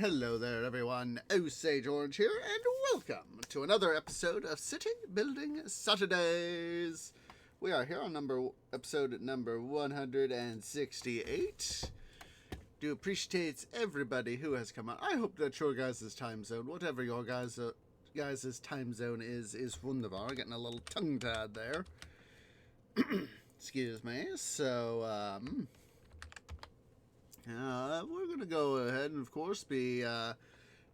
Hello there, everyone. Osage Orange here, and welcome to another episode of City Building Saturdays. We are here on episode number 168. Do appreciate everybody who has come out. I hope that your guys' time zone, whatever your guys' time zone is wunderbar. Getting a little tongue-tied there. Excuse me. So, we're going to go ahead and, of course, be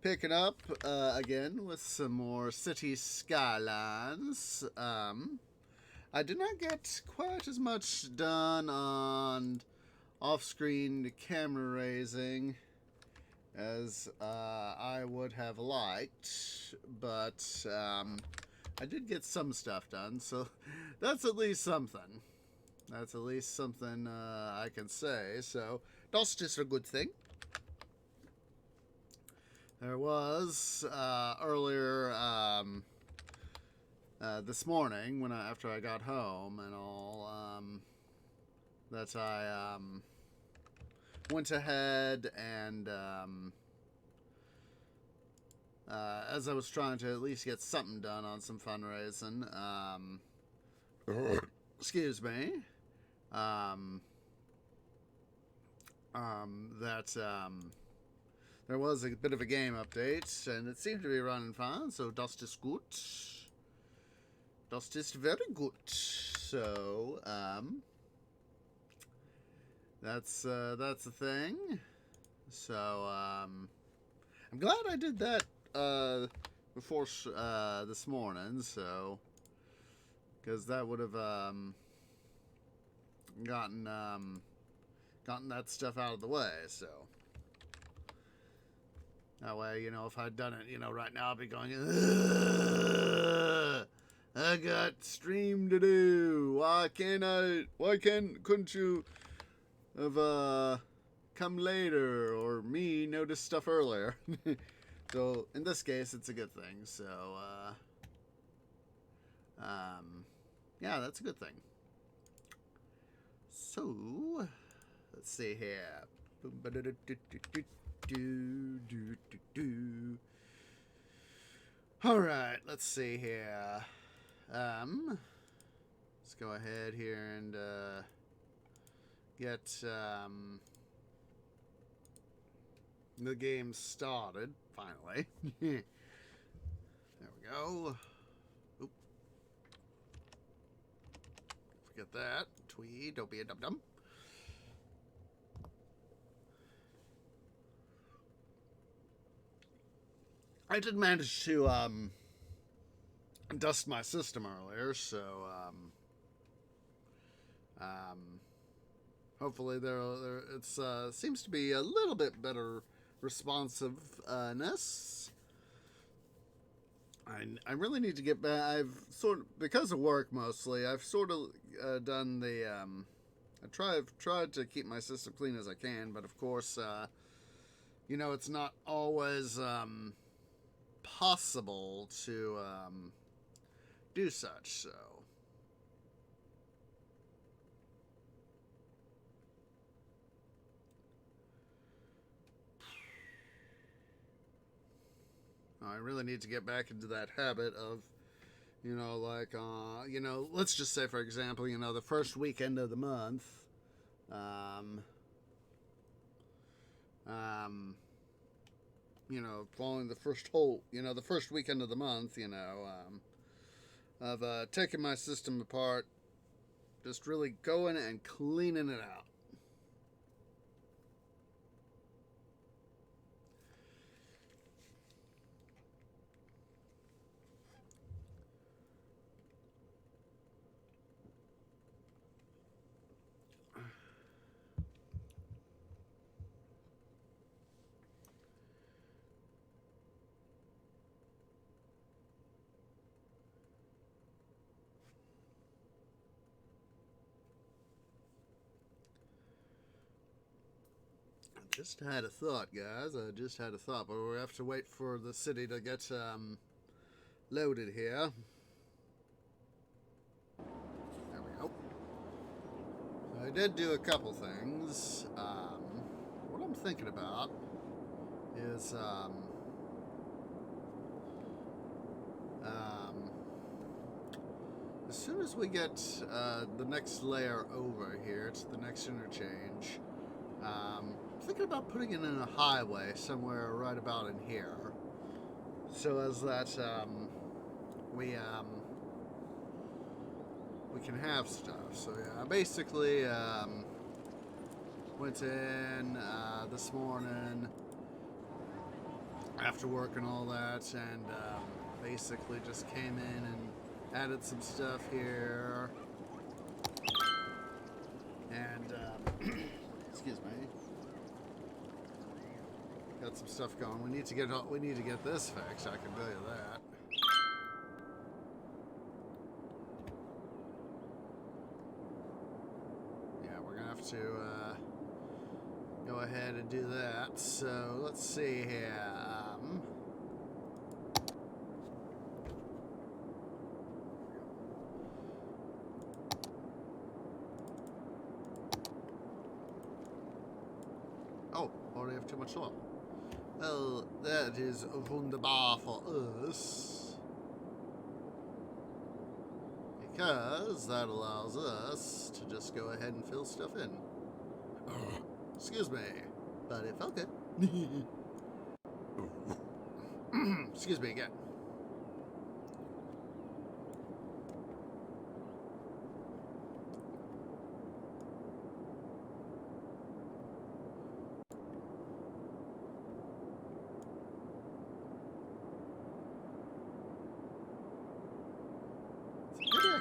picking up again with some more City Skylines. I did not get quite as much done on off-screen camera raising as I would have liked, but I did get some stuff done, so that's at least something. That's at least something I can say, so that's just a good thing. There was earlier this morning when after I got home and all that I went ahead and as I was trying to at least get something done on some fundraising, excuse me, there was a bit of a game update, and it seemed to be running fine, so das ist gut. Das ist very good. So, that's the thing. So, I'm glad I did that before this morning, so, because that would have gotten that stuff out of the way, so. That way, if I'd done it, right now I'd be going, I got stream to do. Why couldn't you have come later or me notice stuff earlier? So in this case, it's a good thing. So, yeah, that's a good thing. So, let's see here. All right, let's see here. Let's go ahead here and get the game started. Finally, there we go. Oop. Forget that. Tweed, don't be a dum-dum. I did manage to dust my system earlier, so hopefully it seems to be a little bit better responsiveness. I really need to get back. I've because of work mostly, I've sort of done the I've tried to keep my system clean as I can, but of course it's not always possible to do such, so. I really need to get back into that habit of, let's just say, for example, the first weekend of the month, following the first the first weekend of the month, of taking my system apart, just really going and cleaning it out. Just had a thought, guys. I just had a thought, but we have to wait for the city to get loaded here. There we go. So I did do a couple things. What I'm thinking about is as soon as we get the next layer over here to the next interchange, thinking about putting it in a highway somewhere right about in here, so as that we can have stuff. So yeah, basically went in this morning after work and all that, and basically just came in and added some stuff here, and excuse me, got some stuff going. We need to get this fixed. I can tell you that. Yeah, we're gonna have to go ahead and do that. So let's see here. Oh, already have too much oil. Well, that is wunderbar for us, because that allows us to just go ahead and fill stuff in. Excuse me, but it felt good. Excuse me again.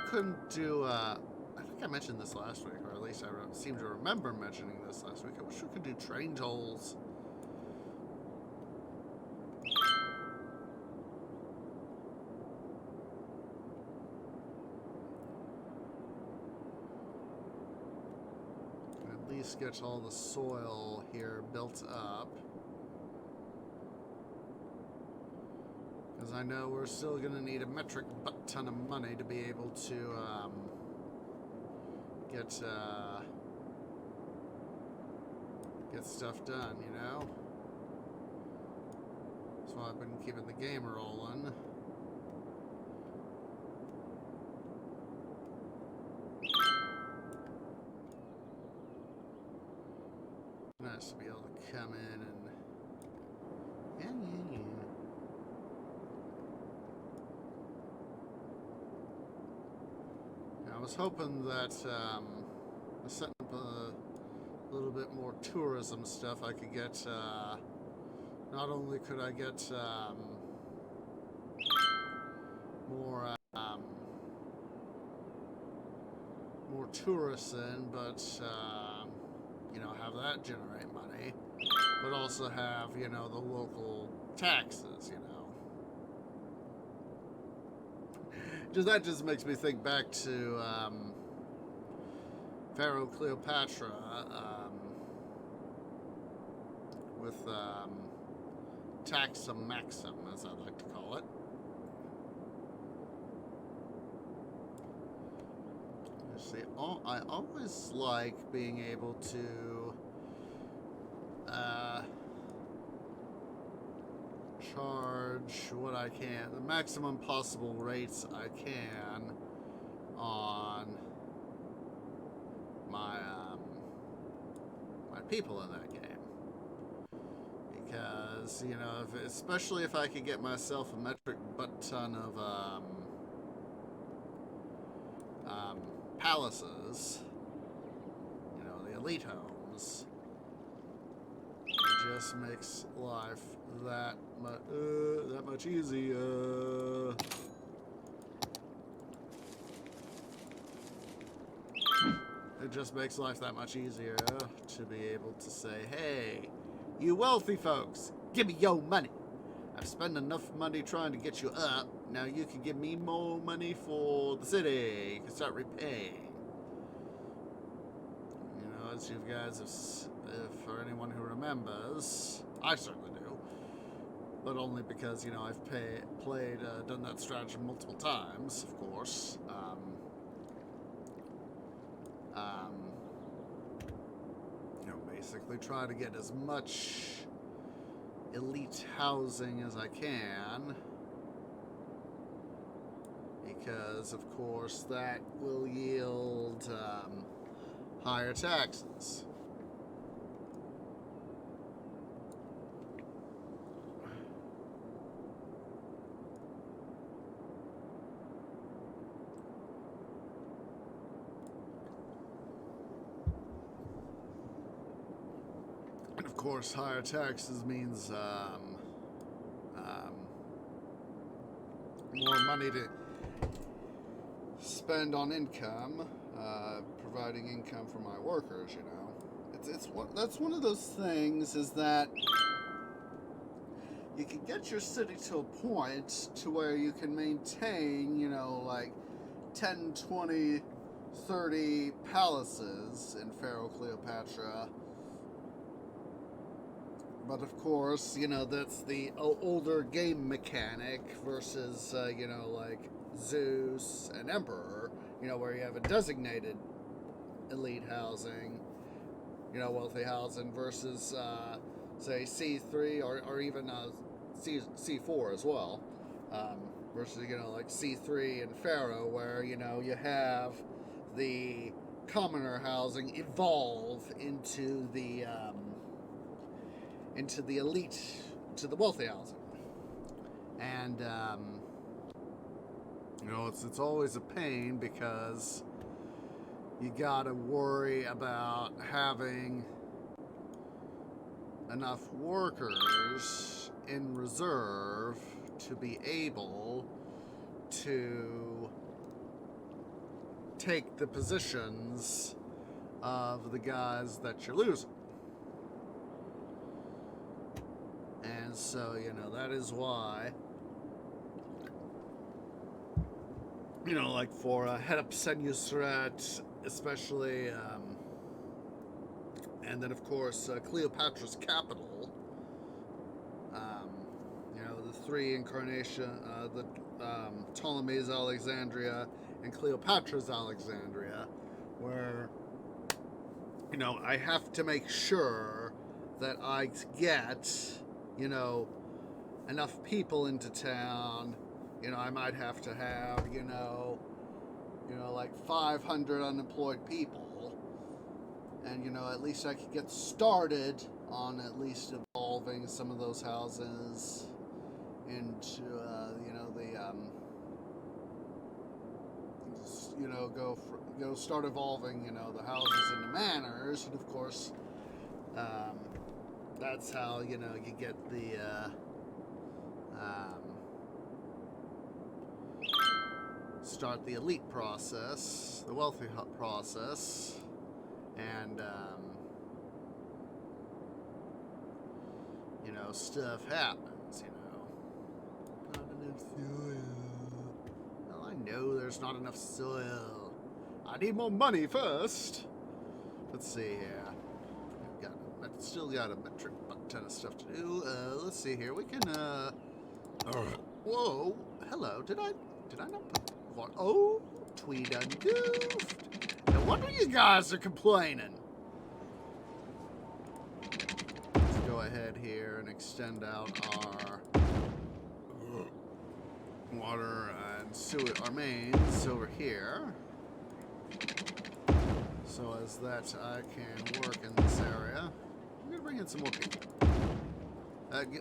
Couldn't do, I think I mentioned this last week, or at least I seem to remember mentioning this last week. I wish we could do train tolls. At least get all the soil here built up. Because I know we're still going to need a metric butt ton of money to be able to get stuff done, you know? That's why I've been keeping the game rolling. Nice to be able to come in and... Yeah. I was hoping that setting up a little bit more tourism stuff, I could get, not only could I get more tourists in, but, you know, have that generate money, but also have, you know, the local taxes, you know. That just makes me think back to Pharaoh Cleopatra with Taxum Maxim, as I like to call it. See, I always like being able to charge what I can, the maximum possible rates I can on my my people in that game, because you know, especially if I could get myself a metric butt ton of palaces, you know, the elite homes, it just makes life that much easier. It just makes life that much easier to be able to say, hey, you wealthy folks, give me your money. I've spent enough money trying to get you up. Now you can give me more money for the city. You can start repaying. You know, as you guys have, for anyone who remembers, I certainly do. But only because, you know, I've done that strategy multiple times, of course. You know, basically try to get as much elite housing as I can, because of course that will yield higher taxes. And of course, higher taxes means more money to spend on income, providing income for my workers. You know, that's one of those things, is that you can get your city to a point to where you can maintain, you know, like 10, 20, 30 palaces in Pharaoh Cleopatra. But of course, you know, that's the older game mechanic versus, you know, like Zeus and Emperor, you know, where you have a designated elite housing, you know, wealthy housing, versus, say, C3 or even C4 as well, versus, you know, like C3 and Pharaoh, where, you know, you have the commoner housing evolve into the elite, to the wealthy housing. And, you know, it's always a pain, because you gotta worry about having enough workers in reserve to be able to take the positions of the guys that you're losing. And so, you know, that is why, you know, like for Head Up Senusret, especially, and then of course Cleopatra's capital, you know, the three incarnation, the Ptolemy's Alexandria and Cleopatra's Alexandria, where, you know, I have to make sure that I get, you know, enough people into town. You know, I might have to have, you know, like 500 unemployed people. And, you know, at least I could get started on at least evolving some of those houses into, you know, the, you know, go start evolving, you know, the houses into manors. And of course, that's how, you know, you get the, start the elite process, the wealthy process, and, you know, stuff happens, you know. Not enough soil. Well, I know there's not enough soil. I need more money first. Let's see here. Still got a metric ton of stuff to do. Let's see here. We can, whoa. Hello. Did I not put what? Oh, Tweed ungoofed. No wonder you guys are complaining. Let's go ahead here and extend out our water and sewer, our mains over here, so as that I can work in this area. I'm gonna bring in some more people.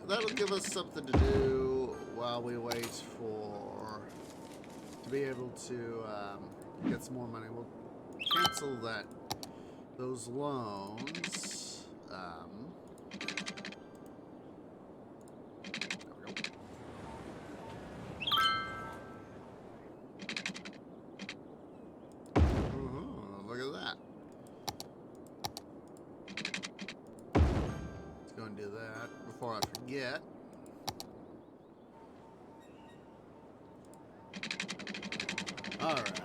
That'll give us something to do while we wait to be able to get some more money. We'll cancel those loans. Look at that. Let's go and do that before I forget. All right.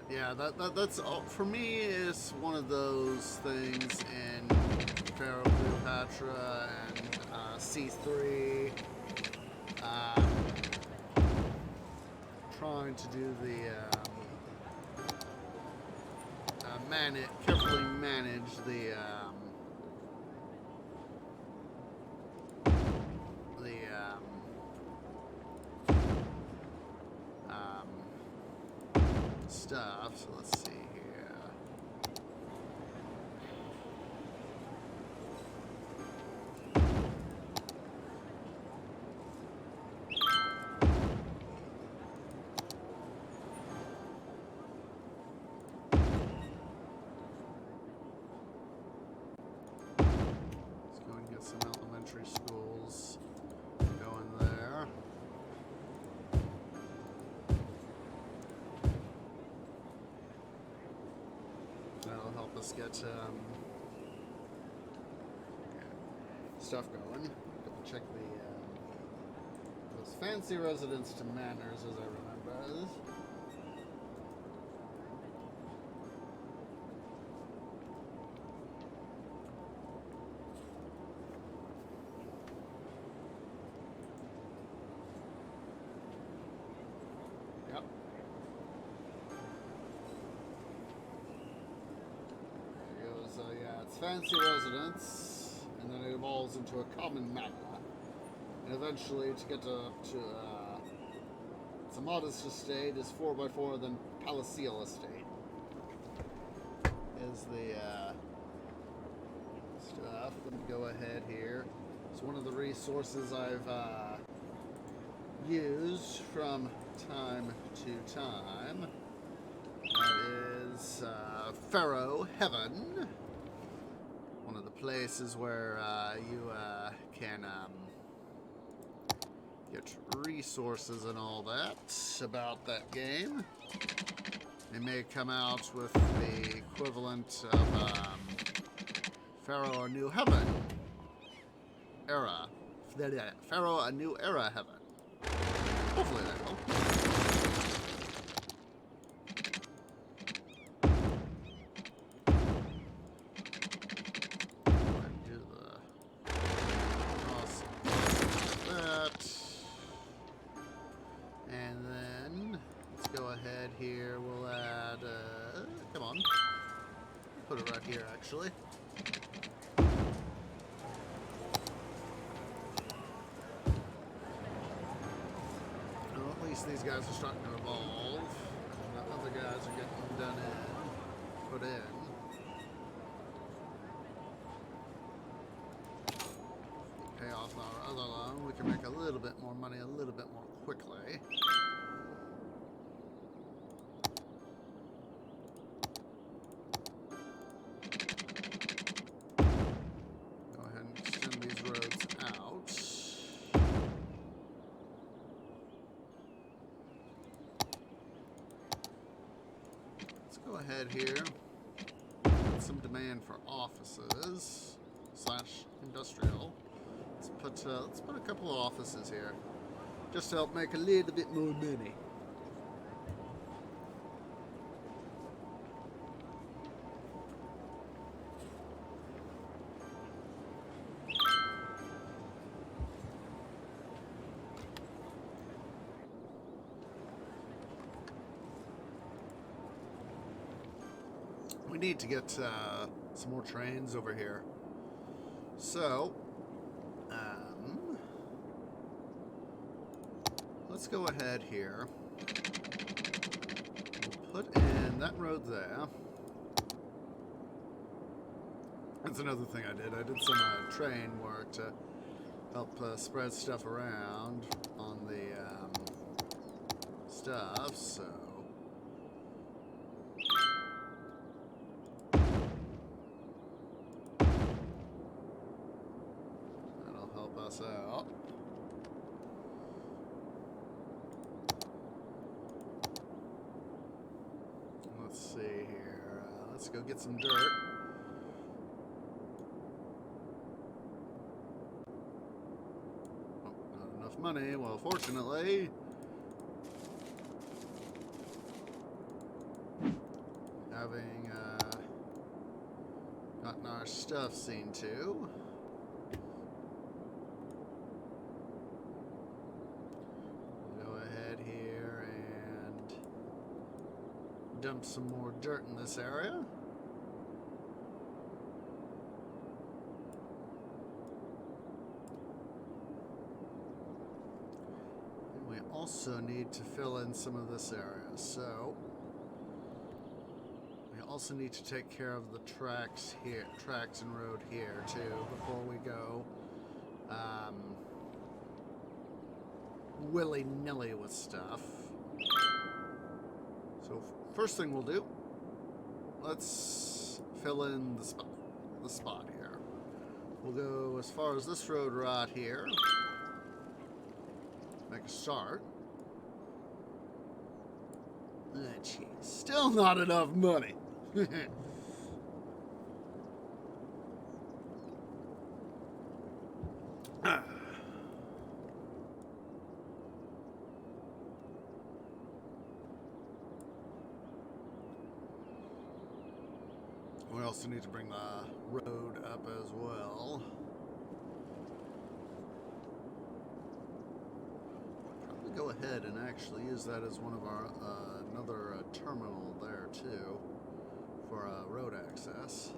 Yeah, that's all for me. Is one of those things in Pharaoh Cleopatra and C3. Trying to do the carefully manage the stuff. So let's see here. Let's go and get some elementary schools going there. That'll help us get stuff going. Double check those fancy residents to manors, as I remember. Yep. There goes, yeah, it's fancy residence, and then it evolves into a common manor. And eventually, to get to it's a modest estate, is 4x4, then Palacial Estate is the stuff. Let me go ahead here. It's one of the resources I've used from time to time. That is Pharaoh Heaven, one of the places where you can get resources and all that about that game. They may come out with the equivalent of Pharaoh A New Heaven era. Pharaoh A New Era Heaven. Hopefully they will. Here we'll add come on, put it right here actually. Well, at least these guys are starting to evolve, and the other guys are getting done in, put in. Pay off our other loan, we can make a little bit more money a little bit more quickly. Go ahead here. Get some demand for offices / industrial. Let's put a couple of offices here, just to help make a little bit more money. We need to get some more trains over here. So, let's go ahead here. We'll put in that road there. That's another thing I did. I did some train work to help spread stuff around on the stuff, so... us out. Let's see here. Let's go get some dirt. Oh, not enough money. Well, fortunately, having gotten our stuff seen to. Dump some more dirt in this area. also need to fill in some of this area, so we also need to take care of the tracks and road here too before we go willy-nilly with stuff. So first thing we'll do, let's fill in the spot here. We'll go as far as this road right here. Make a start. Ah, jeez. Still not enough money. We also need to bring the road up as well. Probably go ahead and actually use that as one of our another terminal there too for road access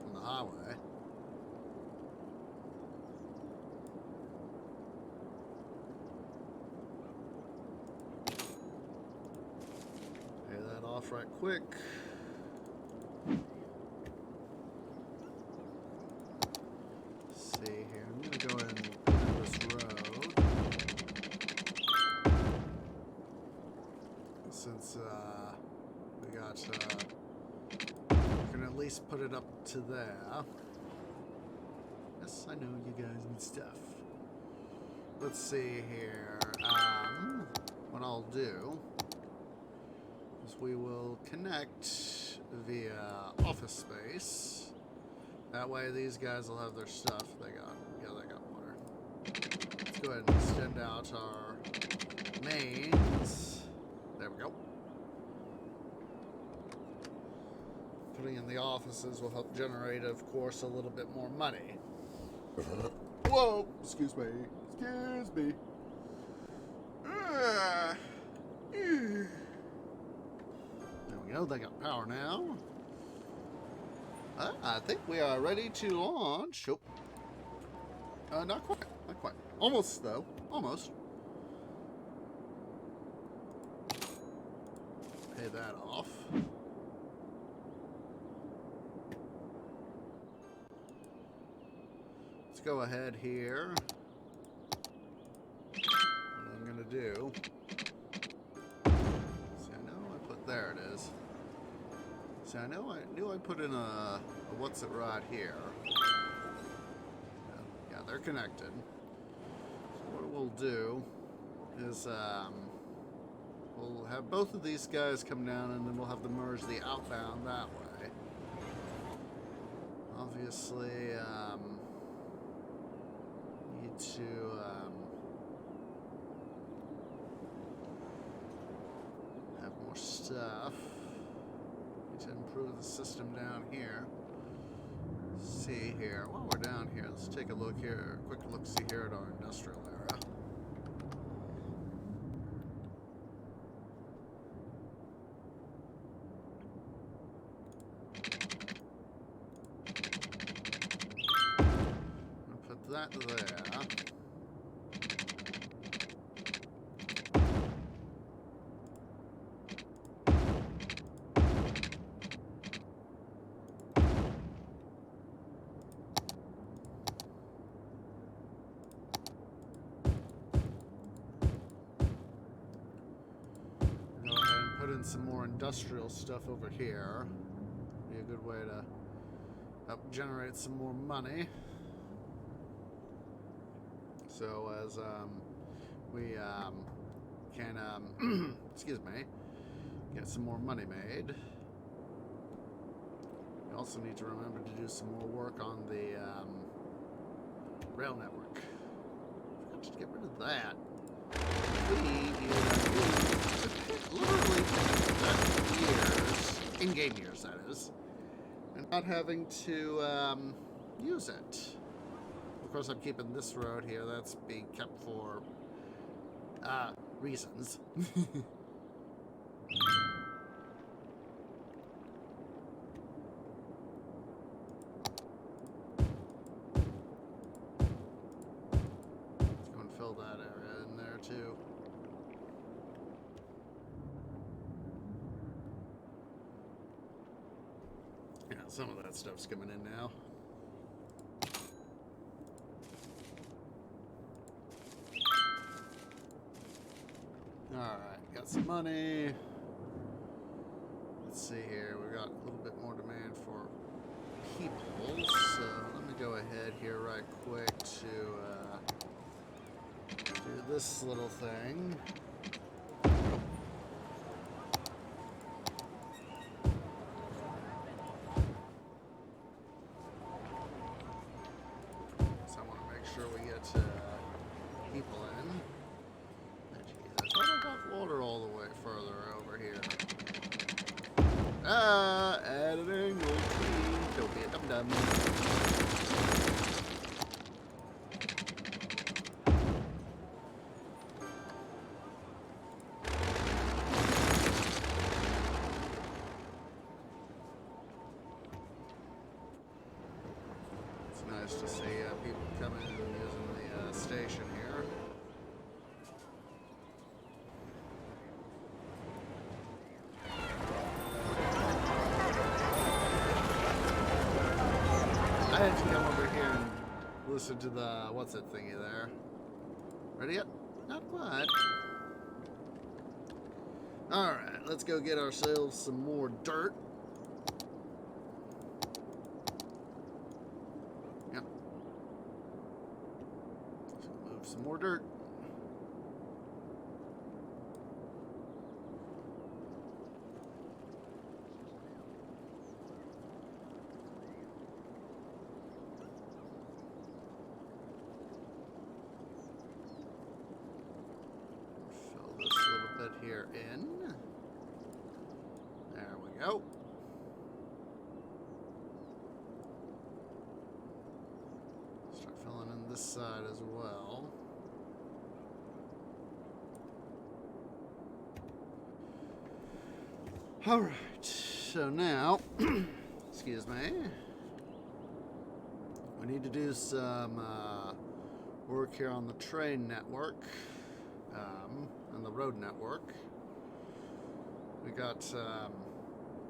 on the highway. Pay that off right quick. See here, I'm gonna go ahead and put in this road since we got we can at least put it up to there. Yes, I know you guys need stuff. Let's see here. What I'll do is we will connect via office space. That way these guys will have their stuff. They got water. Let's go ahead and extend out our mains. There we go. Putting in the offices will help generate, of course, a little bit more money. Whoa! Excuse me. Excuse me. There we go. They got power now. I think we are ready to launch. Oh. Not quite. Not quite. Almost, though. Almost. Pay that off. Let's go ahead here. What I'm going to do. See, I know I put... There it is. See, I knew I put in a what's it right here. Yeah, they're connected. So what we'll do is we'll have both of these guys come down, and then we'll have them merge the outbound that way. Obviously, need to have more stuff. To improve the system down here. See here, while we're down here, let's take a look here, quick look see here at our industrial area. I'll put that there. Some more industrial stuff over here. Be a good way to help generate some more money. So as we can excuse me, get some more money made. We also need to remember to do some more work on the rail network. Forgot to get rid of that. Literally years, in-game years that is, and not having to use it. Of course, I'm keeping this road here. That's being kept for reasons. Yeah, some of that stuff's coming in now. Alright, got some money. Let's see here. We've got a little bit more demand for people, so let me go ahead here right quick to do this little thing. So I want to make sure we get people in. Jeez, I thought I got water all the way further over here. Editing, okay. Don't be a dum-dum. It's nice to see people coming in and using the station here. I had to come over here and listen to the, what's that thingy there? Ready yet? Not quite. Alright, let's go get ourselves some more dirt. Yep. So move some more dirt. Here in. There we go. Start filling in this side as well. All right. So now, excuse me. We need to do some work here on the train network. On the road network. We got,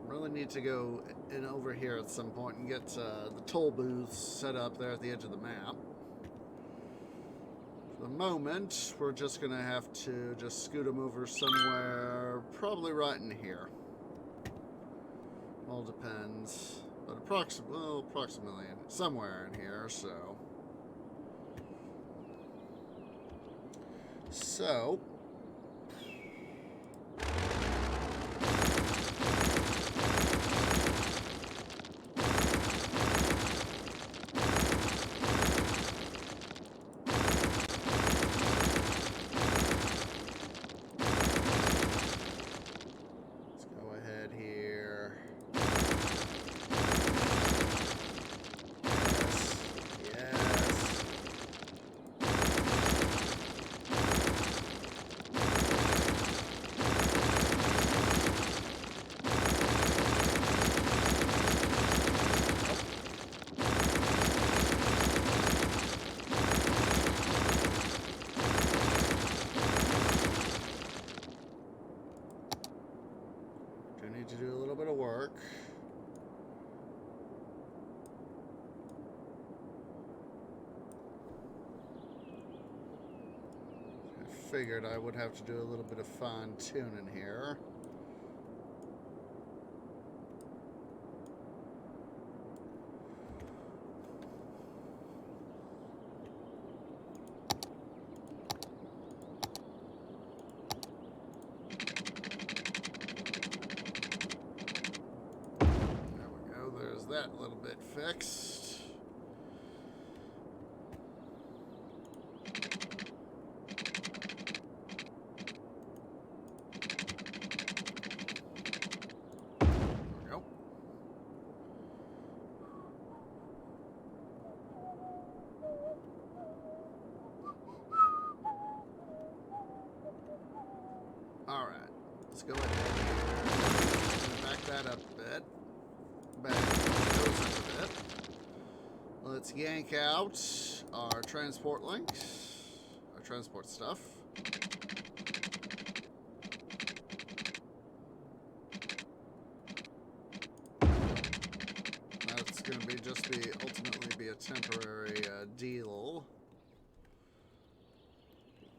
really need to go in over here at some point and get the toll booths set up there at the edge of the map. For the moment, we're just going to have to just scoot them over somewhere, probably right in here. All depends, but approximately somewhere in here, so. So, let's go ahead here. To do a little bit of work. I figured I would have to do a little bit of fine tuning here. That little bit fixed. There we go. All right, let's go ahead here. Back that up a bit. Let's yank out our transport links, our transport stuff. to be ultimately be a temporary deal.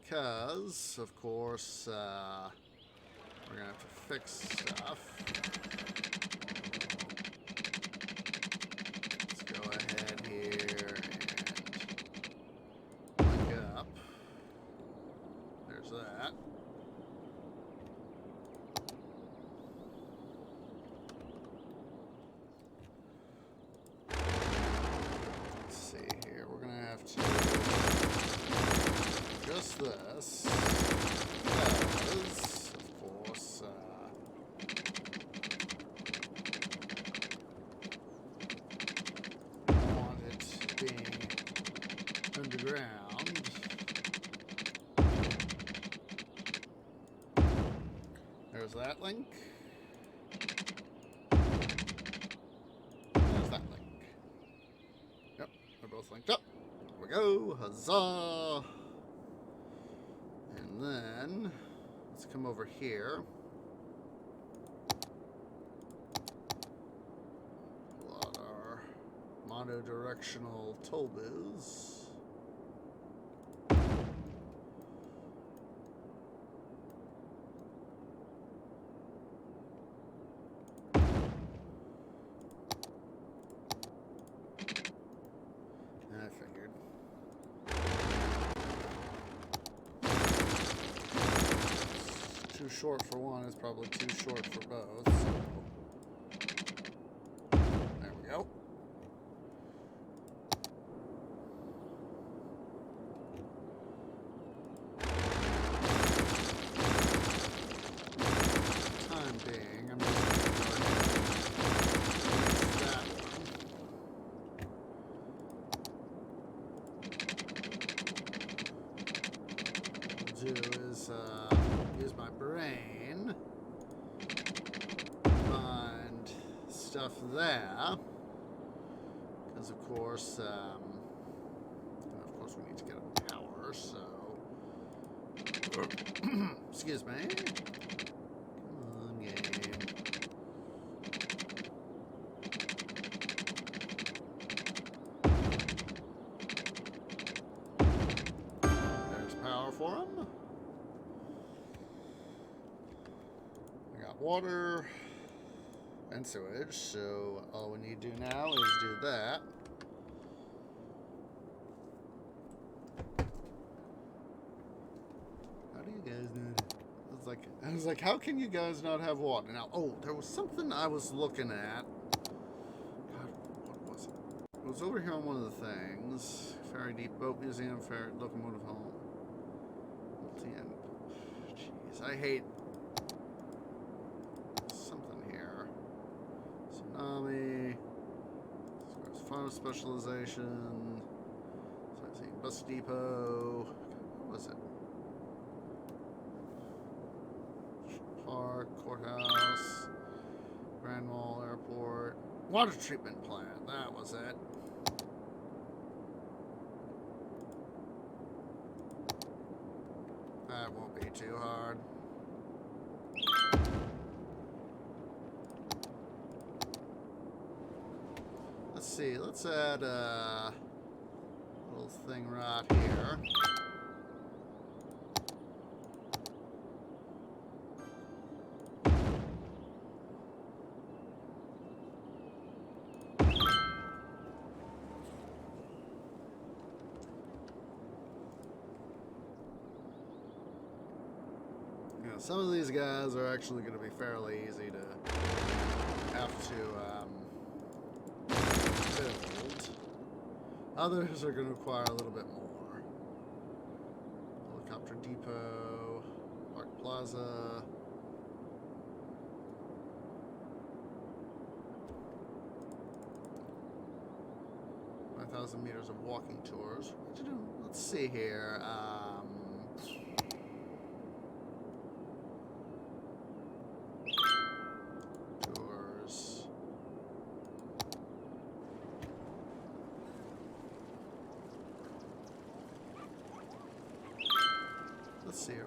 Because, of course, we're going to have to fix stuff. Let's go ahead here and link up. There's that. Let's see here. We're going to have to just this. Because, of course, I want it being underground. There's that link. There's that link. Yep, they're both linked up. There we go. Huzzah! And then, let's come over here. Pull out our monodirectional toll booths. I figured. Too short for one is probably too short for both. So. There we go. Time being, I'm just going to go ahead and use that one. What I'll do is use my brain, find stuff there, because of course, we need to get a power. So, excuse me. Come on, game. There's power for him. Water and sewage, so all we need to do now is do that. How do you guys not? I was like, how can you guys not have water? Now, oh, there was something I was looking at. God, what was it? It was over here on one of the things. Ferry Deep Boat Museum, Ferry Locomotive Home. Multi-end. Jeez, I hate. Tsunami, farm specialization, bus depot, what was it? Park, courthouse, Grand Mall, airport, water treatment plant, that was it. That won't be too hard. Let's see, let's add a little thing right here. Yeah, some of these guys are actually going to be fairly easy to have to build. Others are going to require a little bit more. Helicopter depot, Park Plaza. $5,000 of walking tours. Let's see here. Tours. Let's see here.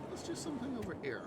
Let's do something over here.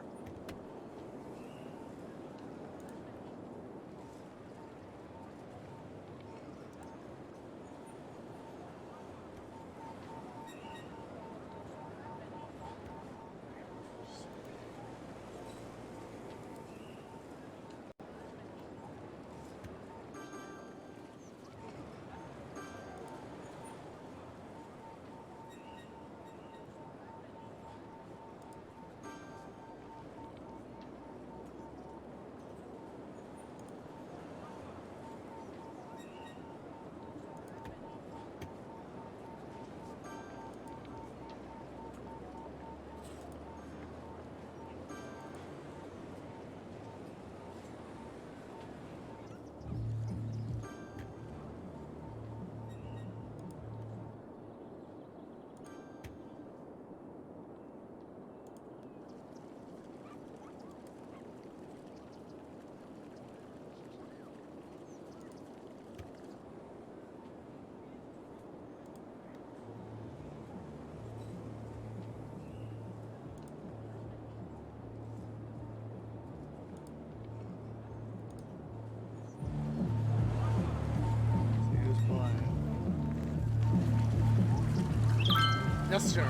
Yes, sir.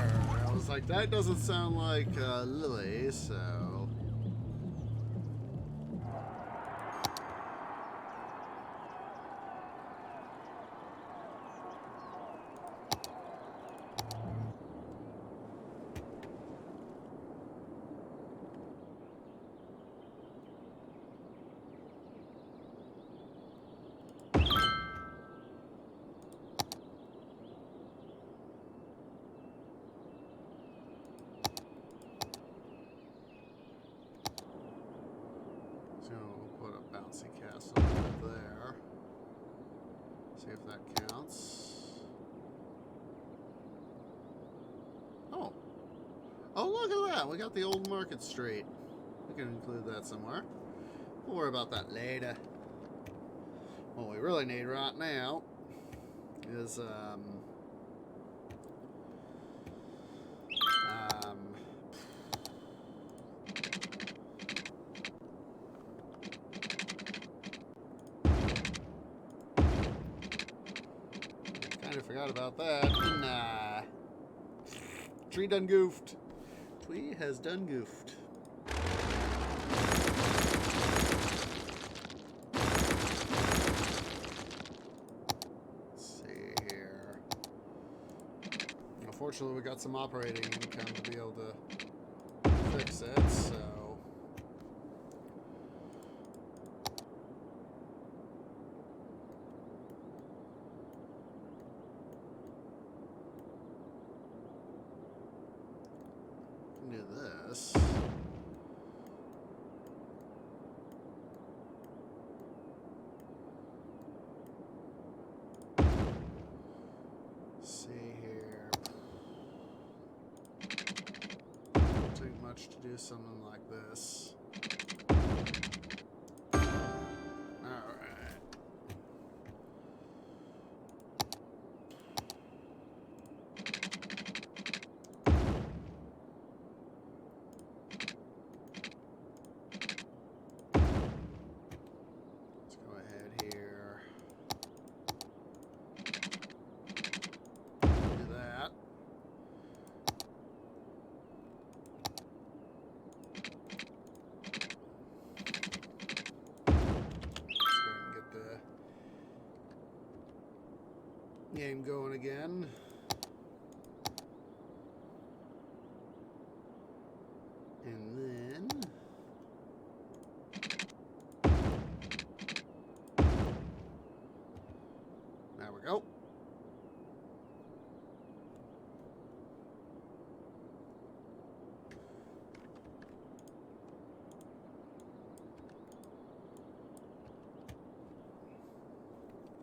I was like, that doesn't sound like Lily, so... So we'll put a bouncy castle right there. See if that counts. Oh. Oh, look at that. We got the old Market Street. We can include that somewhere. We'll worry about that later. What we really need right now is, kind of forgot about that. Nah. Tree done goofed. Tree has done goofed. Let's see here. Unfortunately, we got some operating income to be able to fix it, so... do this. See here. Won't take much to do something like this. Game going again. And then there we go.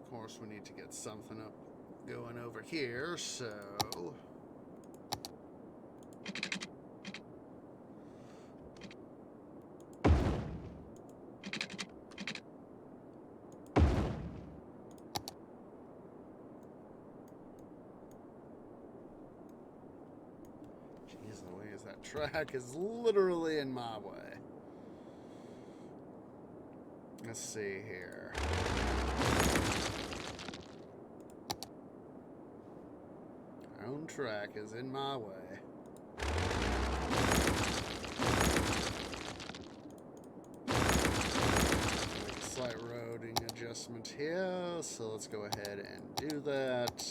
Of course, we need to get something up going over here, so jeez Louise, that track is literally in my way. Let's see here. Own track is in my way. Make a slight roading adjustment here, so let's go ahead and do that.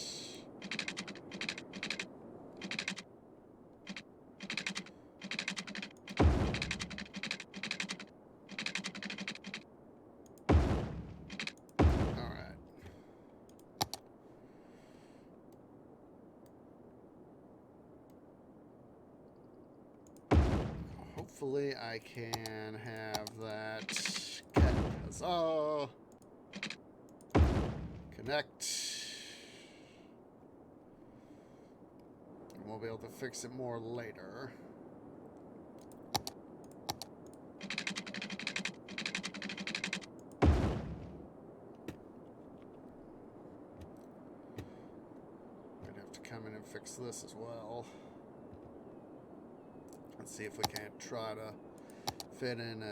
Hopefully I can have that cut. Huzzah! Connect. And we'll be able to fix it more later. I'd have to come in and fix this as well. Let's see if we can't try to fit in,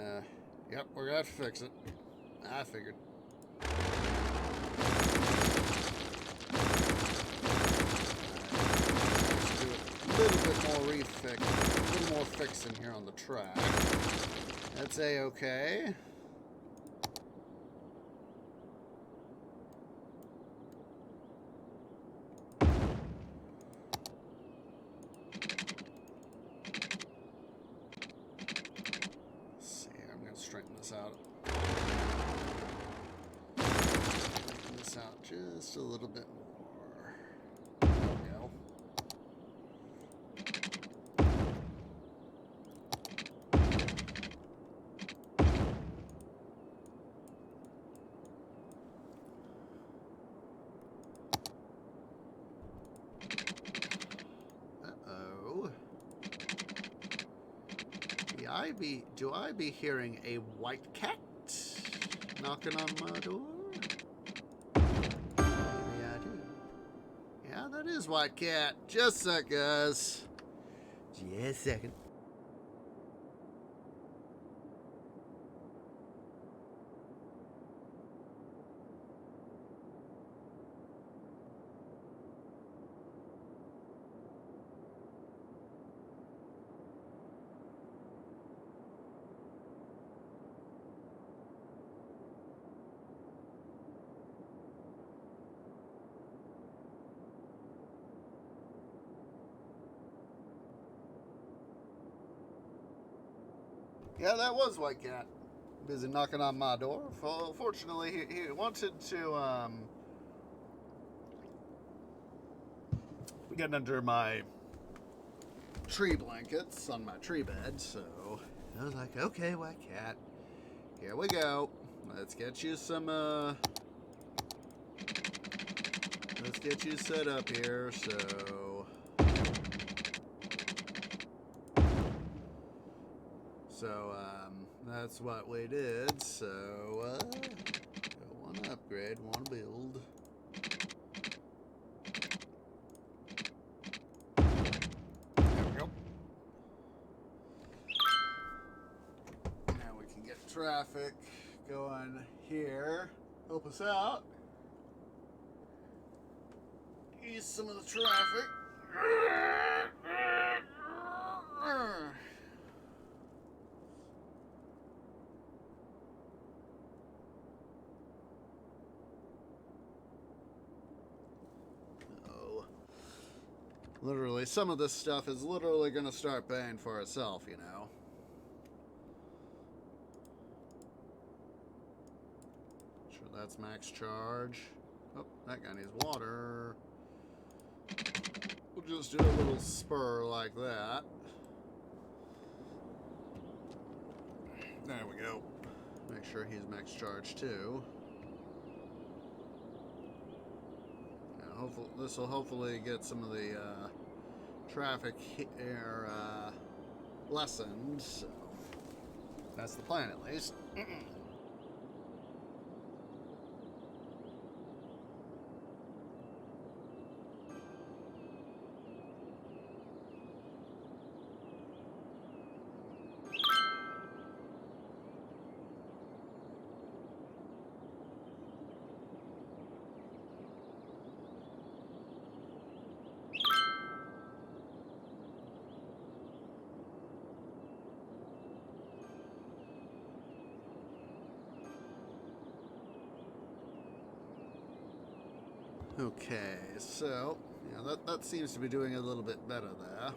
yep, we're gonna have to fix it. I figured. Let's do it. fix, a little more fixing here on the track. That's a-okay. Let's see, I'm going to straighten this out. Straighten this out just a little bit more. There we go. Do I be hearing a white cat knocking on my door? Maybe I do. Yeah, that is white cat. Just a sec, guys. Just a second. Yeah, that was white cat. Busy knocking on my door. Fortunately, he wanted to get under my tree blankets on my tree bed, so I was like, okay, white cat, here we go. Let's get you some, let's get you set up here, So, that's what we did, so, one upgrade, one build. There we go. Now we can get traffic going here. Help us out. Ease some of the traffic. Literally, some of this stuff is literally going to start paying for itself, you know. Sure, that's max charge. Oh, that guy needs water. We'll just do a little spur like that. There we go. Make sure he's max charge too. This will hopefully get some of the traffic here lessened. So that's the plan, at least. Okay, so yeah, that seems to be doing a little bit better there.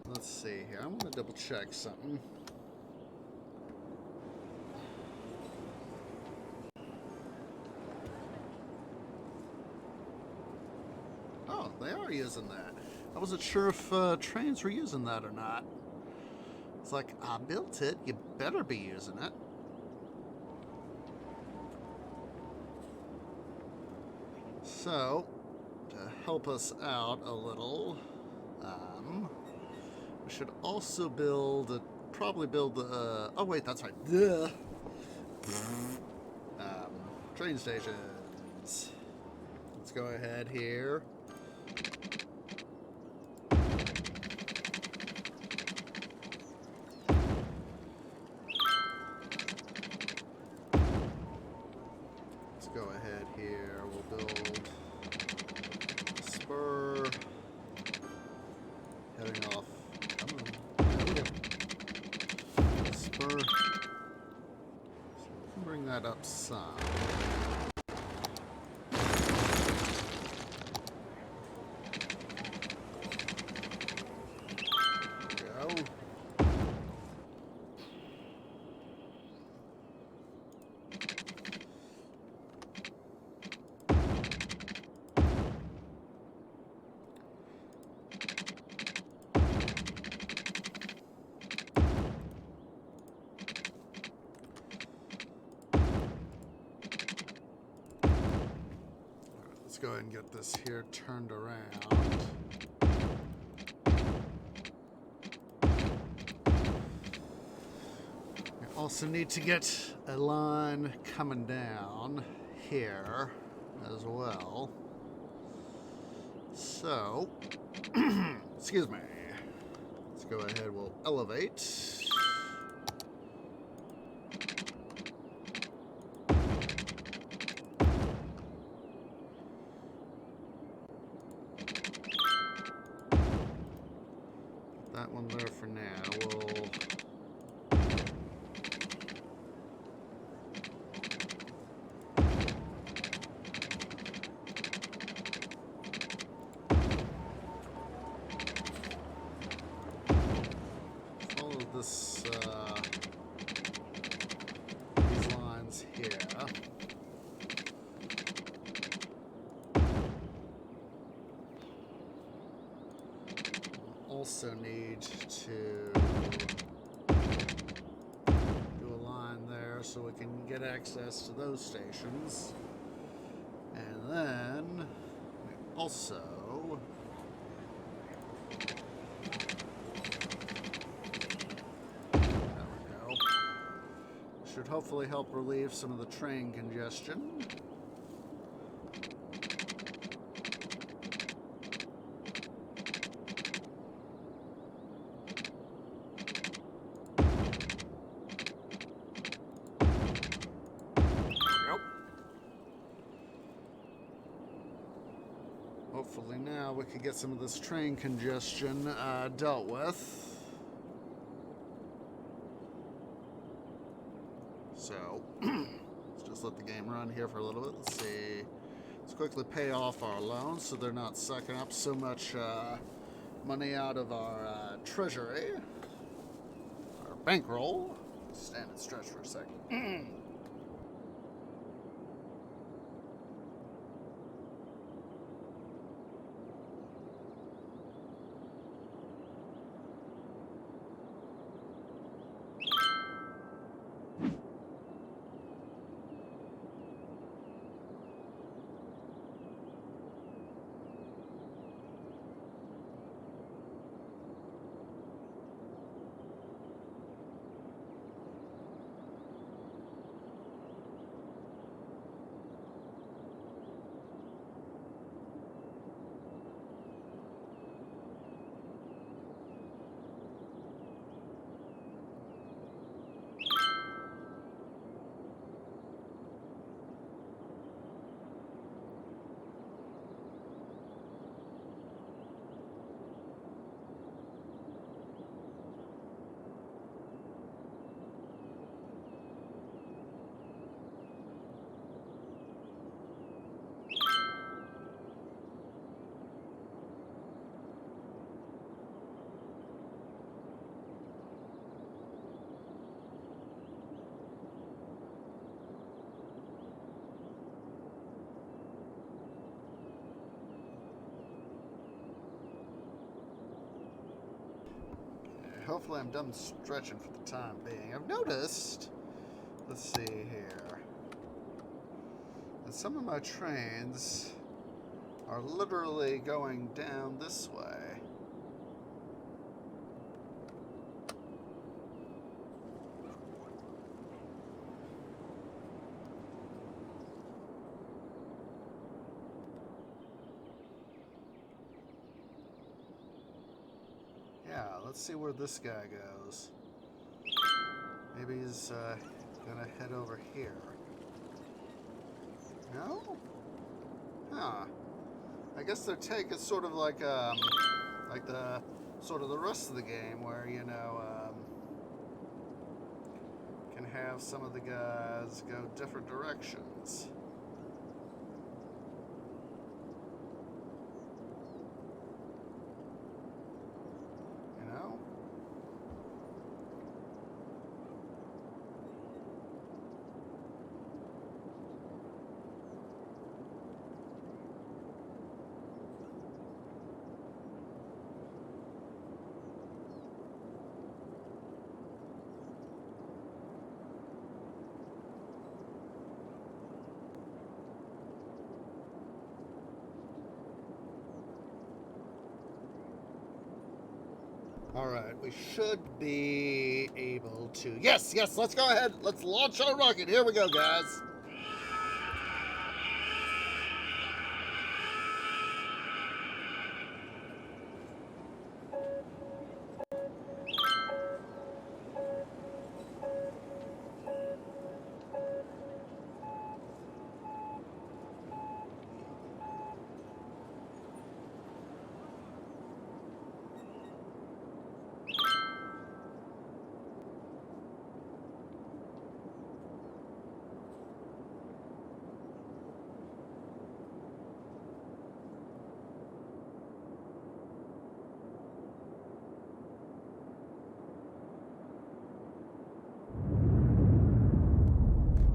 Let's see here. I'm gonna double check something. Oh, they are using that. I wasn't sure if trains were using that or not. It's like, I built it, you better be using it. So, to help us out a little, we should also probably build the, oh wait, that's right, duh. Train stations. Let's go ahead here. Let's go ahead here, we'll build spur Heading off. Come on. There we go. Spur. So we can bring that up some. There we go. Let's go ahead and get this here turned around. We also need to get a line coming down here as well. So, excuse me. Let's go ahead, we'll elevate. That one there for now. We'll follow this these lines here. Also need to do a line there so we can get access to those stations. And then we also there we go. Should hopefully help relieve some of the train congestion. Hopefully now we can get some of this train congestion dealt with. So, let's just let the game run here for a little bit. Let's see. Let's quickly pay off our loans so they're not sucking up so much money out of our treasury. Our bankroll. Stand and stretch for a second. Hopefully I'm done stretching for the time being. I've noticed, let's see here, that some of my trains are literally going down this way. Yeah, let's see where this guy goes. Maybe he's gonna head over here. No? Huh. I guess their take is sort of like the sort of the rest of the game, where can have some of the guys go different directions. You know? Alright, we should be able to... Yes, let's go ahead. Let's launch our rocket. Here we go, guys.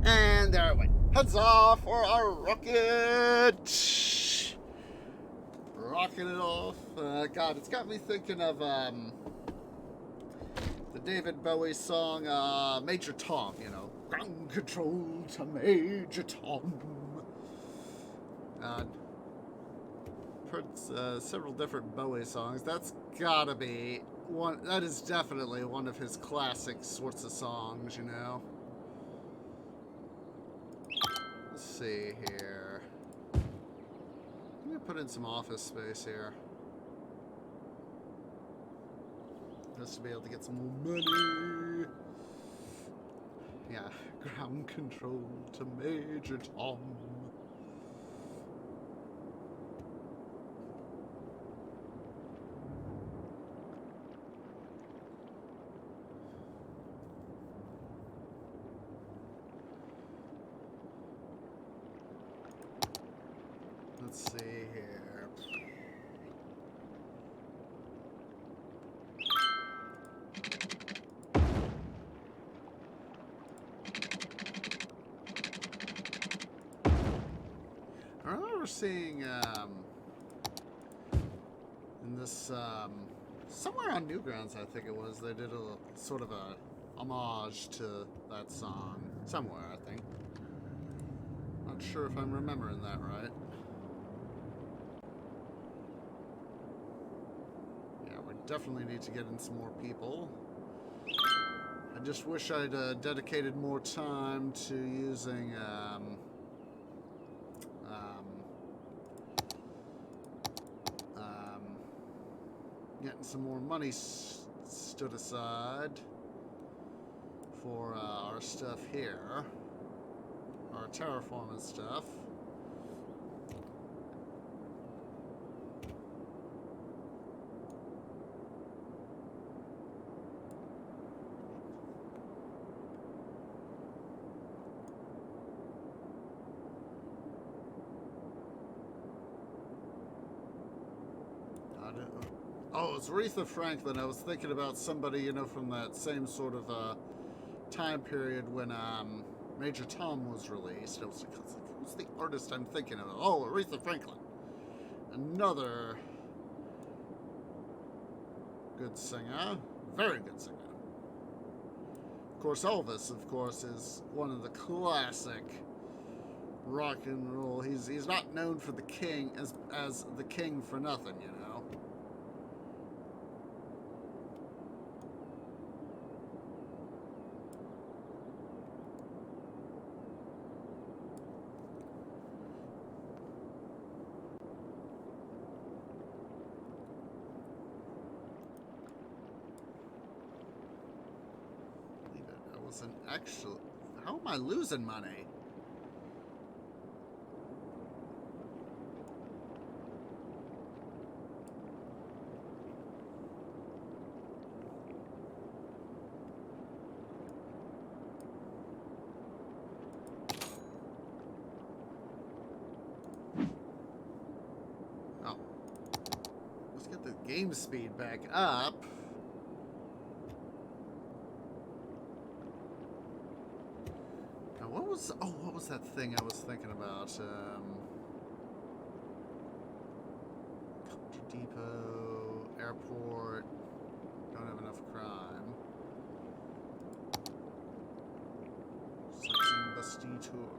And there it went. Huzzah for our rocket! Rocking it off. God, it's got me thinking of the David Bowie song, Major Tom, you know. Ground control to Major Tom. Heard several different Bowie songs. That's gotta be one. That is definitely one of his classic sorts of songs, you know. Let's see here. I'm gonna put in some office space here, just to be able to get some more money. Yeah, ground control to Major Tom. Let's see here. I remember seeing in this somewhere on Newgrounds, I think it was, they did a sort of a homage to that song somewhere. I think. Not sure if I'm remembering that right. Definitely need to get in some more people. I just wish I'd dedicated more time to using getting some more money stood aside for our stuff here, our terraforming stuff. Oh, it's Aretha Franklin. I was thinking about somebody, you know, from that same sort of time period when Major Tom was released. I was like, who's the artist I'm thinking of? Oh, Aretha Franklin. Another good singer. Very good singer. Of course, Elvis, of course, is one of the classic rock and roll. He's not known for the king as the king for nothing, you know. Actually, how am I losing money? game speed back up. Now what was that thing I was thinking about? Culture Depot, airport. Don't have enough crime. Sightseeing bus detour.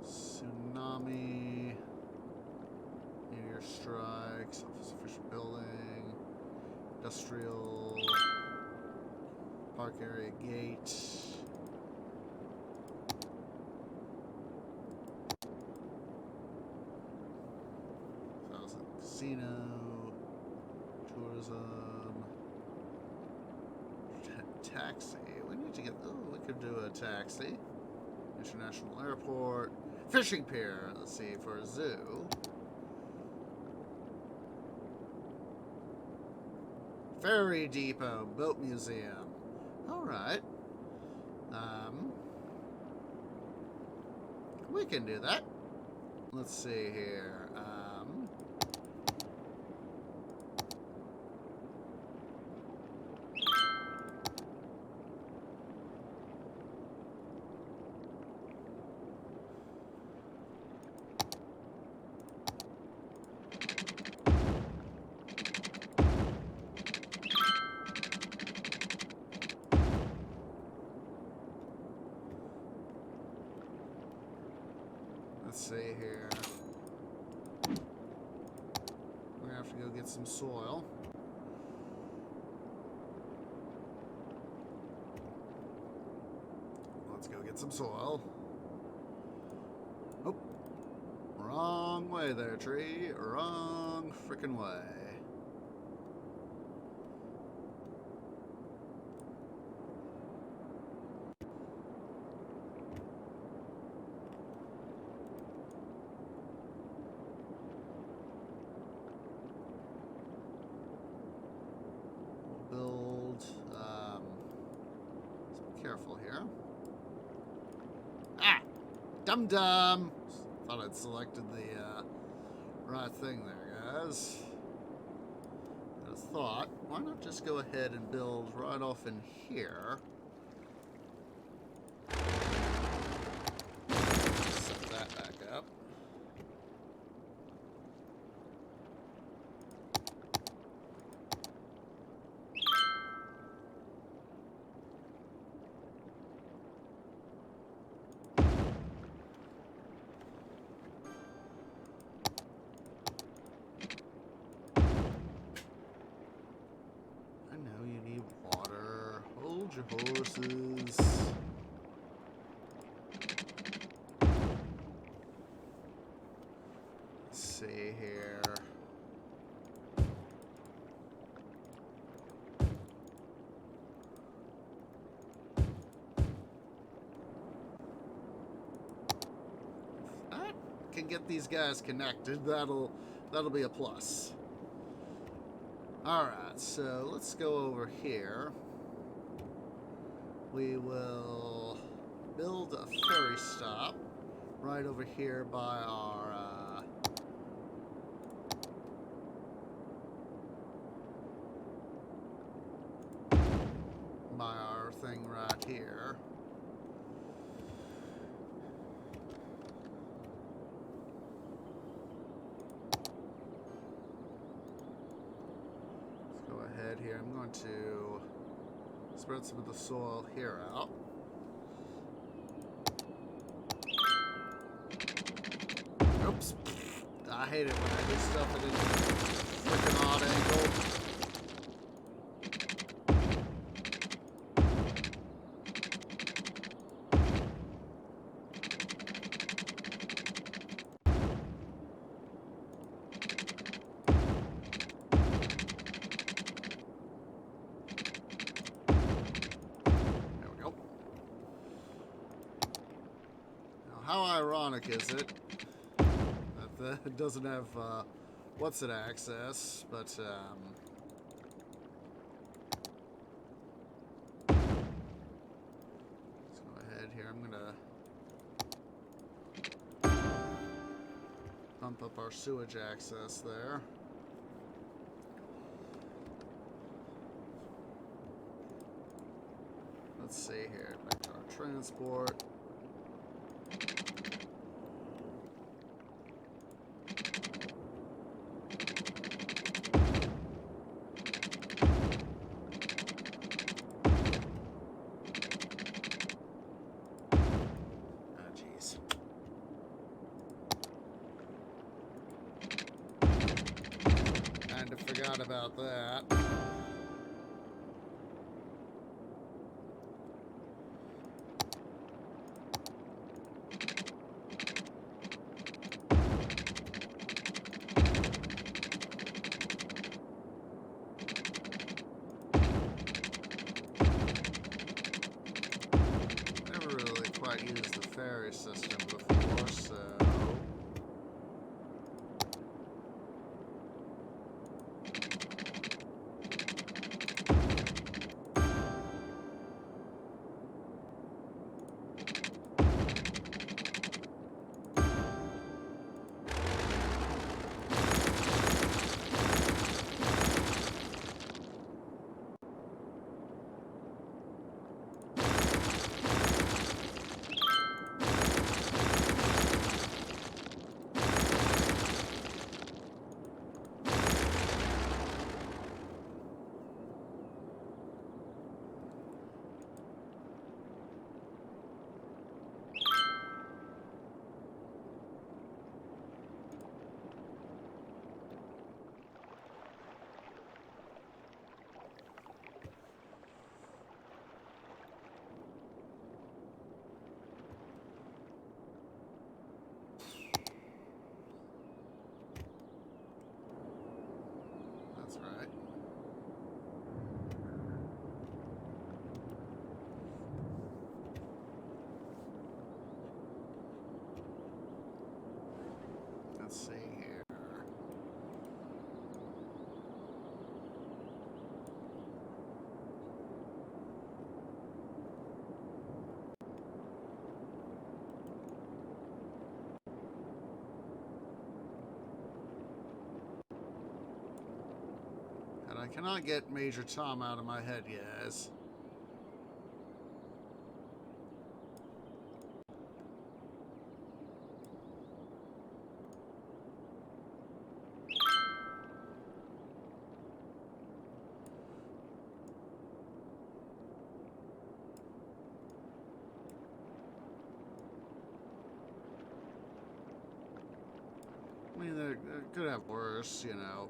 Tsunami. Meteor strikes. Office official building. Industrial. Park area gate. Casino. Tourism. Taxi. We need to get. Oh, we could do a taxi. International airport. Fishing pier. Let's see, for a zoo. Ferry depot. Boat museum. Alright. We can do that. Let's see here. Let's see here. We're gonna have to go get some soil. Let's go get some soil. Oh, wrong way there, tree. Wrong frickin' way. Build, let's be careful here. Ah! Dum-dum! Thought I'd selected the, right thing there, guys. I thought, why not just go ahead and build right off in here? Set that back up. Hold your horses. Let's see here. If I can get these guys connected, that'll be a plus. Alright, so let's go over here. We will build a ferry stop right over here by our thing right here. Let's go ahead here. I'm going to spread some of the soil here out. Oops. I hate it when I do stuff at a freaking odd angle. How ironic is it that it doesn't have what's it access, but let's go ahead here. I'm gonna pump up our sewage access there. let's see here. Back to our transport. Oh, jeez. Kinda forgot about that. Used the ferry system before, so that's right. Let's see here. And I cannot get Major Tom out of my head, yes. I mean, they could have worse, you know.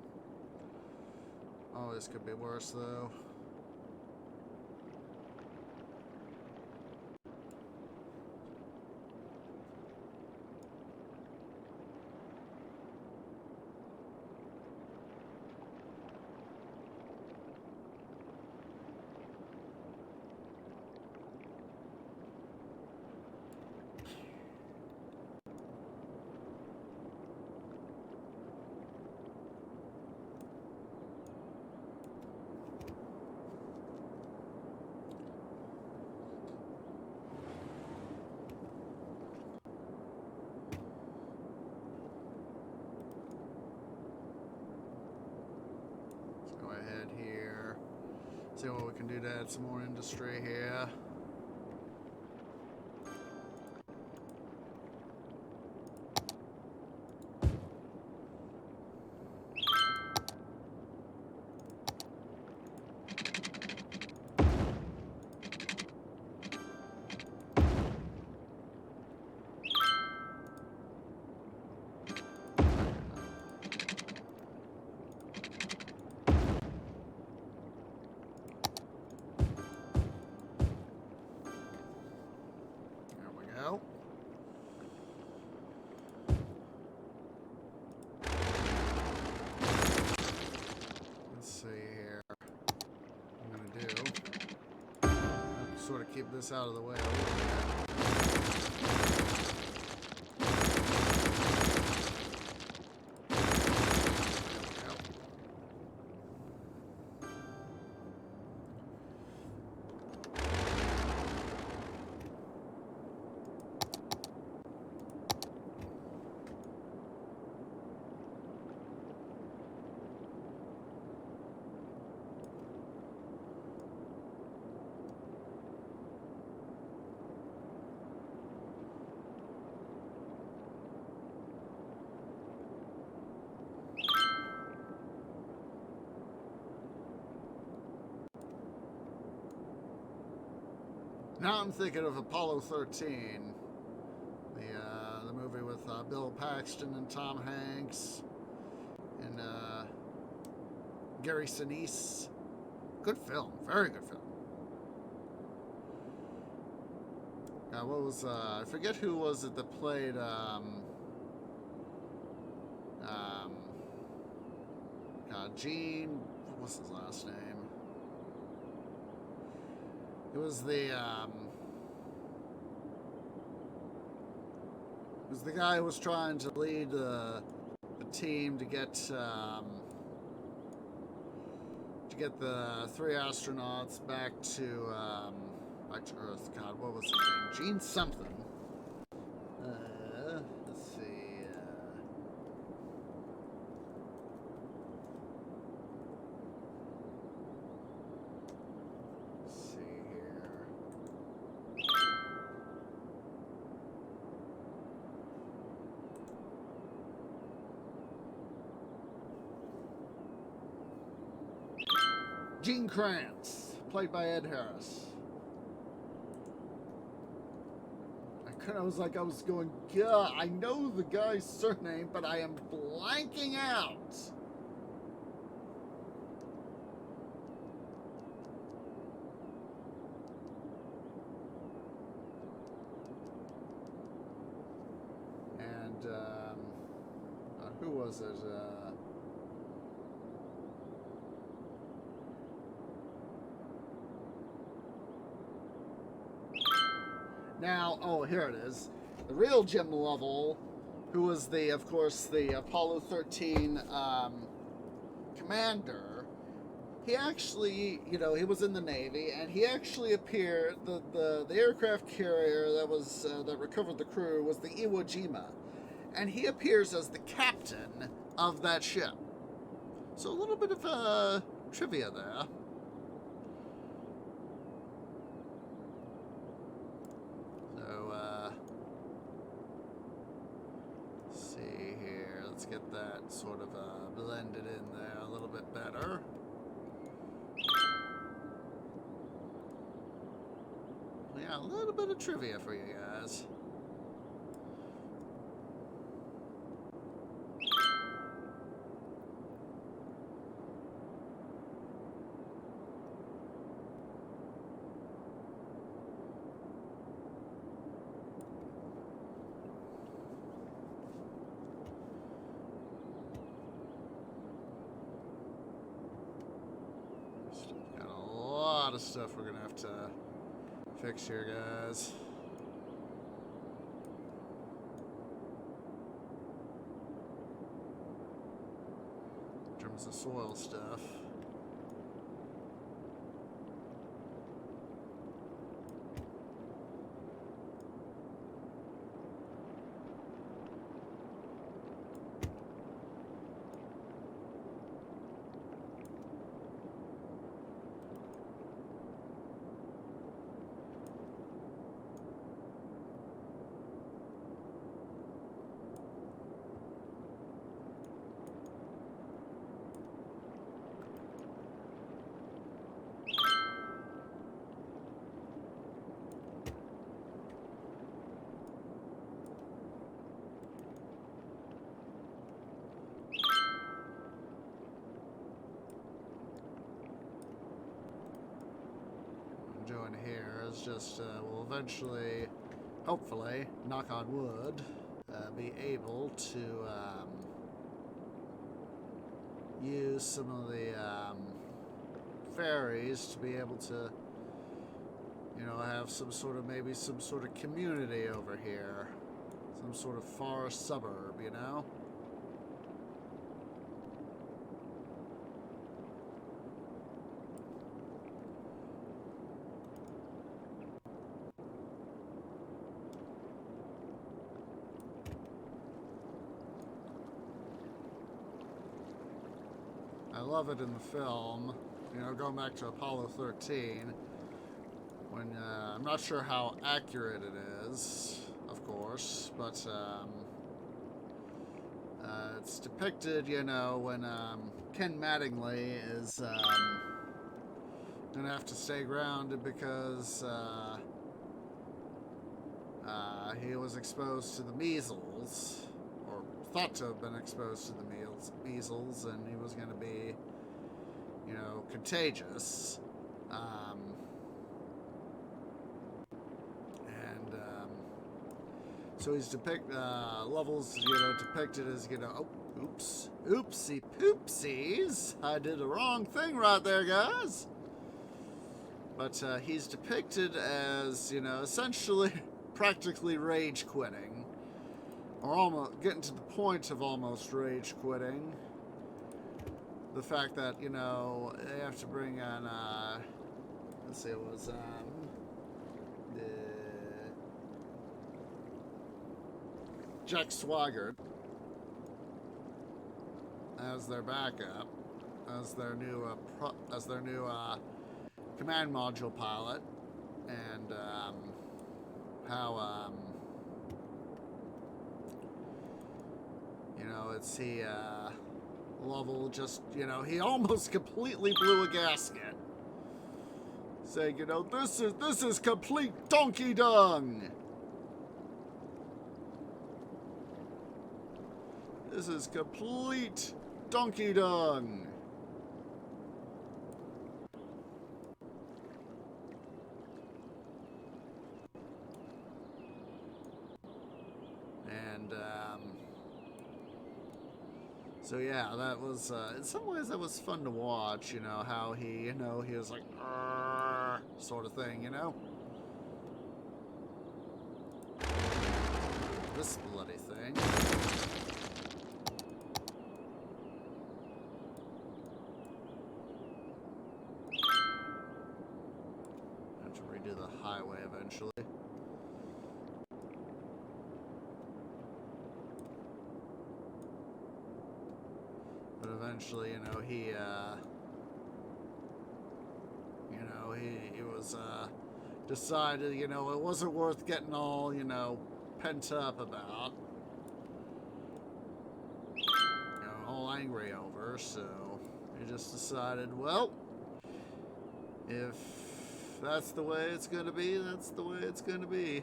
Oh, this could be worse, though. See what we can do to add some more industry here. Sort of keep this out of the way a little Now I'm thinking of Apollo 13, the movie with Bill Paxton and Tom Hanks and Gary Sinise. Good film, very good film. What was I forget who was it that played Gene? What was his last name? It was the guy who was trying to lead the team to get the 3 astronauts back to Earth. God, what was his name? Gene something. Let's see. Let's see here. Gene Kranz, played by Ed Harris. I was going, God, I know the guy's surname, but I am blanking out. And, who was it? Now, oh, here it is. The real Jim Lovell, who was of course, the Apollo 13 commander. He actually, he was in the Navy, and he actually appeared. The aircraft carrier that recovered the crew was the Iwo Jima, and he appears as the captain of that ship. So a little bit of trivia there. Get that sort of blended in there a little bit better. Yeah, a little bit of trivia for you guys. Of stuff we're gonna have to fix here, guys. In terms of soil stuff. Doing here is just we'll eventually, hopefully, knock on wood, be able to use some of the ferries to be able to, have some sort of community over here, some sort of forest suburb, I love it in the film, going back to Apollo 13, when, I'm not sure how accurate it is, of course, but, it's depicted, when, Ken Mattingly is, gonna have to stay grounded because, he was exposed to the measles, or thought to have been exposed to the measles, and he was going to be, you know, contagious. So he's levels, you know, depicted as, you know, oh, oops, oopsie poopsies. I did the wrong thing right there, guys. But he's depicted as, you know, essentially practically rage quitting, or almost getting to the point of almost rage quitting. The fact that, you know, they have to bring in, let's see, it was, the Jack Swigert as their backup, as their new command module pilot, and how you know, it's Lovell just, you know, he almost completely blew a gasket, saying, you know, this is complete donkey dung. This is complete donkey dung. And so yeah, that was in some ways that was fun to watch. You know how he, you know, he was like sort of thing. You know, this bloody thing. Do the highway eventually. But eventually, you know, he was decided, you know, it wasn't worth getting all, you know, pent up about, you know, all angry over. So he just decided, well, if that's the way it's going to be, that's the way it's going to be.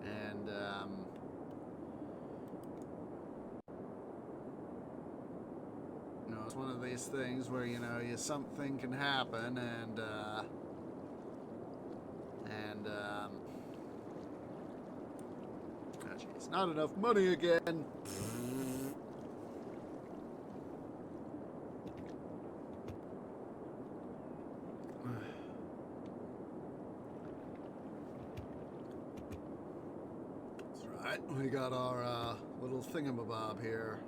And, you know, it's one of these things where, you know, something can happen, and, oh, geez, not enough money again. We got our little thingamabob here.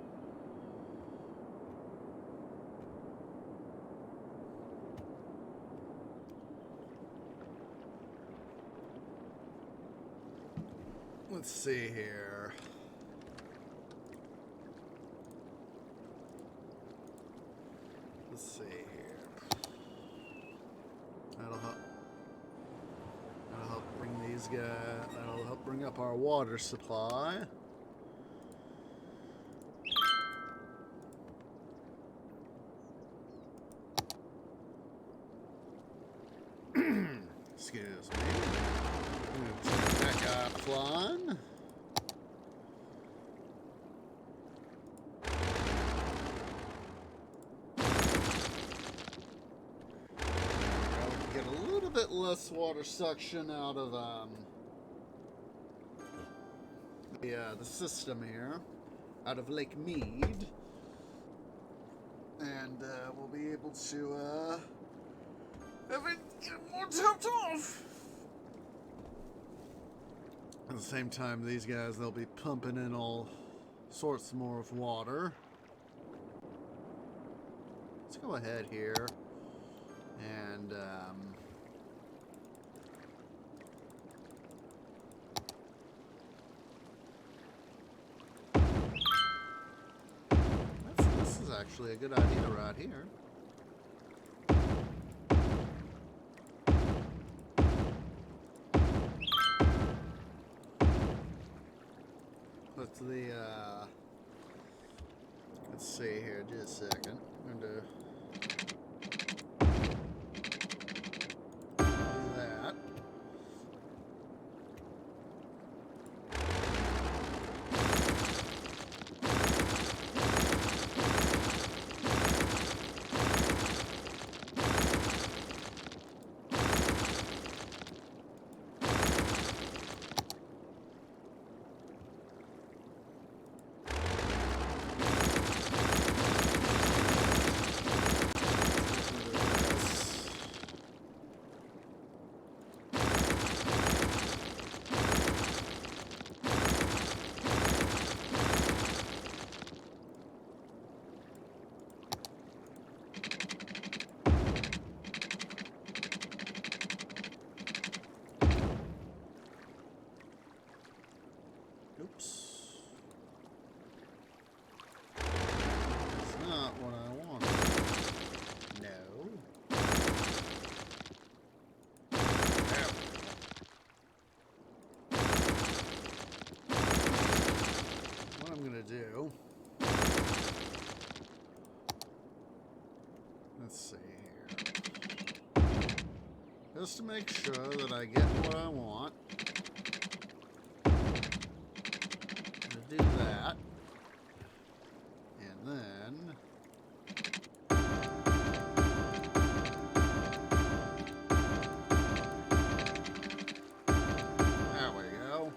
Let's see here. Let's see here. That'll help bring these guys. That'll help bring up our water supply. Excuse me. I'm going to turn that guy offline. Get a little bit less water suction out of the system here, out of Lake Mead, and we'll be able to have it get more topped off. At the same time, these guys, they'll be pumping in all sorts more of water. Let's go ahead here and this is actually a good idea right here. Let's see here, just a second. I'm going to do that. just to make sure that I get what I want. Do that, and then there we go.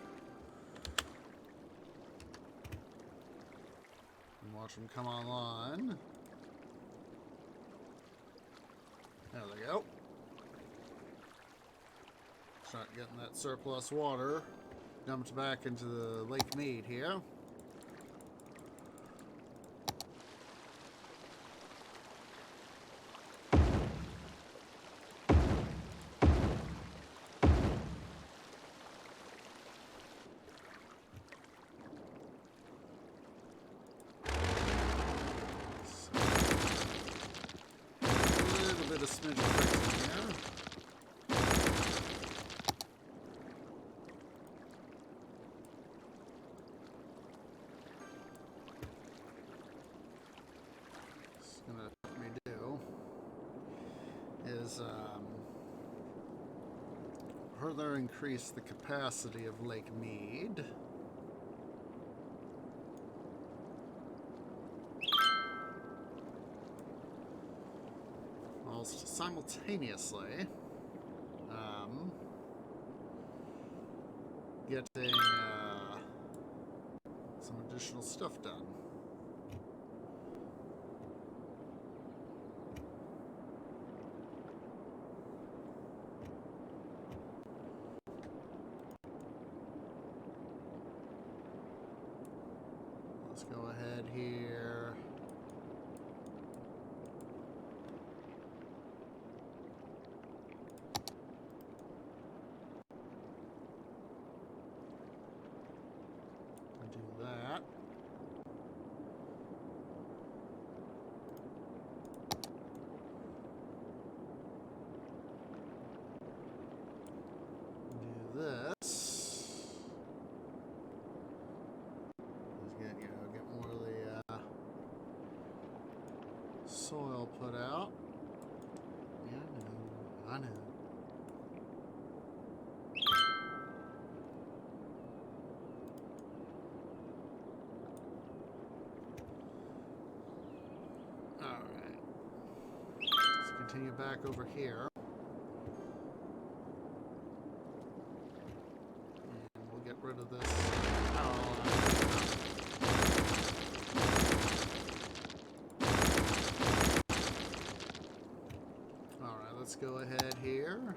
And watch them come online. There they go. Start getting that surplus water dumped back into the Lake Mead here. A little bit of smidge of fixing here. Further increase the capacity of Lake Mead. Whilst simultaneously getting some additional stuff done. Let's go ahead here. Do that. Do this. Get more of the soil put out. Yeah, I know. Alright. Let's continue back over here. And we'll get rid of this power line. Alright, let's go ahead here.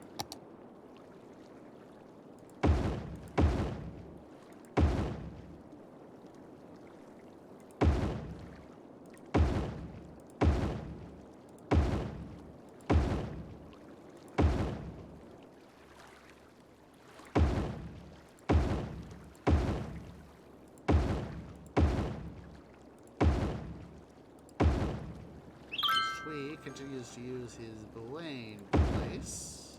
Sweet continues to use his Blaine place.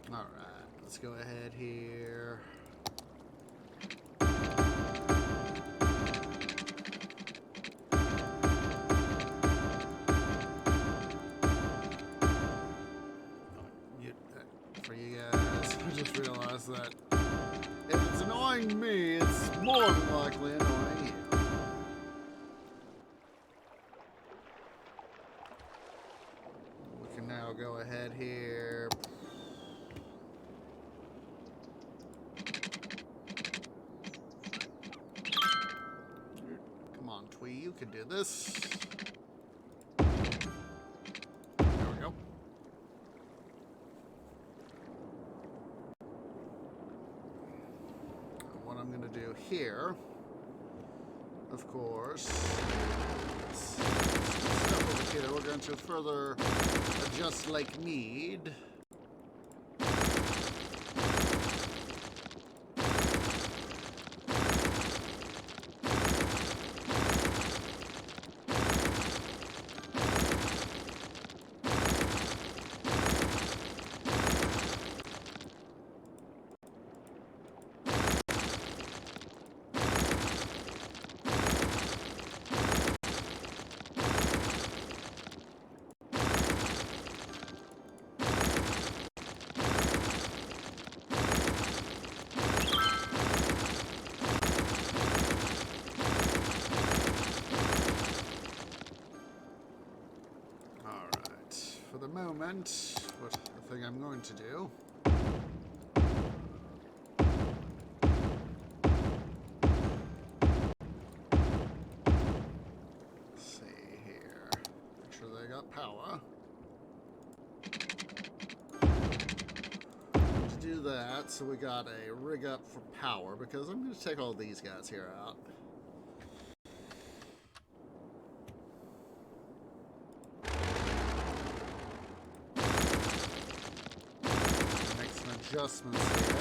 Alright, let's go ahead here. For you guys, I just realized that if it's annoying me, it's more than likely annoying you. We can now go ahead here. Come on, Twee, you can do this. There we go. What I'm going to do here, of course, stuff over here. We're going to further adjust Lake Mead. point, what the thing I'm going to do. Let's see here. Make sure they got power. To do that, so we got a rig up for power, because I'm going to take all these guys here out. Adjustments here.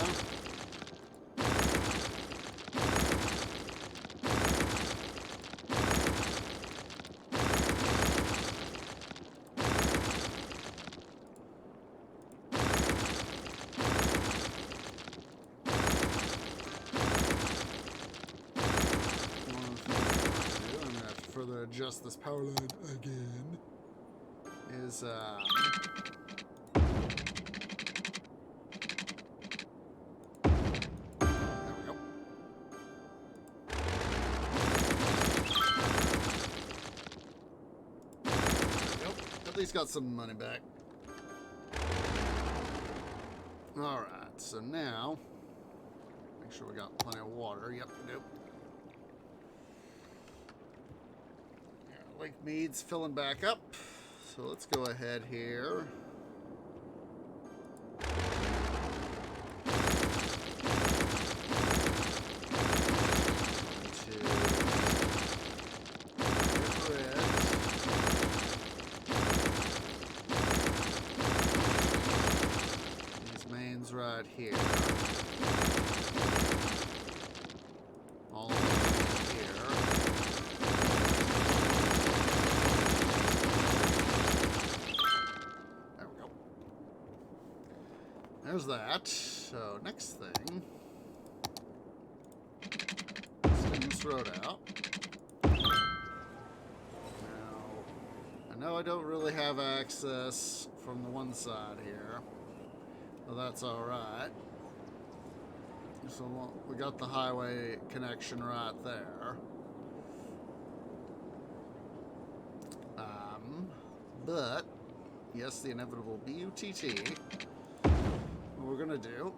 I'm gonna have to further adjust this power line again. Is at least got some money back. Alright, so now, make sure we got plenty of water. Yep, we do. Yeah, Lake Mead's filling back up. So let's go ahead here. Right here. All the way here. There we go. There's that. So next thing. Let's get this road out. Now, I know I don't really have access from the one side here. Well, that's alright. So we got the highway connection right there. But, yes, the inevitable BUTT. What we're gonna do.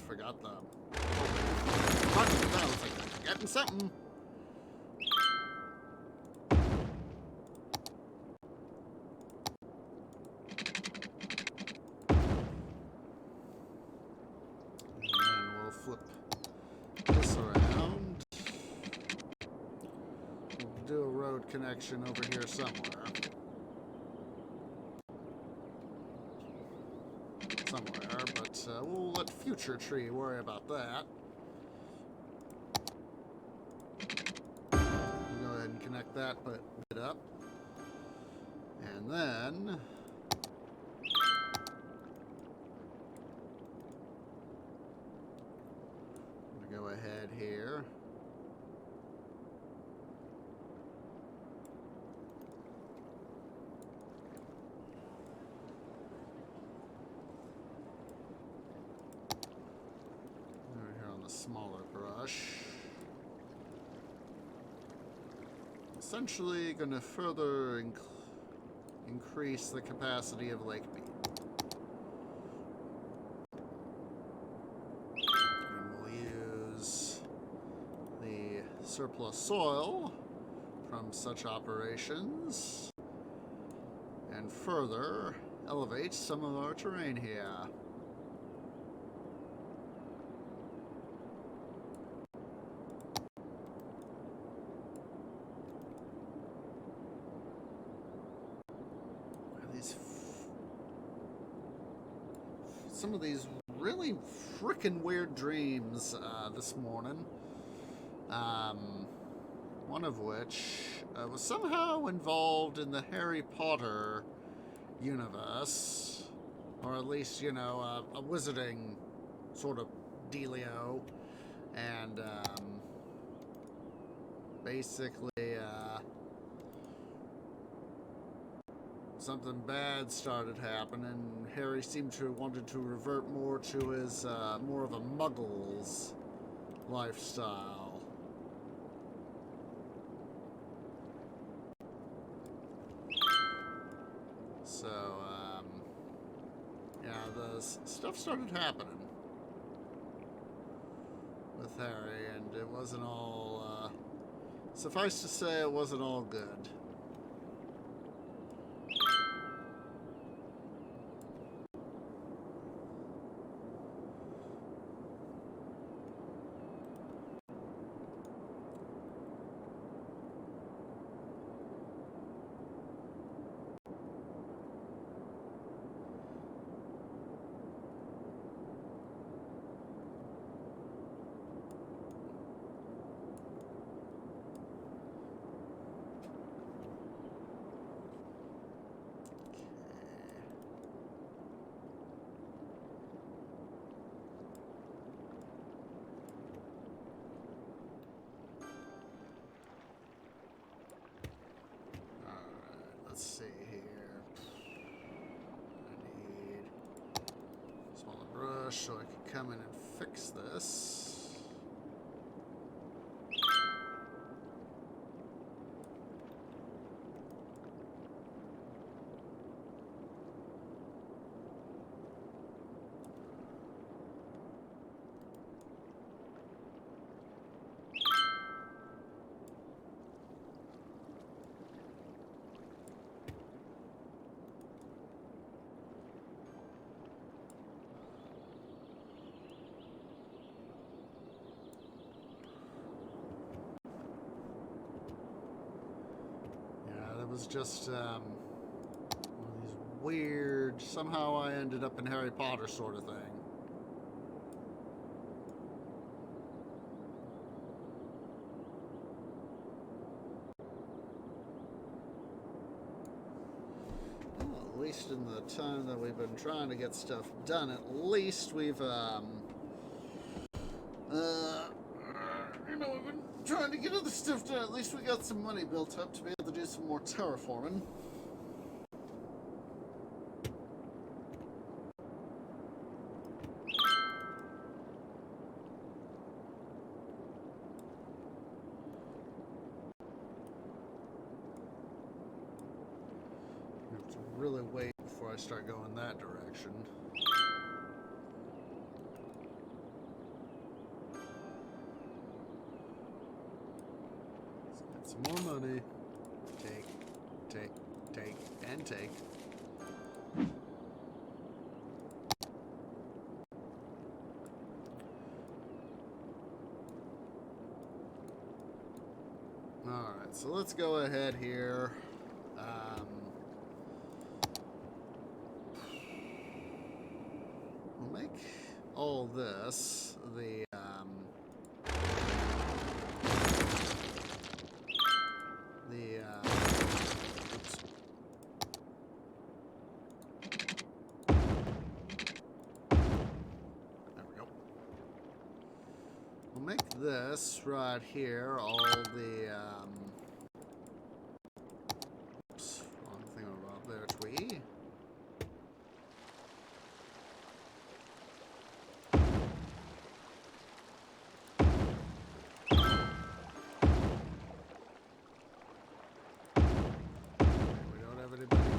Forgot the... I was like, I'm forgetting something. And then we'll flip this around. We'll do a road connection over here somewhere. But we'll let Future Tree worry about that. We'll go ahead and connect that bit up. And then... I'm going to go ahead here. Smaller brush. Essentially going to further increase the capacity of Lake Mead. And we'll use the surplus soil from such operations and further elevate some of our terrain here. some of these really freaking weird dreams this morning. One of which was somehow involved in the Harry Potter universe, or at least, you know, a wizarding sort of dealio, and basically something bad started happening. Harry seemed to have wanted to revert more to his more of a muggle's lifestyle. So, yeah, the stuff started happening with Harry, and it wasn't all, suffice to say, it wasn't all good. Let's see here. I need a smaller brush so I can come in and fix this. It was just one of these weird, somehow I ended up in Harry Potter sort of thing. Well, at least in the time that we've been trying to get stuff done, at least we've, we've been trying to get other stuff done. At least we got some money built up to be able to do some more terraforming. I have to really wait before I start going that direction. Some more money. Take, and take. Alright, so let's go ahead here. We'll make all this the oops. There we go. We'll make this right here all the oops, wrong thing about there, twee.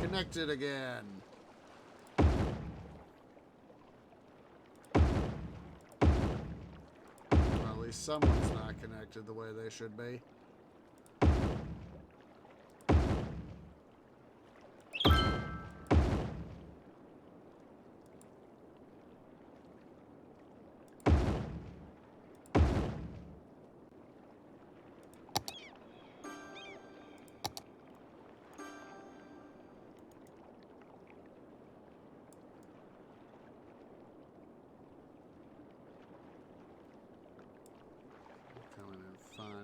Connected again. Well, at least someone's not connected the way they should be.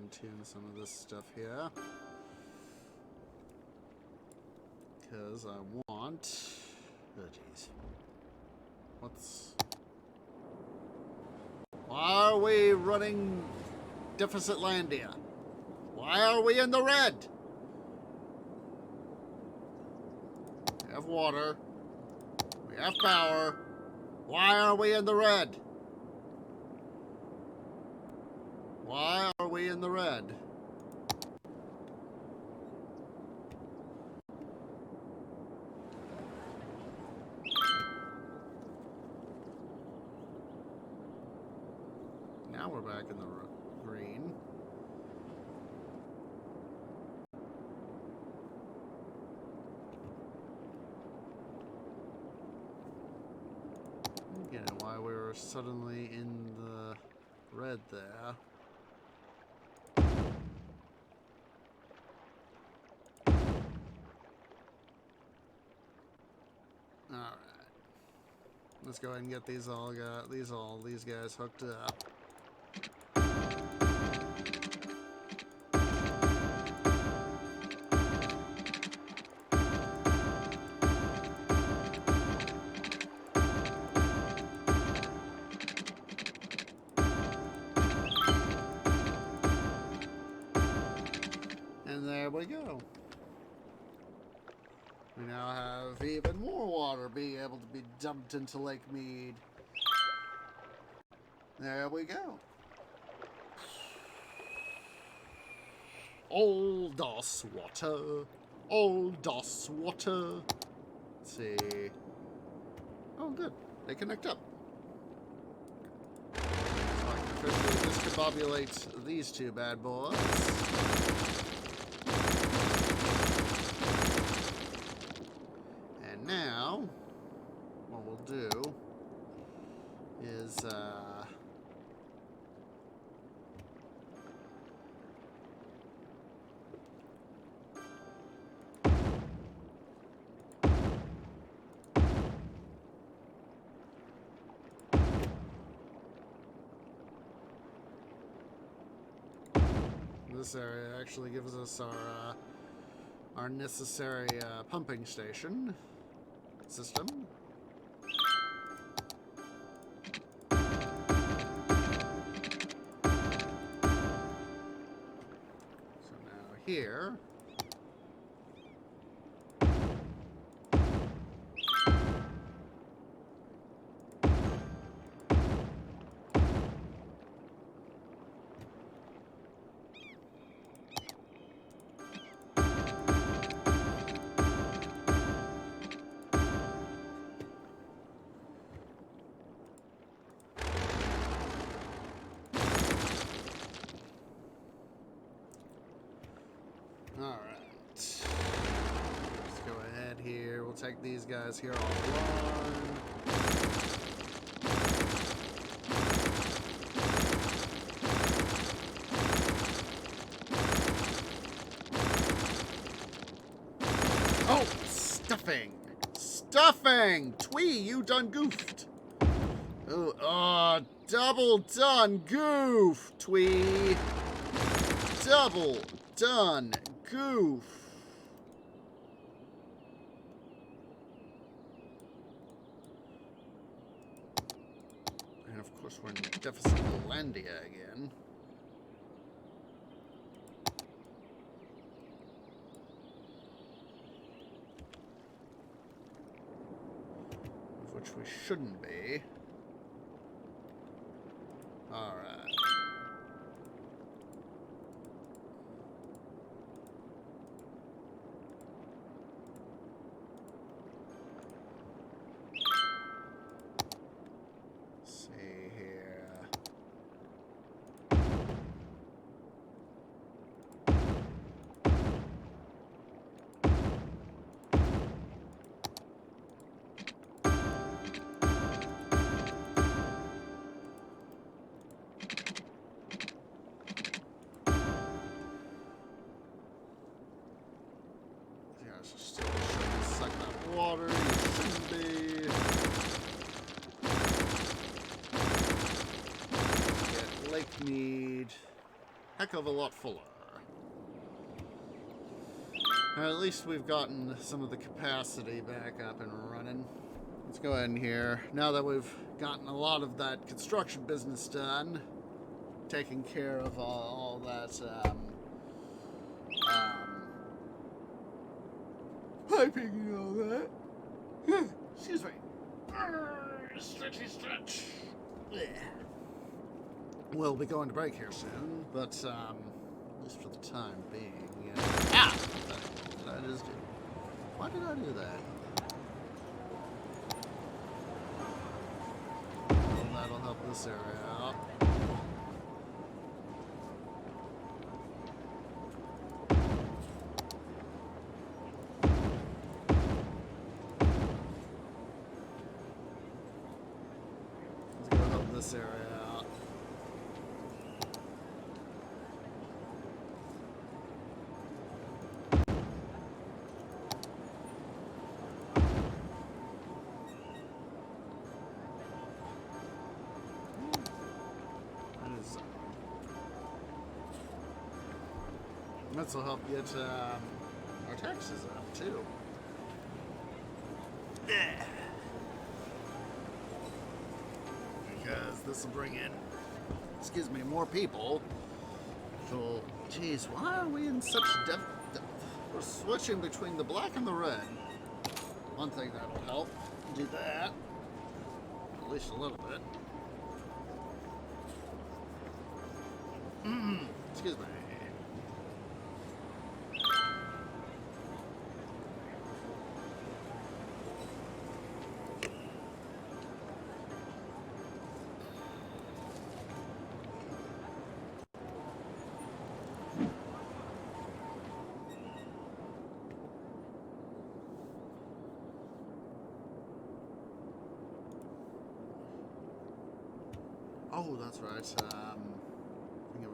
fine-tune some of this stuff here. Because I want... Oh, jeez. Why are we running deficit Landia? Why are we in the red? We have water. We have power. Why are we in the red? Why are we in the red? Now we're back in the green. Again, why we were suddenly in the red there. Alright. Let's go ahead and get these guys hooked up. And there we go. We now have even more water being able to be dumped into Lake Mead. There we go. All das water. All das water. Let's see. Oh, good. They connect up. So I can officially discombobulate these two bad boys. Now, what we'll do is, this area actually gives us our necessary pumping station system. So now here, alright, let's go ahead here, we'll take these guys here offline. Oh, stuffing! Stuffing! Twee, you done goofed! Oh, double done goof, Twee! Double done goof. And of course we're in deficit Landia again. Of which we shouldn't be. Alright. Still shouldn't suck that water, you shouldn't be. Get Lake Mead. heck of a lot fuller. Or at least we've gotten some of the capacity back up and running. Let's go ahead and here, now that we've gotten a lot of that construction business done, taking care of all that piping and all that. Excuse me. Stretchy stretch. Yeah. We'll be going to break here soon, but at least for the time being. Ah! What did I just do? Why did I do that? Well, that'll help this area out. Let's go help this area out. This will help get our taxes up too. Because this will bring in, excuse me, more people. So, geez, why are we in such depth? We're switching between the black and the red. One thing that'll help, do that. At least a little bit. Excuse me. Oh, that's right. Think of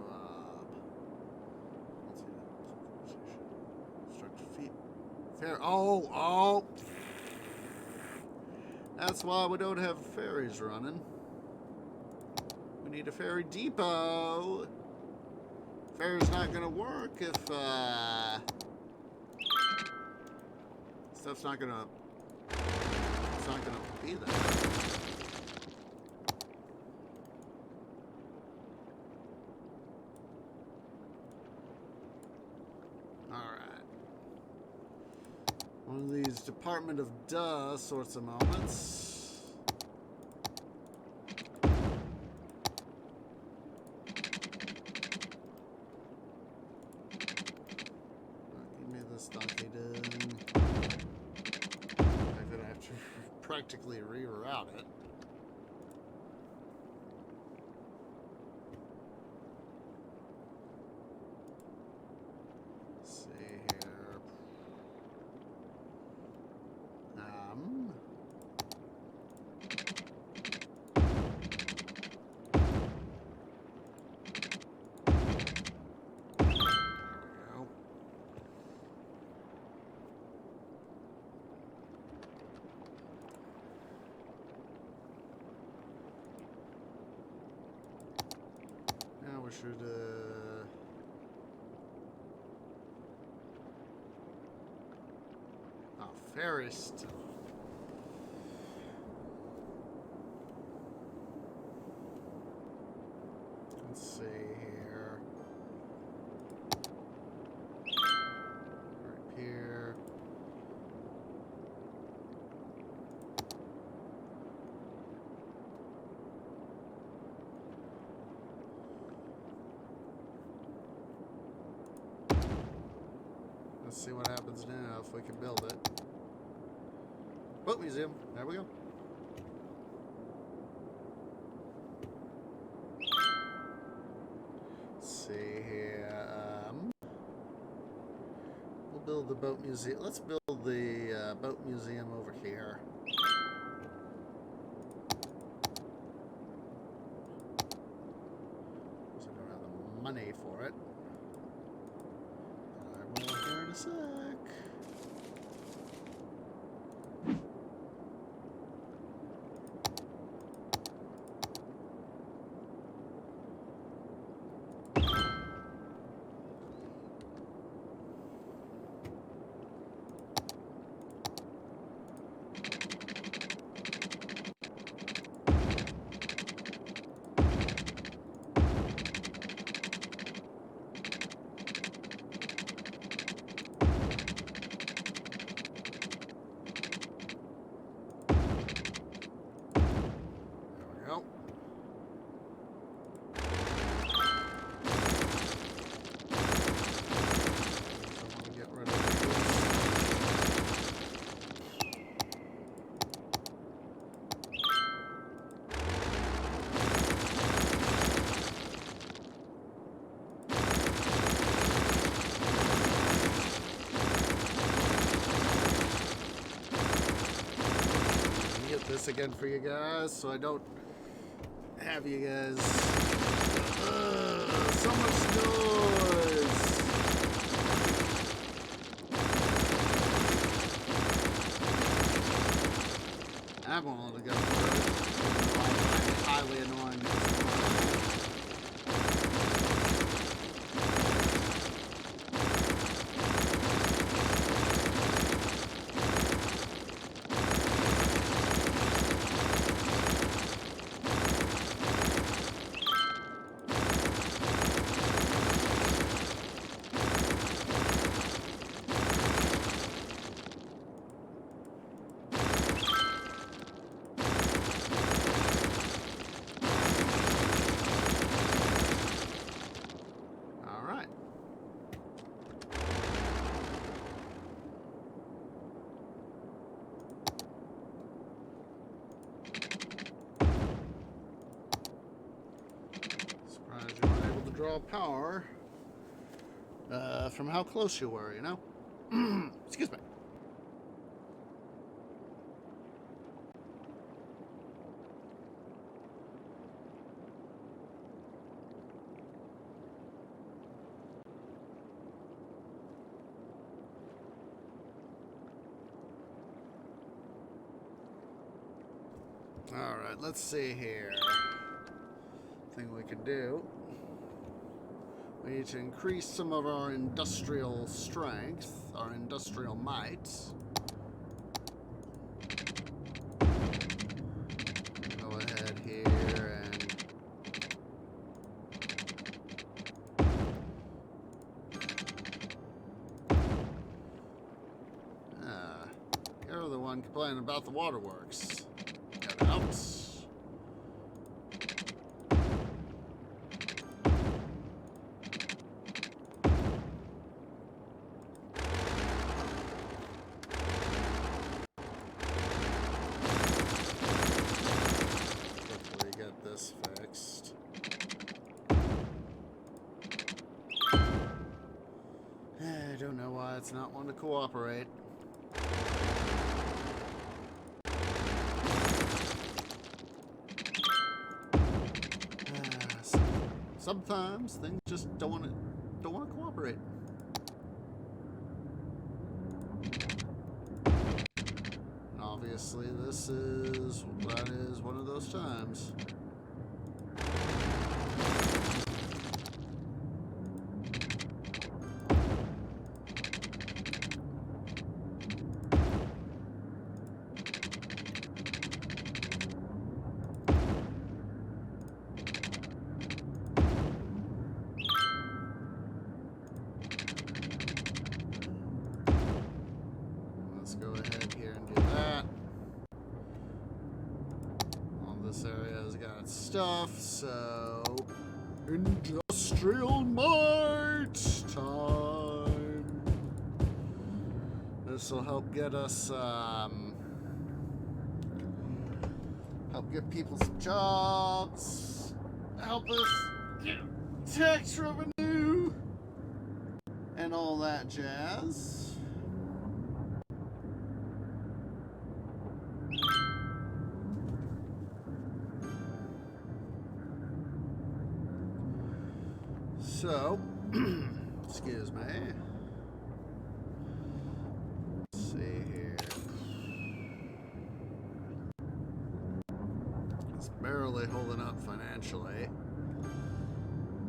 let's see. Construct feet. Fair. Oh. That's why we don't have ferries running. We need a ferry depot. Ferry's not gonna work if stuff's not gonna. It's not gonna be there. One of these Department of Duh sorts of moments. Give me this donkey done. I'm gonna have to practically reroute it. Let's see here. Now we should ferry stuff. Let's see here. Right here. Let's see what happens now if we can build it. Boat museum. There we go. Let's see here. We'll build the boat museum. Let's build the boat museum over here. So I don't have the money for it. I will here in a sec. again for you guys, so I don't have you guys. So much noise. I'm willing to go for it. I find it highly annoying. Draw power from how close you were, you know? Excuse me. Alright, let's see here. Thing we can do. We need to increase some of our industrial strength, our industrial might. Go ahead here and you're the one complaining about the waterworks. Get out. Fixed. I don't know why it's not wanting to cooperate. Sometimes things just don't want to cooperate. And obviously, that is one of those times. Let's go ahead here and do that. All this area has got its stuff, so industrial might time. This will help get us help get people some jobs, help us get tax revenue and all that jazz. So, excuse me. Let's see here. It's barely holding up financially.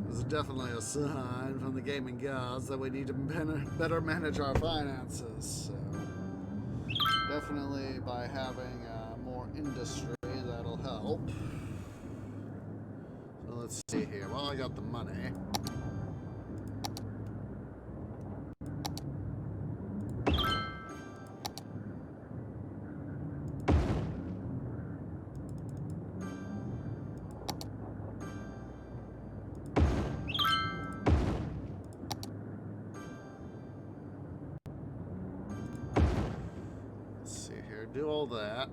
This is definitely a sign from the gaming gods that we need to better manage our finances. So, definitely by having more industry, that'll help. So let's see here. Well, I got the money. Do all that.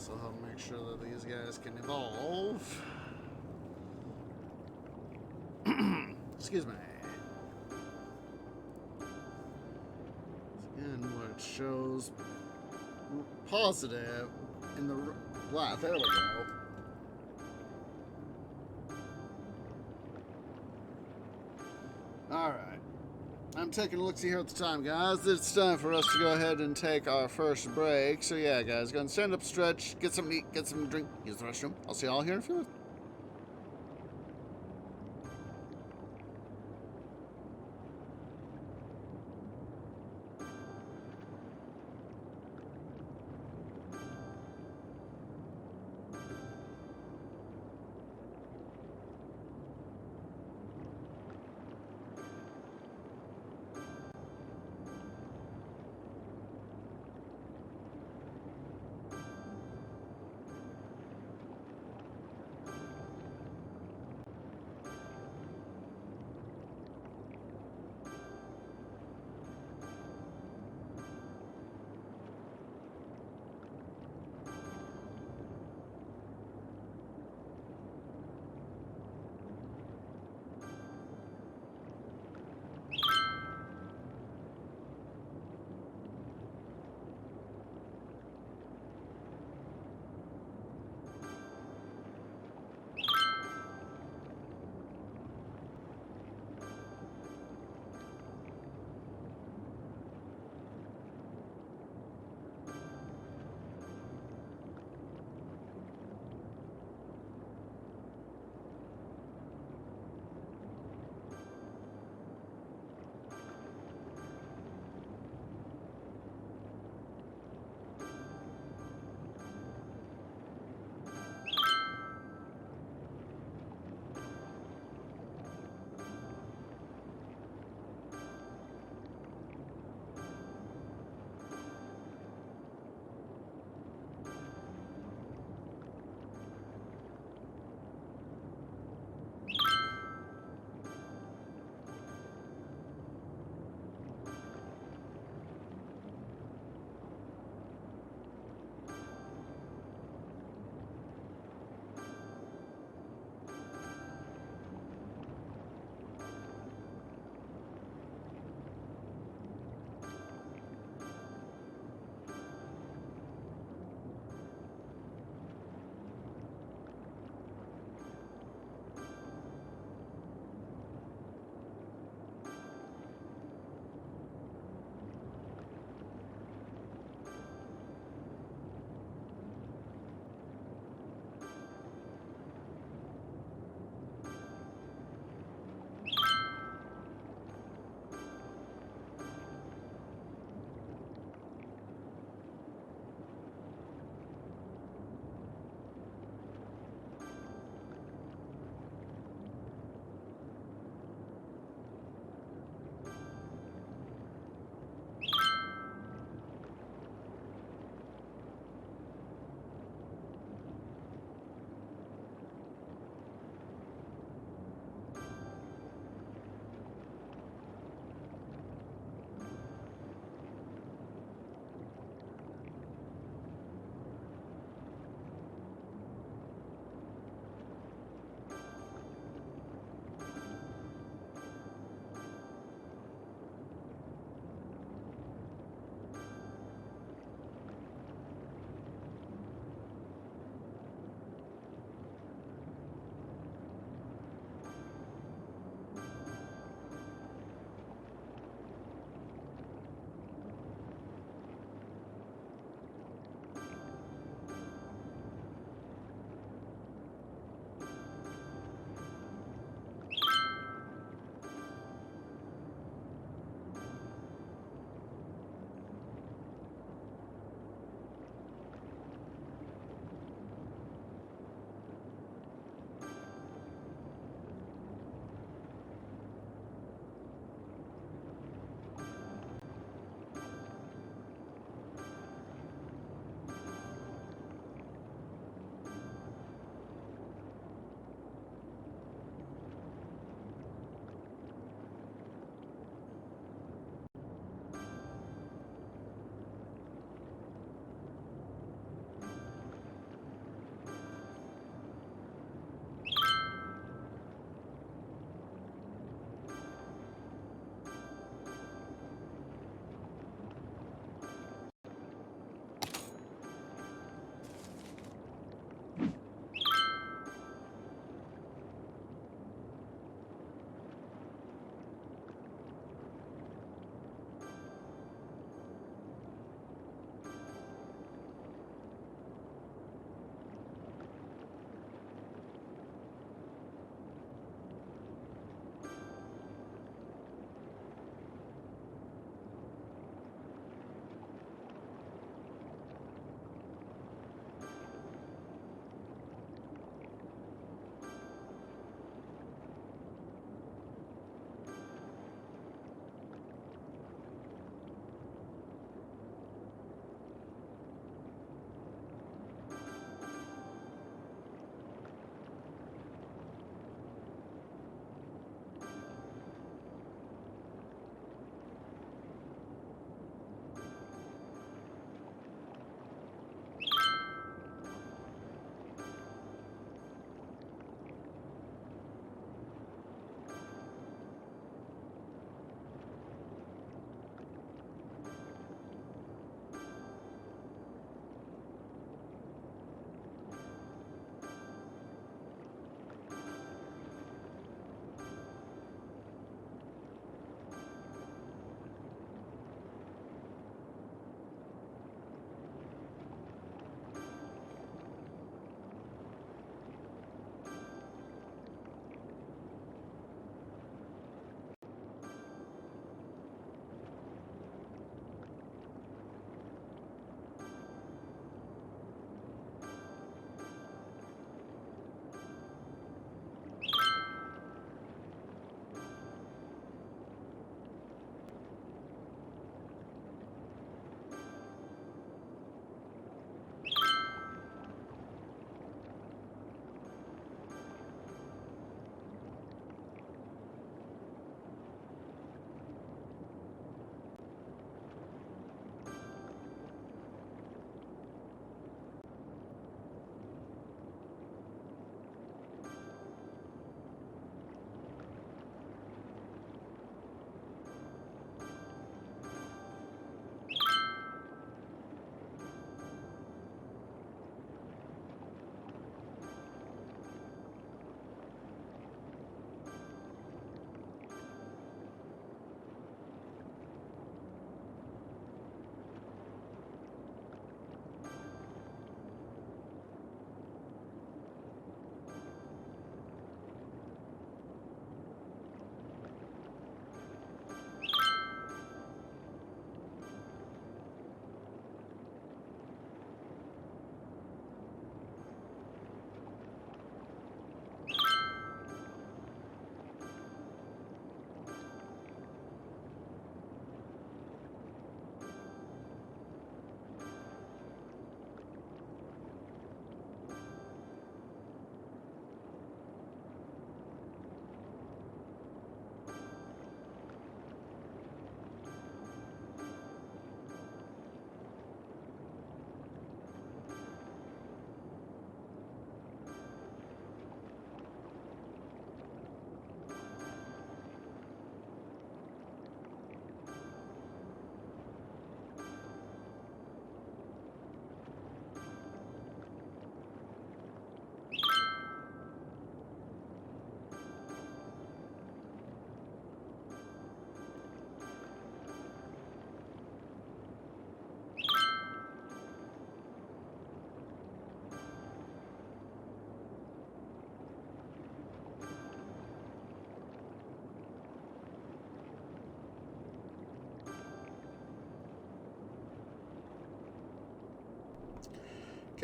also help make sure that these guys can evolve. Excuse me. Again, what shows positive in the black. There we go. Alright. I'm taking a look-see here at the time, guys. It's time for us to go ahead and take our first break. So yeah, guys, go and stand up, stretch, get some meat, get some drink, use the restroom. I'll see you all here in a few minutes.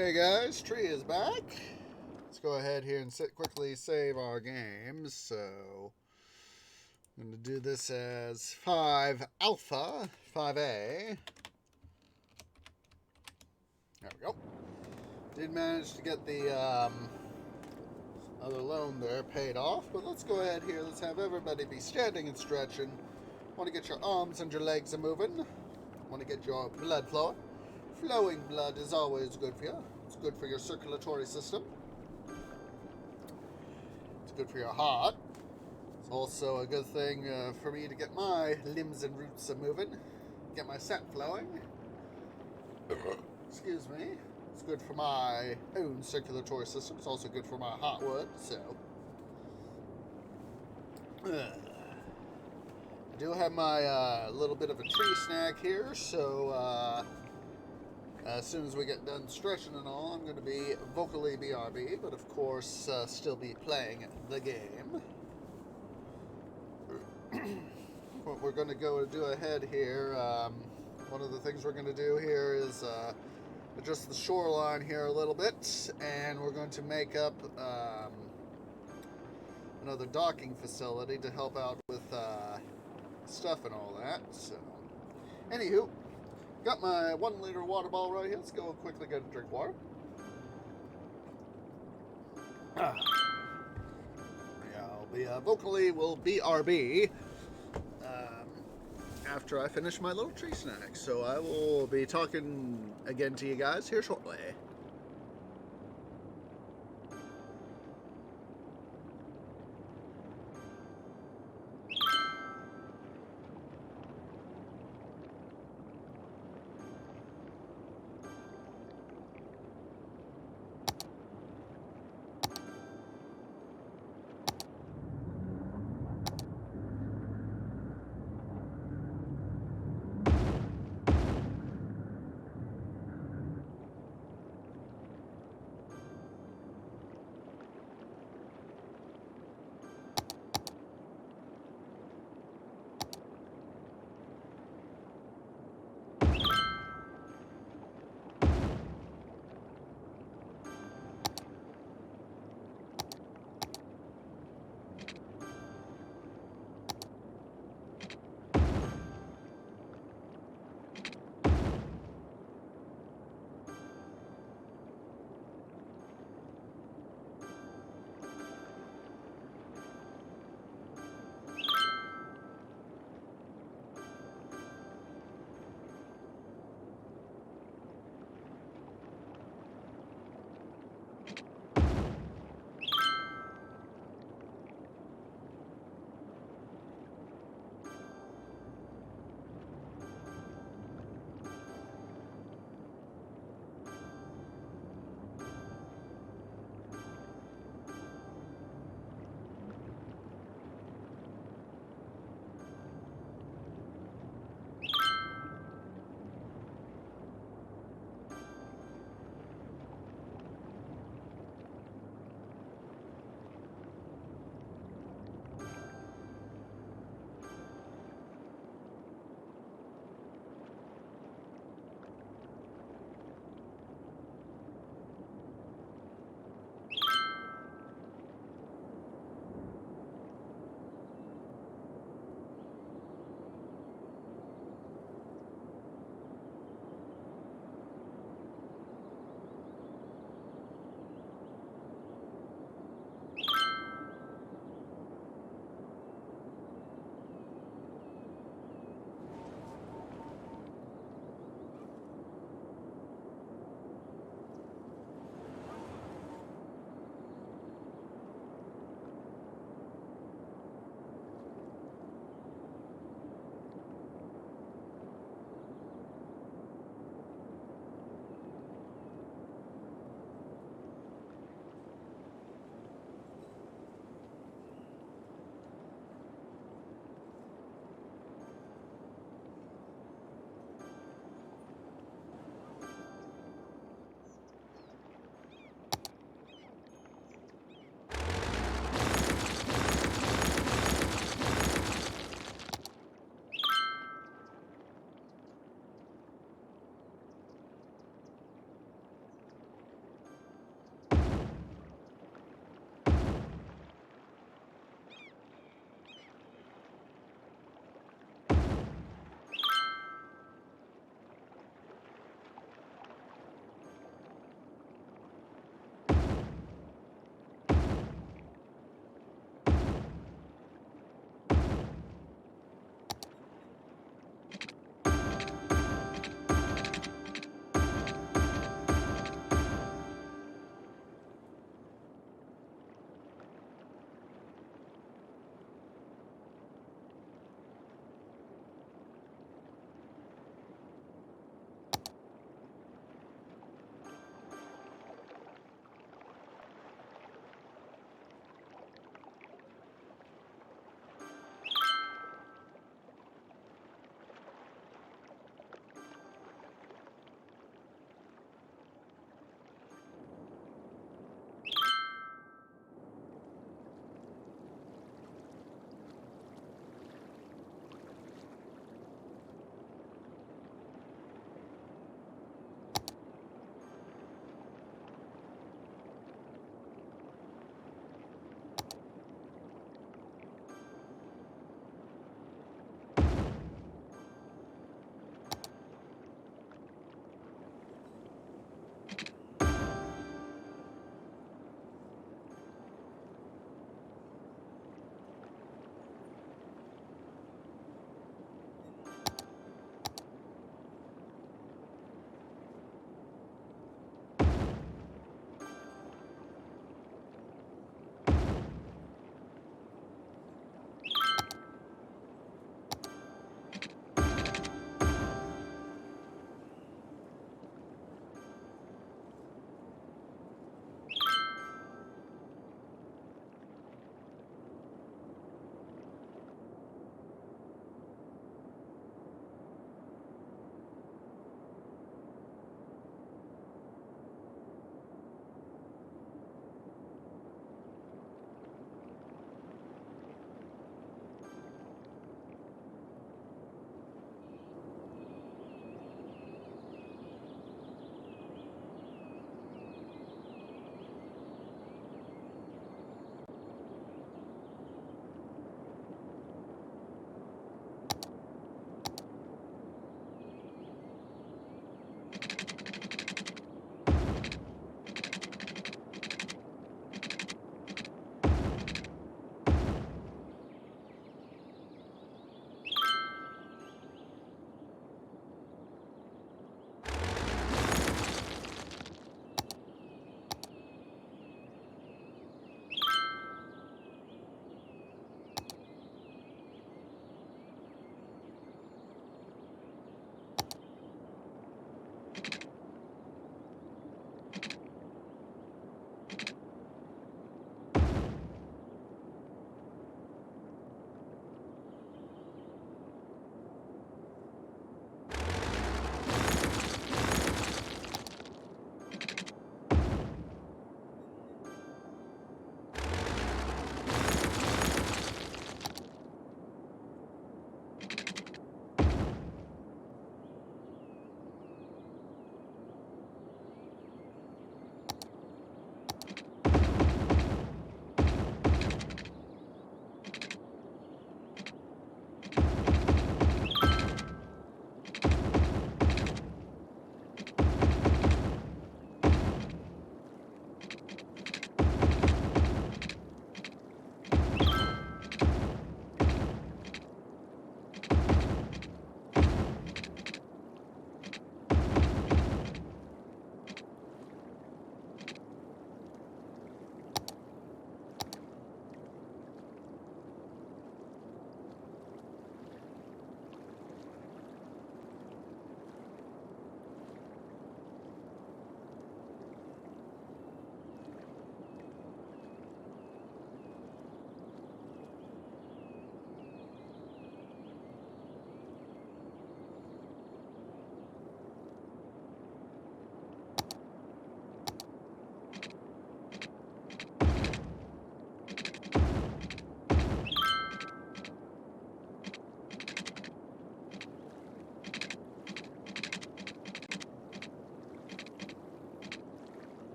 Okay, guys, tree is back. Let's go ahead here and quickly save our games. So I'm going to do this as 5 Alpha, 5A. There we go. Did manage to get the other loan there paid off, but let's go ahead here. Let's have everybody be standing and stretching. Want to get your arms and your legs a moving. Want to get your blood flowing. Flowing blood is always good for you. It's good for your circulatory system. It's good for your heart. It's also a good thing for me to get my limbs and roots a moving. Get my sap flowing. Excuse me. It's good for my own circulatory system. It's also good for my heartwood, so. I do have my little bit of a tree snack here, so as soon as we get done stretching and all, I'm going to be vocally BRB, but of course still be playing the game. What we're going to go do ahead here, one of the things we're going to do here is adjust the shoreline here a little bit, and we're going to make up another docking facility to help out with stuff and all that. So, anywho, got my 1 liter water bottle right here. Let's go quickly get a drink of water. Yeah, I'll be vocally will BRB after I finish my little tree snack. So I will be talking again to you guys here shortly.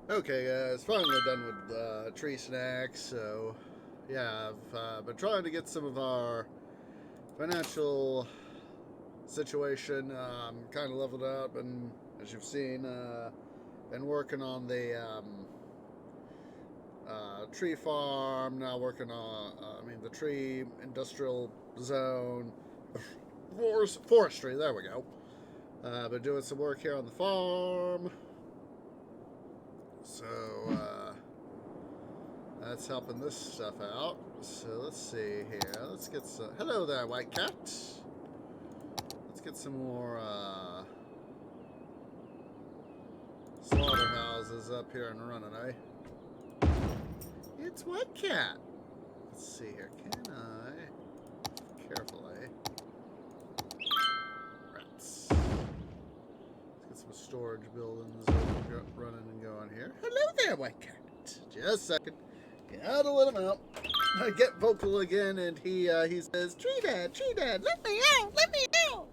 Okay, guys, finally done with tree snacks. So, yeah, I've been trying to get some of our financial situation kind of leveled out, and as you've seen, been working on the tree farm. Now working on, the tree industrial zone, forestry. There we go. Been doing some work here on the farm. So, that's helping this stuff out. So let's see here. Let's get some. Hello there, white cat. Let's get some more slaughterhouses up here and running, eh? It's white cat. Let's see here. Can I carefully? Rats. Let's get some storage buildings running and going here. Hello there, white cat. Just a second. Gotta let him out. I get vocal again, and he says, "Tree Dad, let me out, let me out."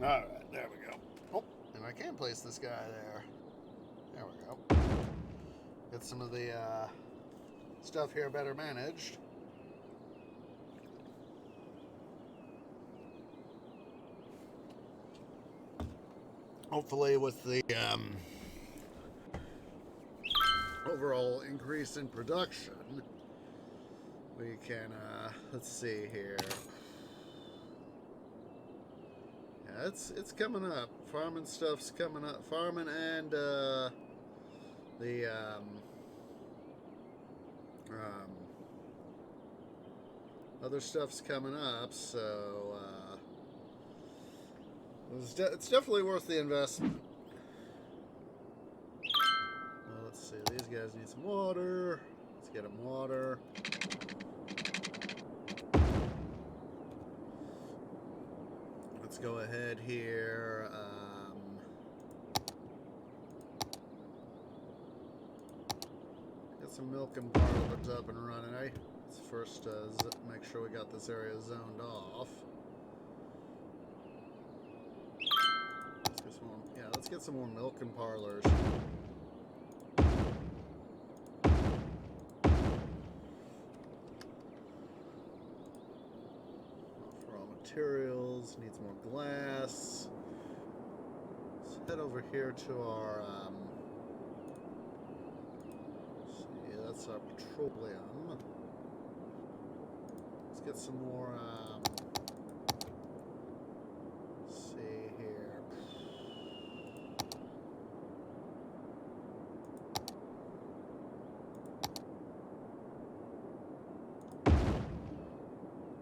All right, there we go. Oh, and I can place this guy there. There we go. Get some of the stuff here better managed. Hopefully, with the overall increase in production, we can, let's see here. Yeah, it's coming up. Farming stuff's coming up. Farming and the other stuff's coming up. So it's definitely worth the investment. Well, let's see. These guys need some water. Let's get them water. Let's go ahead here. Get some milk and parlors up and running, eh? Let's first make sure we got this area zoned off. Let's get some more, yeah, let's get some more milk and parlors. Materials, needs more glass. Let's head over here to our see, that's our petroleum. Let's get some more let's see here.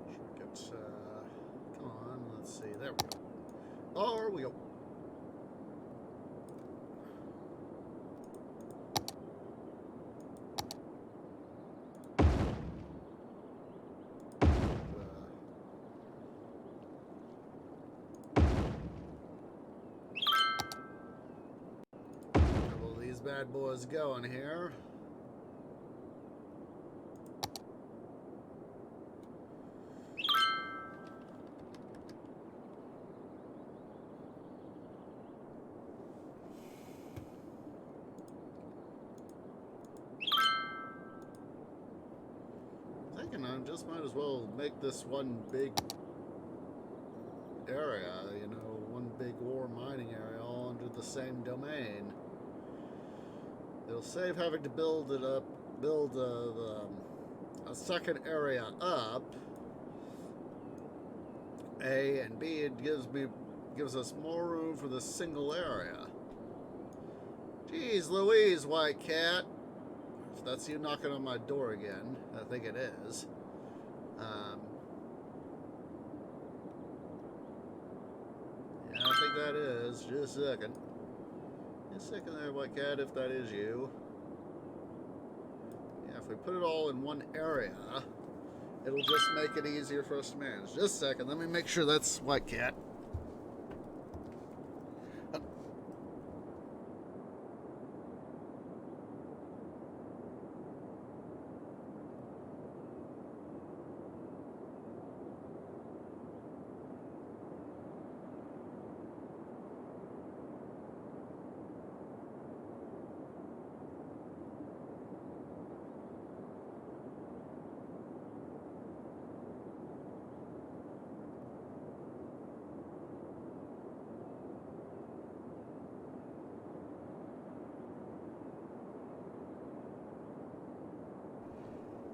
Should we get come on, let's see. There we go. There we go. Couple of these bad boys going here. I just might as well make this one big area, you know, one big ore mining area all under the same domain. It'll save having to build it up, build a second area up. A and B, it gives us more room for this single area. Jeez Louise, white cat. If that's you knocking on my door again, I think it is. Yeah, I think that is. Just a second. Just a second there, white cat, if that is you. Yeah, if we put it all in one area, it'll just make it easier for us to manage. Just a second, let me make sure that's White Cat.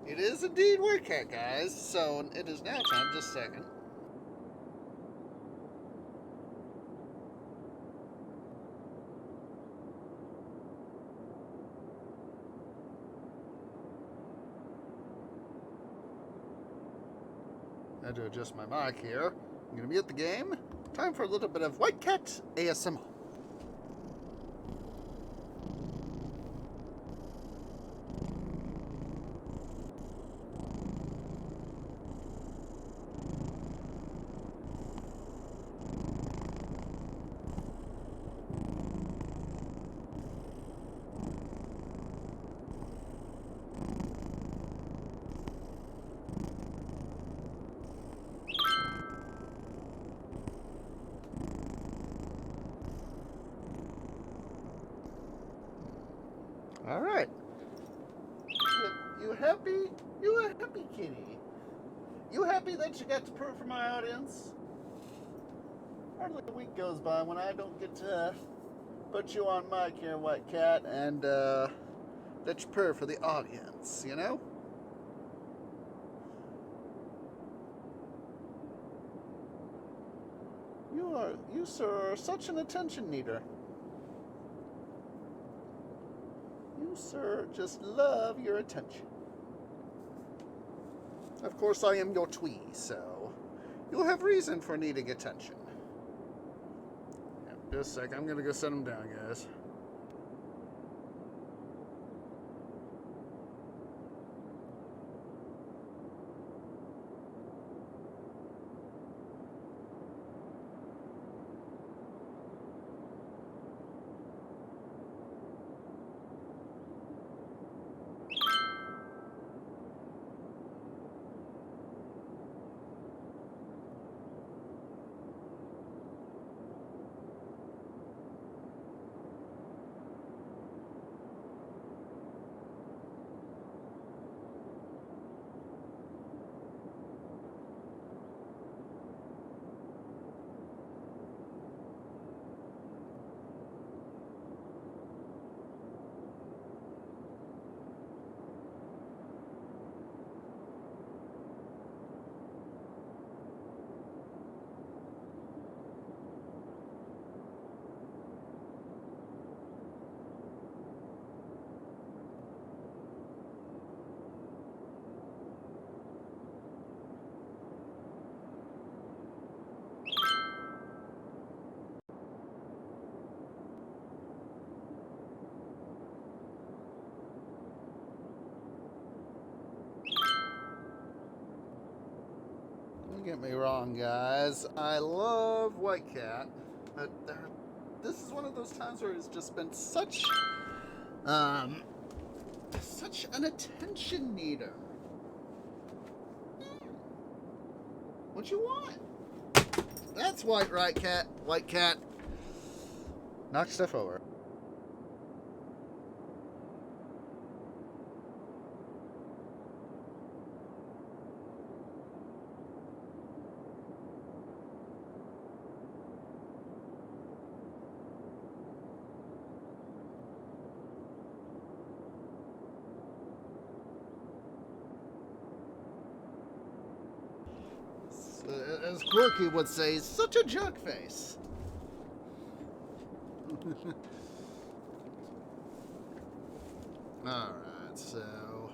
It is indeed White Cat, guys. So it is now time. Just a second. I had to adjust my mic here. I'm going to mute the game. Time for a little bit of White Cat ASMR. All right. You happy? You a happy kitty? You happy that you got to purr for my audience? Hardly a week goes by when I don't get to put you on mic here, White Cat, and let you purr for the audience, you know? You sir, are such an attention needer. You, sir, just love your attention. Of course, I am your twee, so you'll have reason for needing attention. Yeah, just a sec, I'm gonna go set him down, guys. Don't get me wrong, guys. I love White Cat, but this is one of those times where it's just been such an attention needer. What you want? That's White Cat. White Cat. Knock stuff over. As Quirky would say, such a jerk face. Alright, so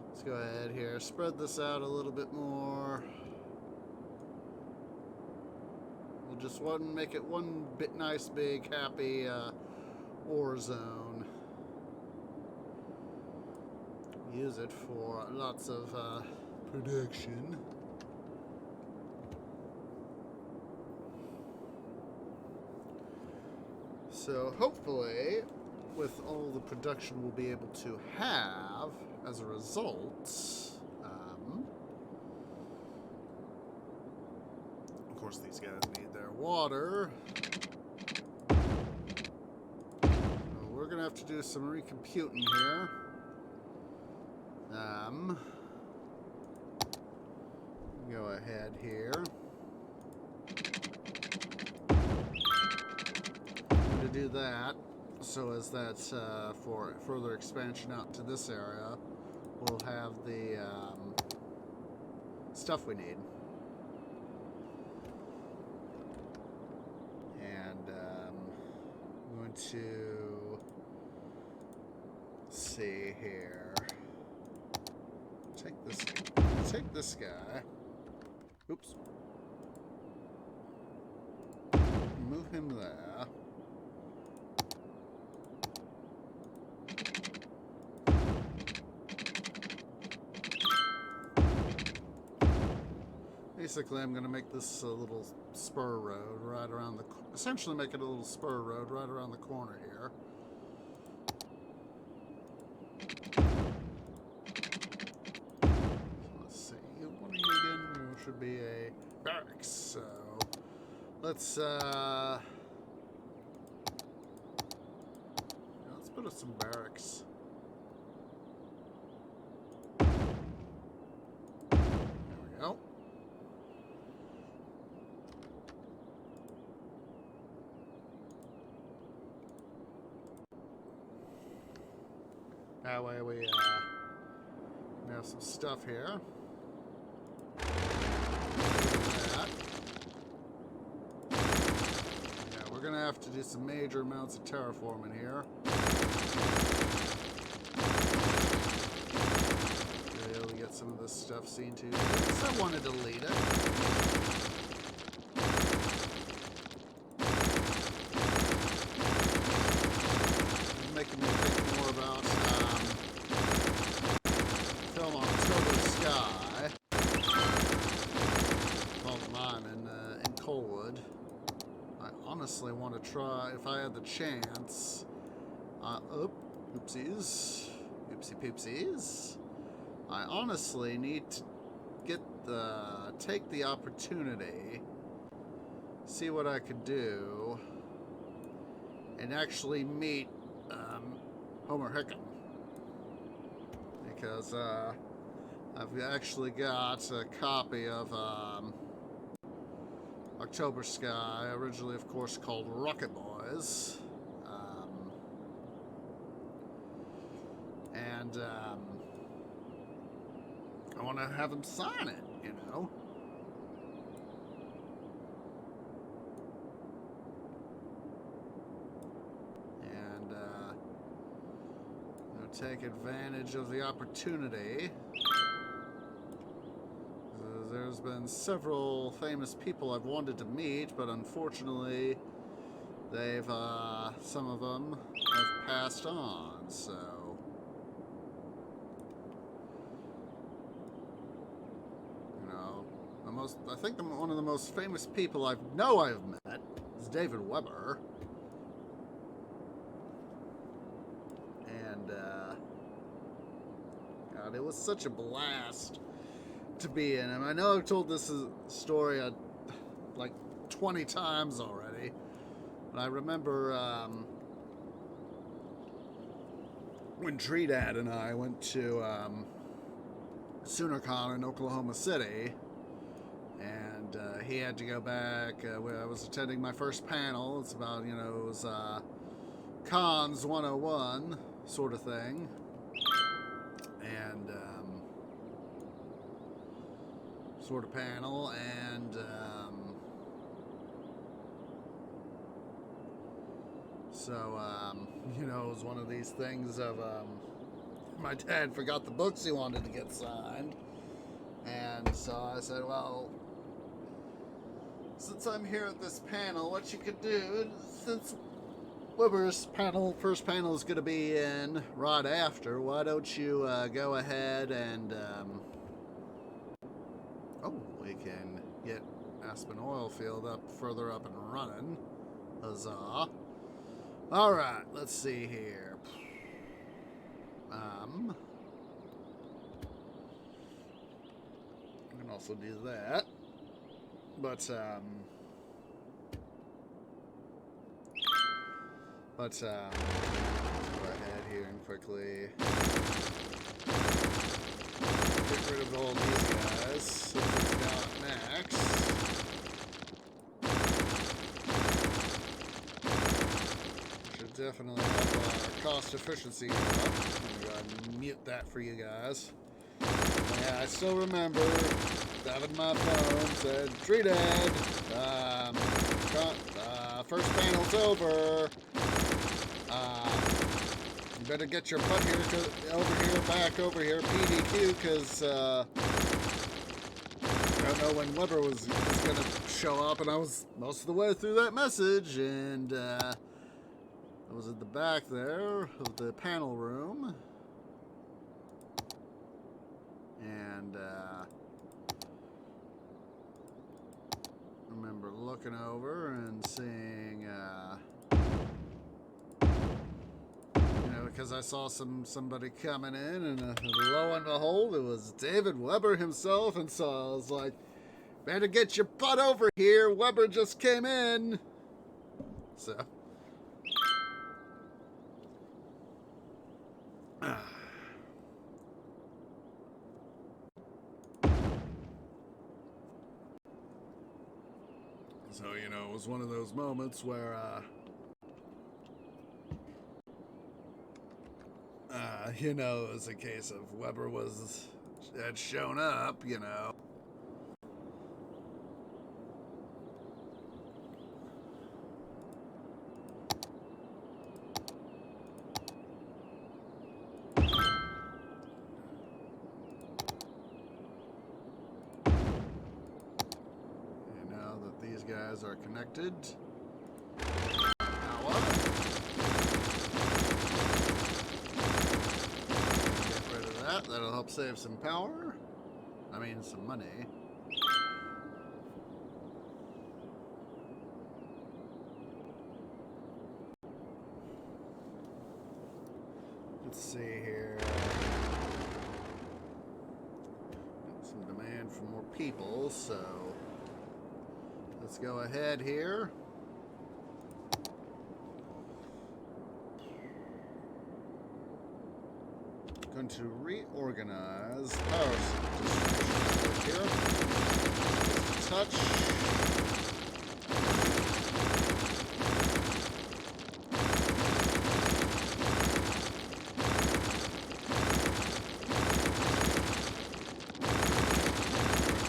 let's go ahead here, spread this out a little bit more. We'll just make it one bit nice, big, happy ore zone. use it for lots of production. So hopefully, with all the production we'll be able to have as a result, of course these guys need their water. So we're gonna have to do some recomputing here. Go ahead here. To do that, so as that for further expansion out to this area, we'll have the stuff we need. And I'm going to see here. Take this guy. Oops. Move him there. Basically, I'm going to make this a little spur road right around essentially make it a little spur road right around the corner here. Let's see, what are you again? There should be a barracks, so let's put up some barracks. There we go. That way we have some stuff here. That. Yeah, we're gonna have to do some major amounts of terraforming here. Be able to get some of this stuff seen to. I want to delete it. Making me think more about film on October Sky. Called mine in Coalwood. I honestly want to try, if I had the chance. Oopsies. Oopsie poopsies. I honestly need to take the opportunity, see what I could do, and actually meet Homer Hickam, because I've actually got a copy of October Sky, originally of course called Rocket Boys, and I want to have him sign it, you know. Take advantage of the opportunity. There's been several famous people I've wanted to meet, but unfortunately they've some of them have passed on, so you know, I think one of the most famous people I've met is David Weber. God, it was such a blast to be in him. I know I've told this story like 20 times already, but I remember when Treedad and I went to SoonerCon in Oklahoma City, and he had to go back. I was attending my first panel. It's about, it was Cons 101 sort of thing. And sort of panel, and so it was one of these things of my dad forgot the books he wanted to get signed, and so I said, well, since I'm here at this panel, what you could do, since Weber's first panel is going to be in right after. Why don't you go ahead and... oh, we can get Aspen Oil Field further up and running. Huzzah. Alright, let's see here. I can also do that. But, go ahead here and quickly get rid of all these guys. So it's down at max. Should definitely help our cost efficiency go up. I'm gonna go ahead and mute that for you guys. Yeah, I still remember having my phone said, "Tree dead. First panel's over. You better get your butt here, back over here, PDQ, because I don't know when Weber was going to show up, and I was most of the way through that message, and I was at the back there of the panel room, and remember looking over and seeing, because I saw somebody coming in, and lo and behold, it was David Weber himself, and so I was like, better get your butt over here, Weber just came in. So. So, it was one of those moments where, it was a case of Weber had shown up, And now that these guys are connected, now what? That'll help save some power. I mean, some money. Let's see here. Some demand for more people, so let's go ahead here. Going to reorganize power distribution here. Touch.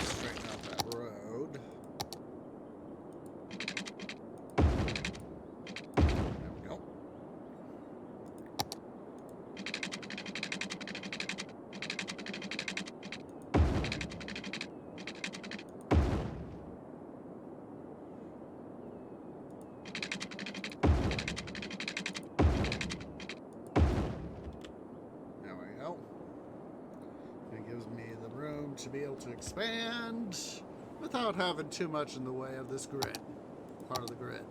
Straighten out that road. There we go. To be able to expand without having too much in the way of this grid, part of the grid.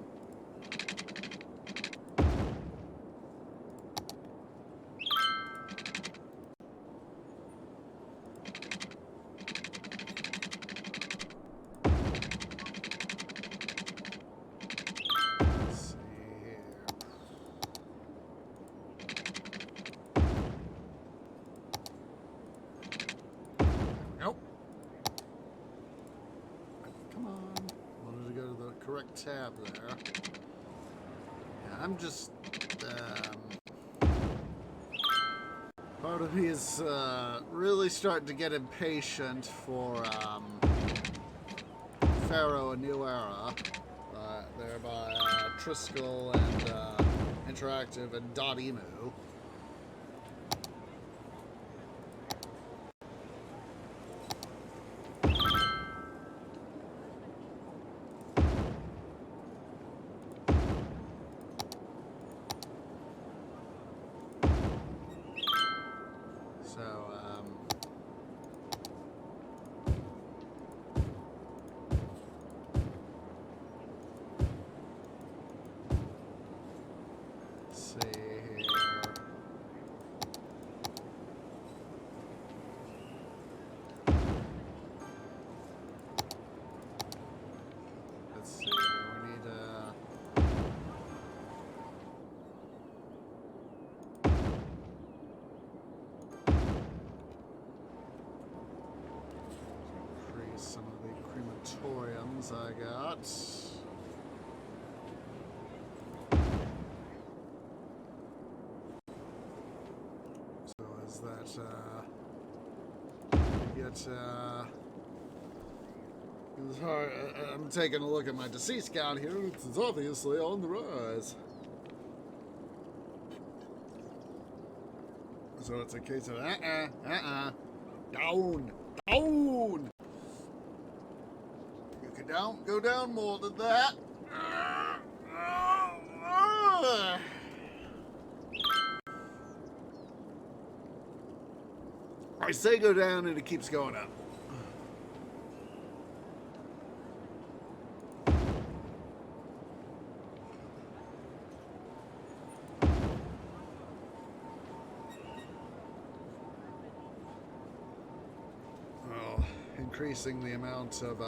Tab there. Yeah, I'm just part of me is really starting to get impatient for Pharaoh, a New Era, there by Triskel and Interactive and .emu. So, let's see here. Let's see here. We need increase some of the crematoriums I got. So is that I'm taking a look at my deceased count here. It's obviously on the rise. So it's a case of down. You can go down more than that. I say go down and it keeps going up. Well, increasing the amount of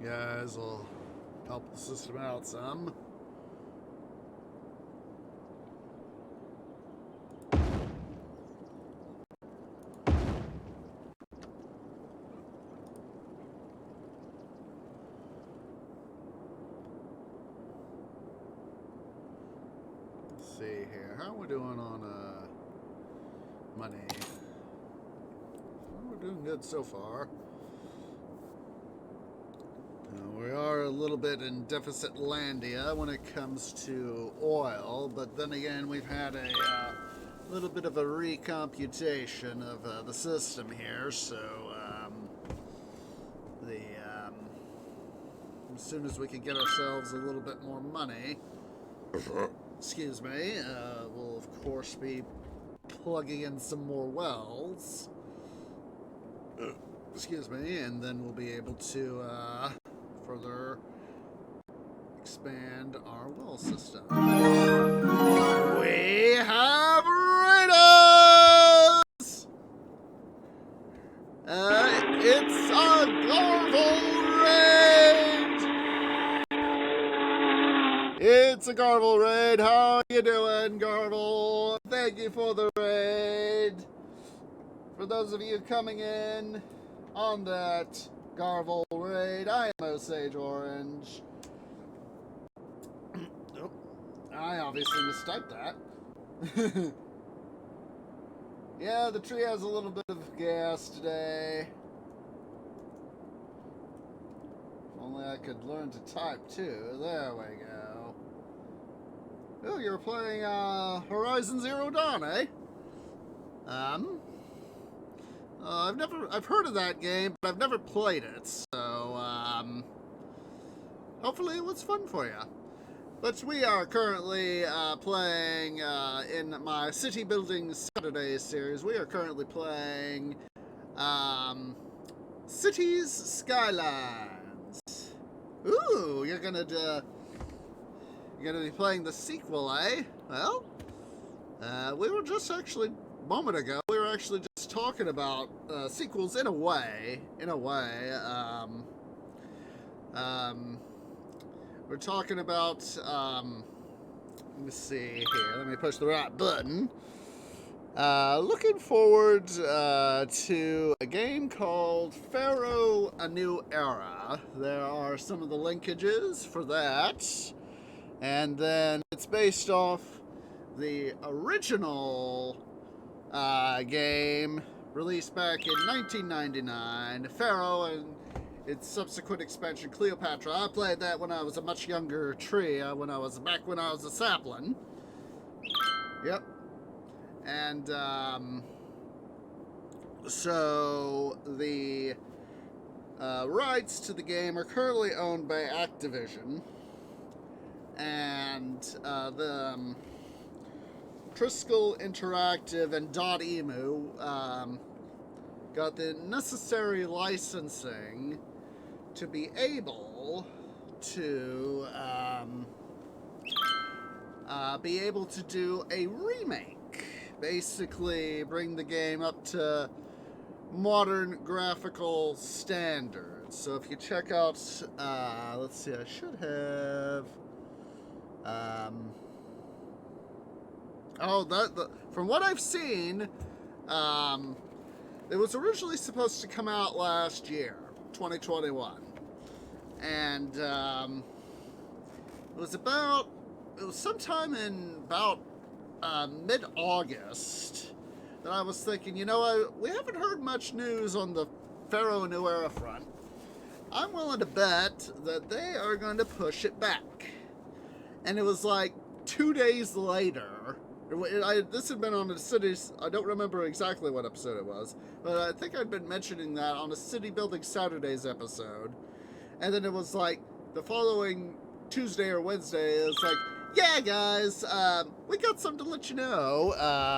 guys will help the system out some. See here, how are we doing on money? Well, we're doing good so far. We are a little bit in deficit landia when it comes to oil, but then again, we've had a little bit of a recomputation of the system here, so as soon as we can get ourselves a little bit more money, excuse me, we'll of course be plugging in some more wells, excuse me, and then we'll be able to further expand our well system. We have raiders! It's a Garble raid! It's a Garble raid. How you doing, Garble? Thank you for the raid. For those of you coming in on that Garble raid, I am Osage Orange. Oh, I obviously mistyped that. Yeah, the tree has a little bit of gas today. If only I could learn to type too. There we go. Oh, you're playing Horizon Zero Dawn, eh? I've heard of that game, but I've never played it, so, hopefully it was fun for you. But we are currently playing, in my City Building Saturday series, we are currently playing, Cities Skylines. Ooh, you're gonna be playing the sequel, eh? Well, we were just actually, a moment ago, we were actually just talking about sequels in a way. We're talking about, let me see here, let me push the right button. Looking forward to a game called Pharaoh: A New Era. There are some of the linkages for that. And then it's based off the original game released back in 1999, Pharaoh and its subsequent expansion, Cleopatra. I played that when I was a much younger tree, when I was a sapling. Yep. And so the rights to the game are currently owned by Activision, and Triskel Interactive and .emu got the necessary licensing to be able to do a remake. Basically, bring the game up to modern graphical standards. So if you check out, let's see, I should have. From what I've seen, it was originally supposed to come out last year, 2021, and it was sometime in about mid-August that I was thinking, we haven't heard much news on the Pharaoh New Era front. I'm willing to bet that they are going to push it back. And it was like 2 days later. This had been on the city's. I don't remember exactly what episode it was, but I think I'd been mentioning that on a City Building Saturdays episode. And then it was like the following Tuesday or Wednesday, it was like, yeah, guys, we got something to let you know. I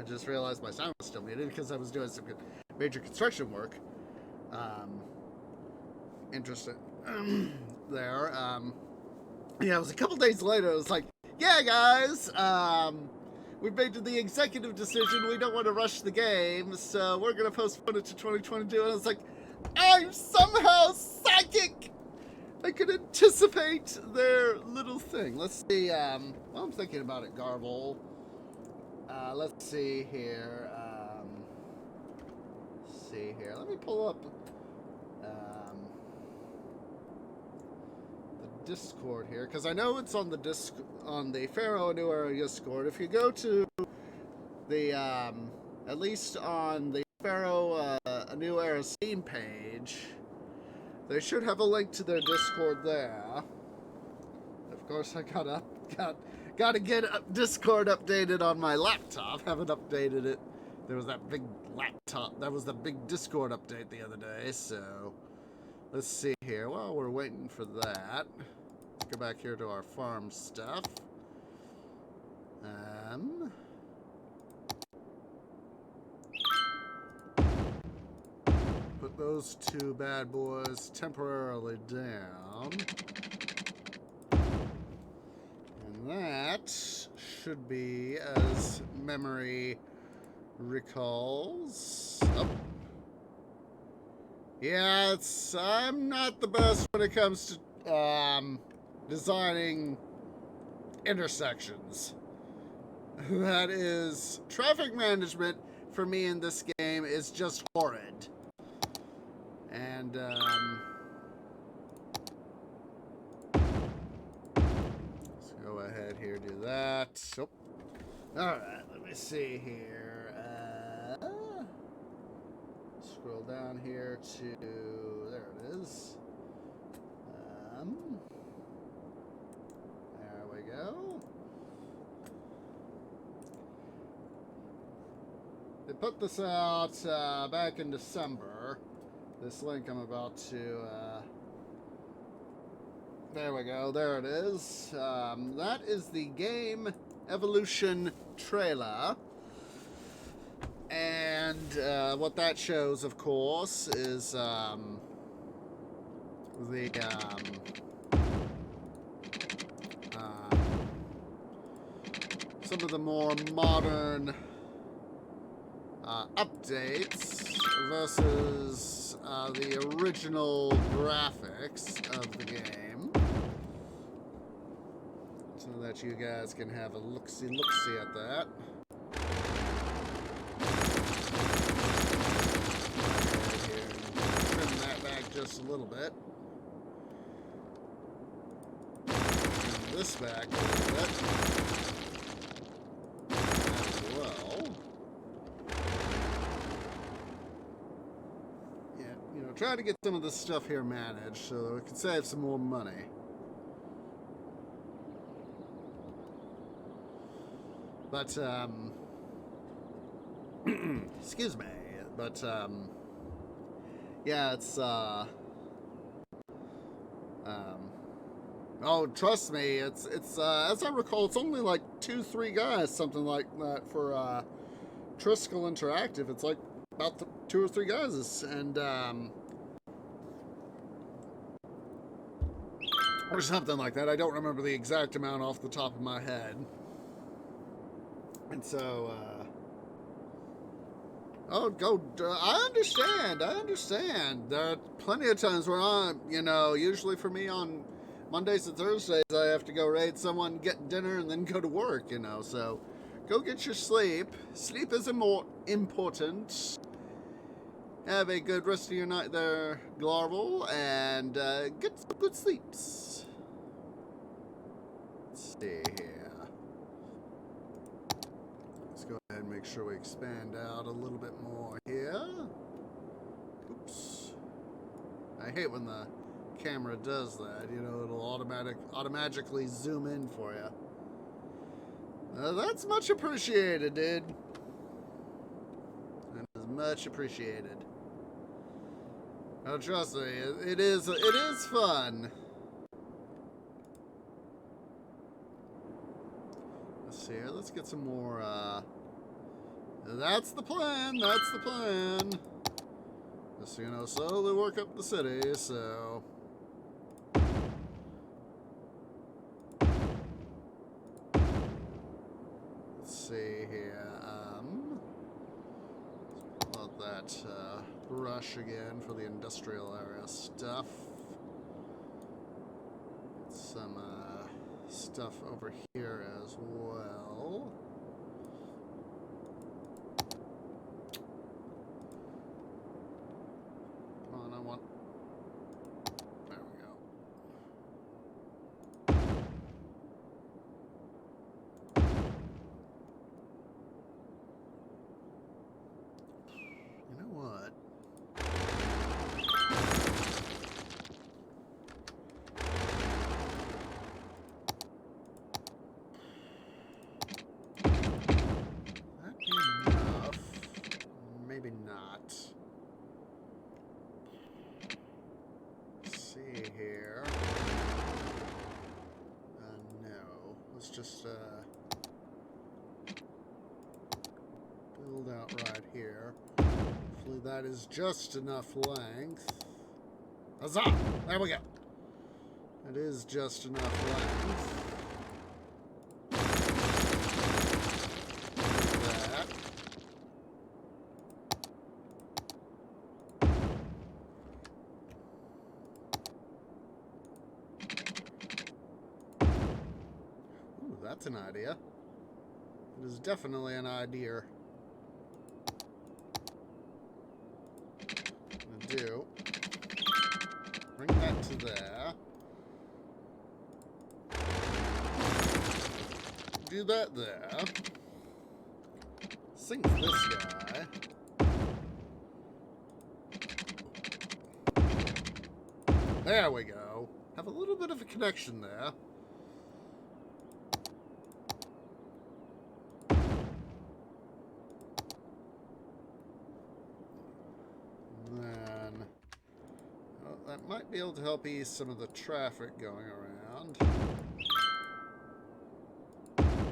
just realized my sound was still muted because I was doing some major construction work. Interesting. There. Yeah, it was a couple days later. It was like, yeah, guys, we've made the executive decision. We don't want to rush the game, so we're going to postpone it to 2022. And I was like, I'm somehow psychic. I could anticipate their little thing. Let's see. Well, I'm thinking about it, Garble. Let's see here. Let me pull up the Discord here, because I know it's on the Pharaoh New Era Discord. If you go to the at least on the Pharaoh New Era Steam page, they should have a link to their Discord there. Of course, I gotta get Discord updated on my laptop. Haven't updated it. There was that big laptop. That was the big Discord update the other day. So let's see here. While we're waiting for that, let's go back here to our farm stuff. Put those two bad boys temporarily down. And that should be, as memory recalls. Oh. Yeah, I'm not the best when it comes to designing intersections. That is, traffic management for me in this game is just horrid. And let's go ahead here, do that. Oh. Alright, let me see here. Scroll down here to, there it is. There we go. They put this out back in December. This link I'm about to, there we go, there it is. That is the Game Evolution trailer. And what that shows, of course, is some of the more modern updates versus the original graphics of the game, so that you guys can have a look-see at that. Just a little bit. And this back a little bit as well. Yeah, try to get some of this stuff here managed so that we can save some more money. But excuse me, but yeah, it's Oh, trust me, it's as I recall, it's only like 2-3 guys, something like that for Triskel Interactive. It's like about 2 or 3 guys, and or something like that. I don't remember the exact amount off the top of my head. And so, I understand. I understand. There are plenty of times where usually for me on Mondays and Thursdays, I have to go raid someone, get dinner, and then go to work, So, go get your sleep. Sleep is important. Have a good rest of your night there, Glarvel, and get some good sleeps. Let's see here. Let's go ahead and make sure we expand out a little bit more here. Oops. I hate when the camera does that. It'll automatically zoom in for you. That's much appreciated, dude. That is much appreciated. Oh, trust me, it is fun. Let's see here. Let's get some more. That's the plan. That's the plan. Just slowly work up the city. So. Let's see here. About that brush again for the industrial area stuff. Some stuff over here as well. Come on, I want. There we go. You know what? Maybe not. Let's see here. No. Let's just build out right here. Hopefully that is just enough length. Huzzah! There we go. That is just enough length. That's an idea. It is definitely an idea. I'm gonna do. Bring that to there. Do that there. Sink this guy. There we go. Have a little bit of a connection there. Might be able to help ease some of the traffic going around.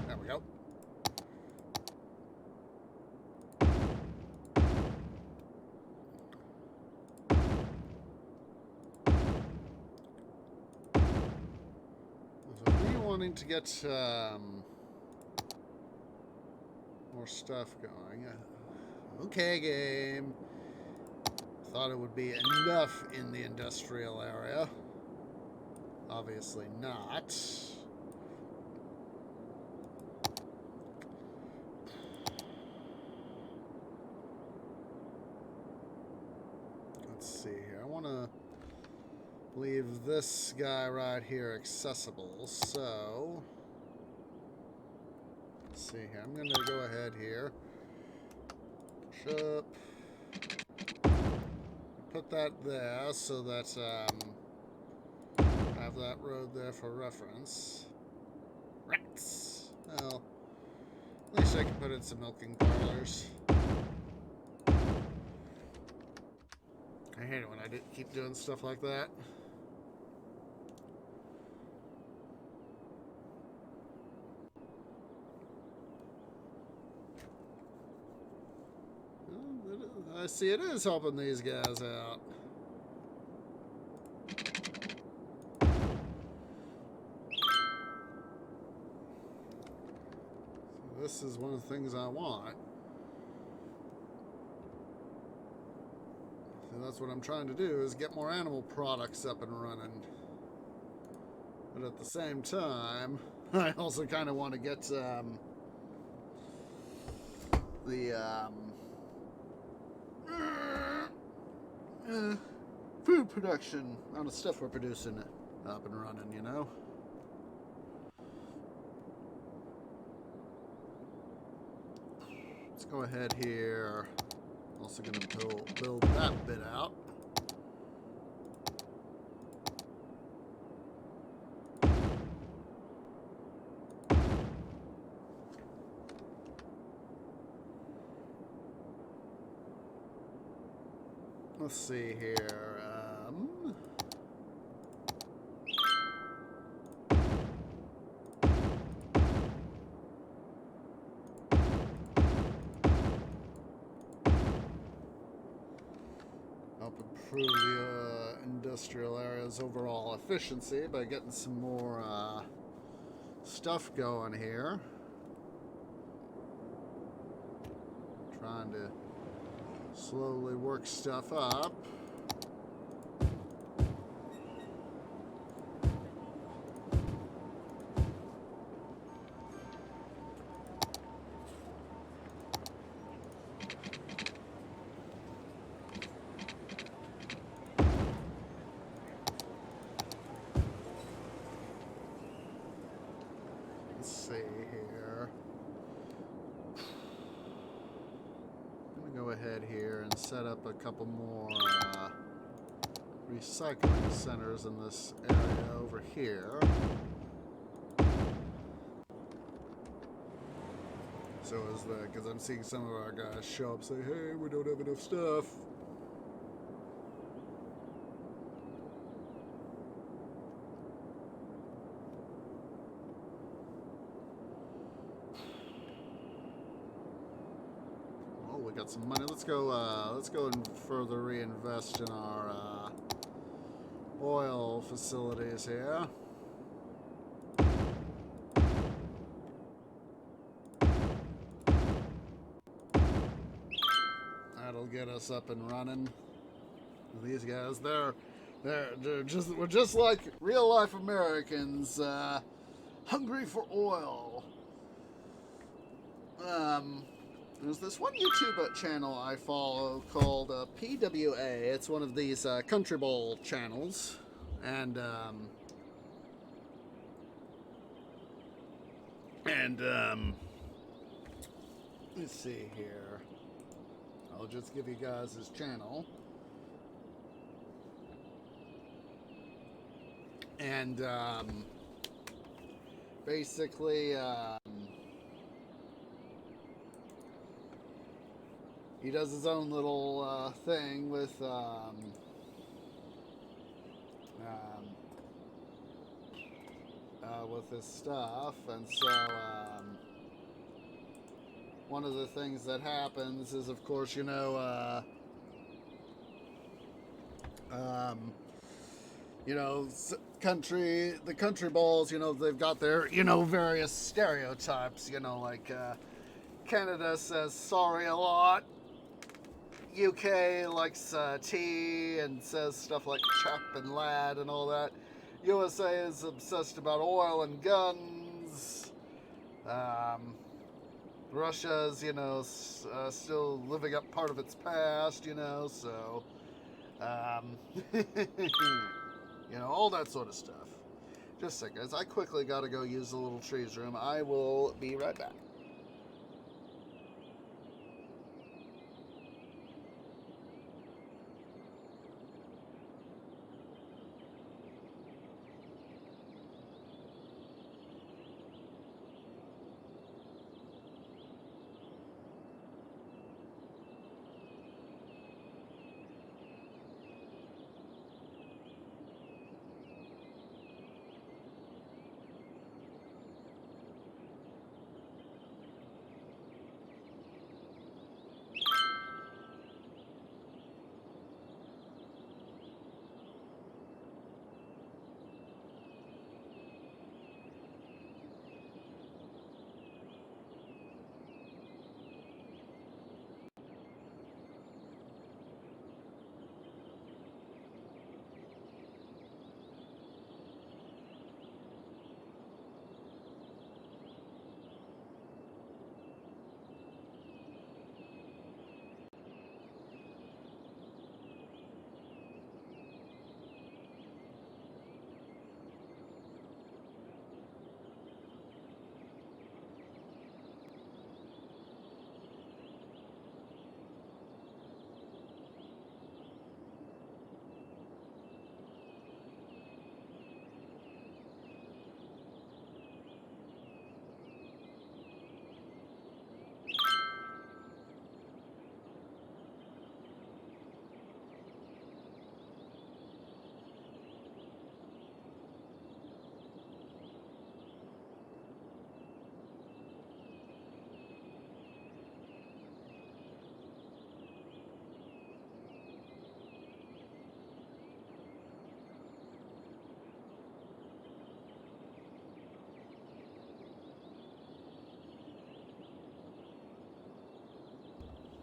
There we go. So me wanting to get more stuff going. Okay, game. Thought it would be enough in the industrial area. Obviously not. Let's see here. I want to leave this guy right here accessible. So, let's see here. I'm going to go ahead here. Push up. Put that there so that I have that road there for reference. Rats! Well, at least I can put in some milking parlors. I hate it when I keep doing stuff like that. I see it is helping these guys out. So this is one of the things I want. So that's what I'm trying to do, is get more animal products up and running. But at the same time, I also kind of want to get the food production on the stuff we're producing up and running, you know? Let's go ahead here. Also going to build that bit out. Let's see here. Help improve the industrial area's overall efficiency by getting some more stuff going here. Trying to slowly work stuff up. Let's see here. Go ahead here and set up a couple more recycling centers in this area over here. So is that, because I'm seeing some of our guys show up say, hey, we don't have enough stuff. We got some money. Let's go and further reinvest in our oil facilities here. That'll get us up and running. These guys, we're just like real life Americans, hungry for oil. There's this one YouTube channel I follow called PWA. It's one of these country bowl channels, and let's see here. I'll just give you guys his channel, and basically. He does his own little thing with his stuff, and so one of the things that happens is, of course, you know, the country balls, you know, they've got their, you know, various stereotypes, you know, like Canada says sorry a lot. UK likes tea and says stuff like chap and lad and all that. USA is obsessed about oil and guns. Russia's, you know, still living up part of its past, you know, so, you know, all that sort of stuff. Just a second, guys. I quickly got to go use the little trees room. I will be right back.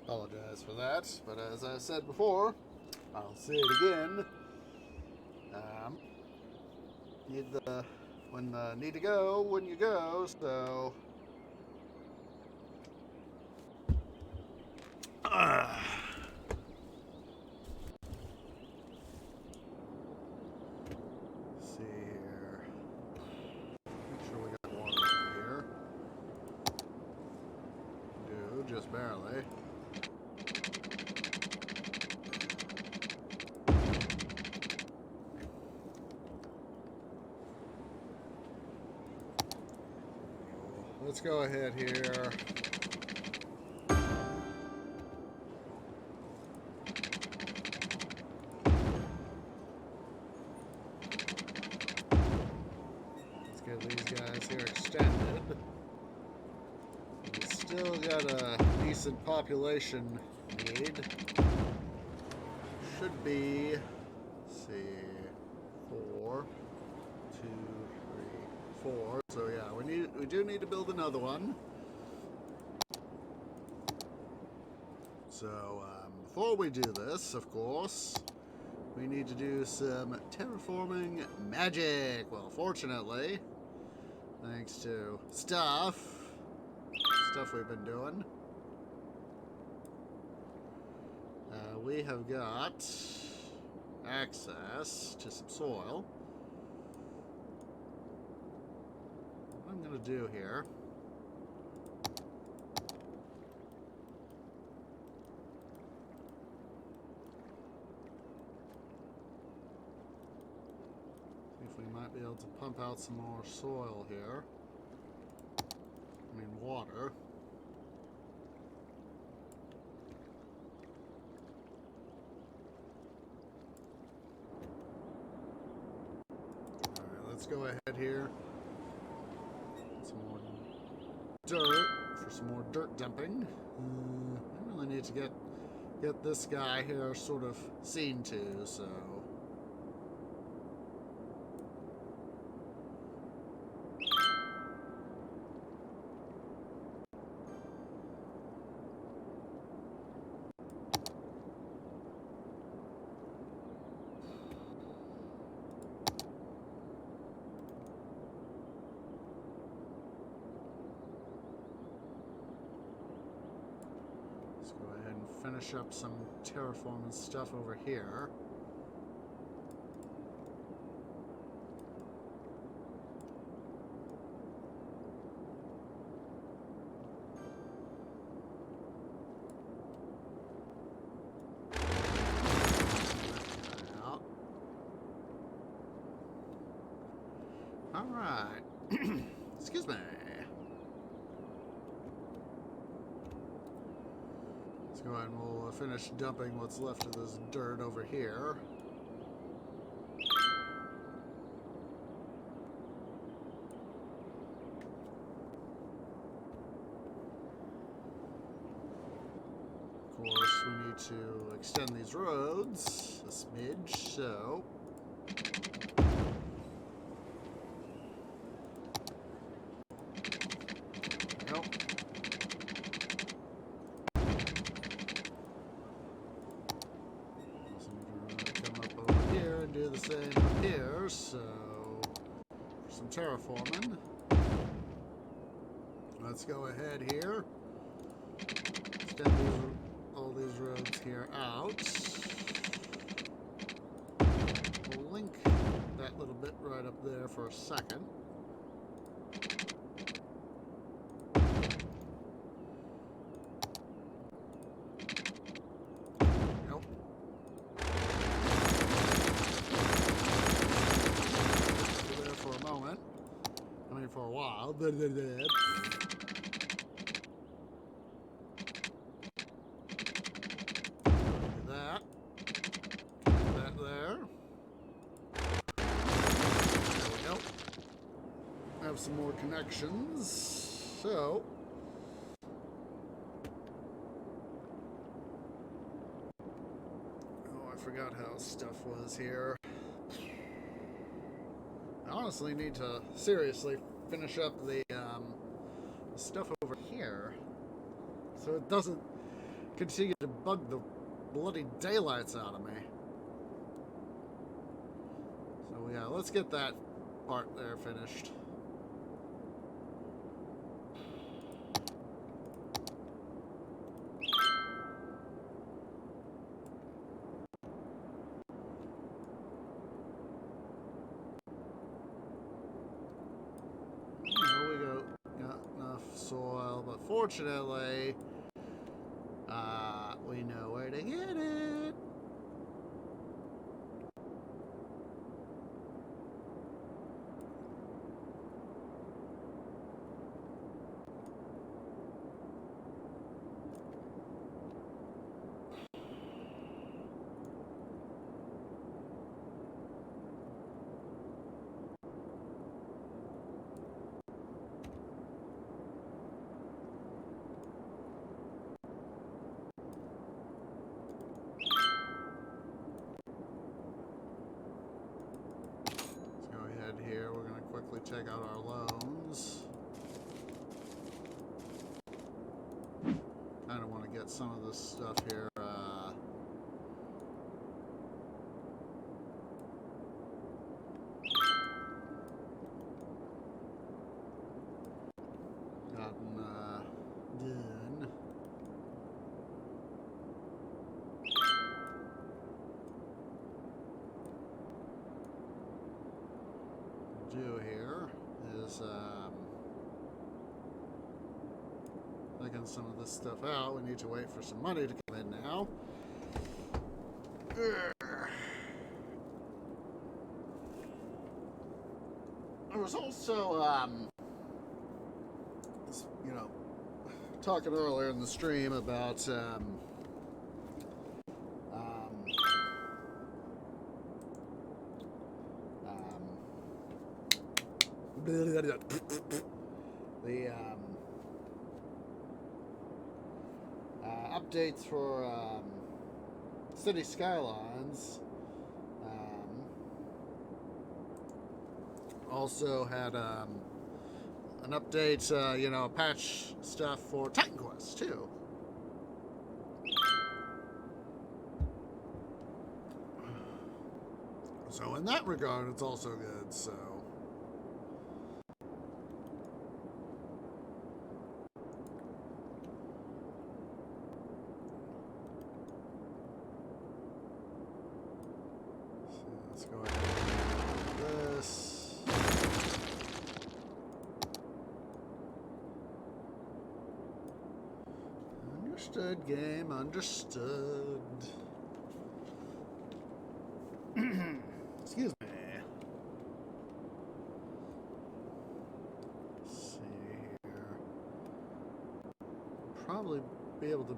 Apologize for that, but as I said before, I'll say it again. Need the need to go when you go. So, let's see here. Make sure we got water over here. Do just barely. Let's go ahead here. Let's get these guys here extended. We still got a decent population need. Should be, let's see, 4, 2, 3, 4. So yeah, we do need to build another one. So before we do this, of course, we need to do some terraforming magic. Well, fortunately, thanks to stuff we've been doing, we have got access to some soil. What I'm going to do here, see if we might be able to pump out some more soil here. I mean water. Alright, let's go ahead here. Some more dirt for some more dirt dumping. I really need to get this guy here sort of seen to, so let's go ahead and finish up some terraforming stuff over here. All right. Excuse me. Let's go ahead and we'll finish dumping what's left of this dirt over here. Of course, we need to extend these roads a smidge, so do the same up here, so for some terraforming, let's go ahead here, extend all these roads here out, we'll link that little bit right up there for a second. For a while. Do that. Get that there. There we go. Have some more connections. So I forgot how stuff was here. I honestly need to seriously finish up the stuff over here, so it doesn't continue to bug the bloody daylights out of me. So yeah, let's get that part there finished. Got enough soil, but fortunately, we know where to get it. Here, we're going to quickly check out our loans. Kind of want to get some of this stuff here. Gotten done. Do here is taking some of this stuff out. We need to wait for some money to come in now. There was also you know, talking earlier in the stream about the updates for City Skylines. Also had an update, you know, patch stuff for Titan Quest too. So in that regard, it's also good. So. Let's go ahead and do this. Understood, game. Understood. Excuse me. Let's see here. Probably be able to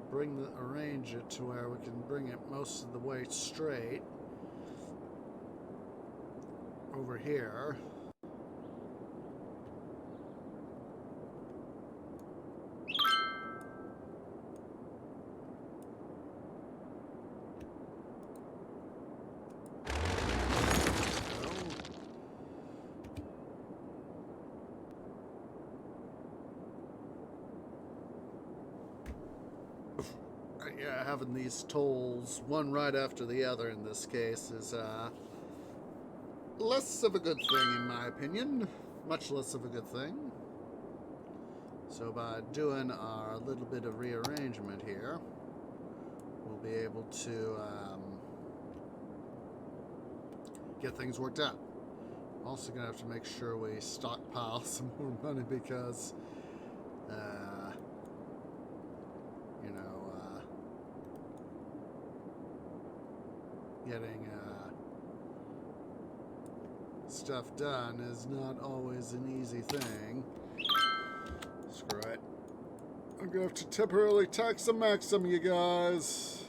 arrange it to where we can bring it most of the way straight. Over here. Yeah, having these tolls one right after the other in this case is less of a good thing, in my opinion. Much less of a good thing. So by doing our little bit of rearrangement here, we'll be able to get things worked out. I'm also going to have to make sure we stockpile some more money because, you know, getting stuff done is not always an easy thing. Screw it. I'm gonna have to temporarily tax the maximum, you guys.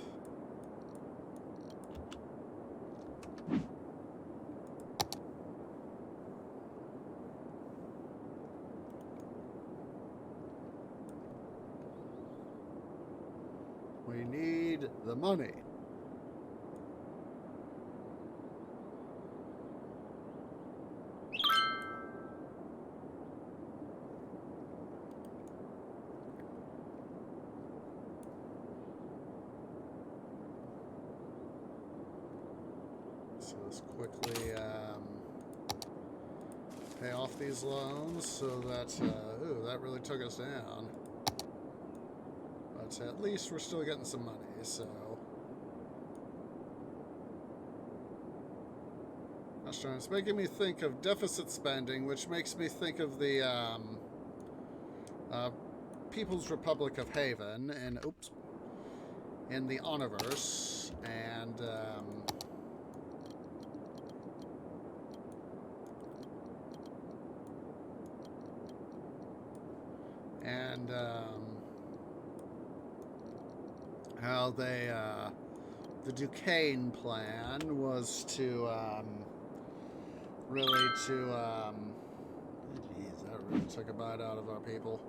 We need the money. So let's quickly pay off these loans so that, ooh, that really took us down. But at least we're still getting some money, so. It's making me think of deficit spending, which makes me think of the People's Republic of Haven and in the Honorverse, and how they the Duquesne plan was to really to geez, that really took a bite out of our people.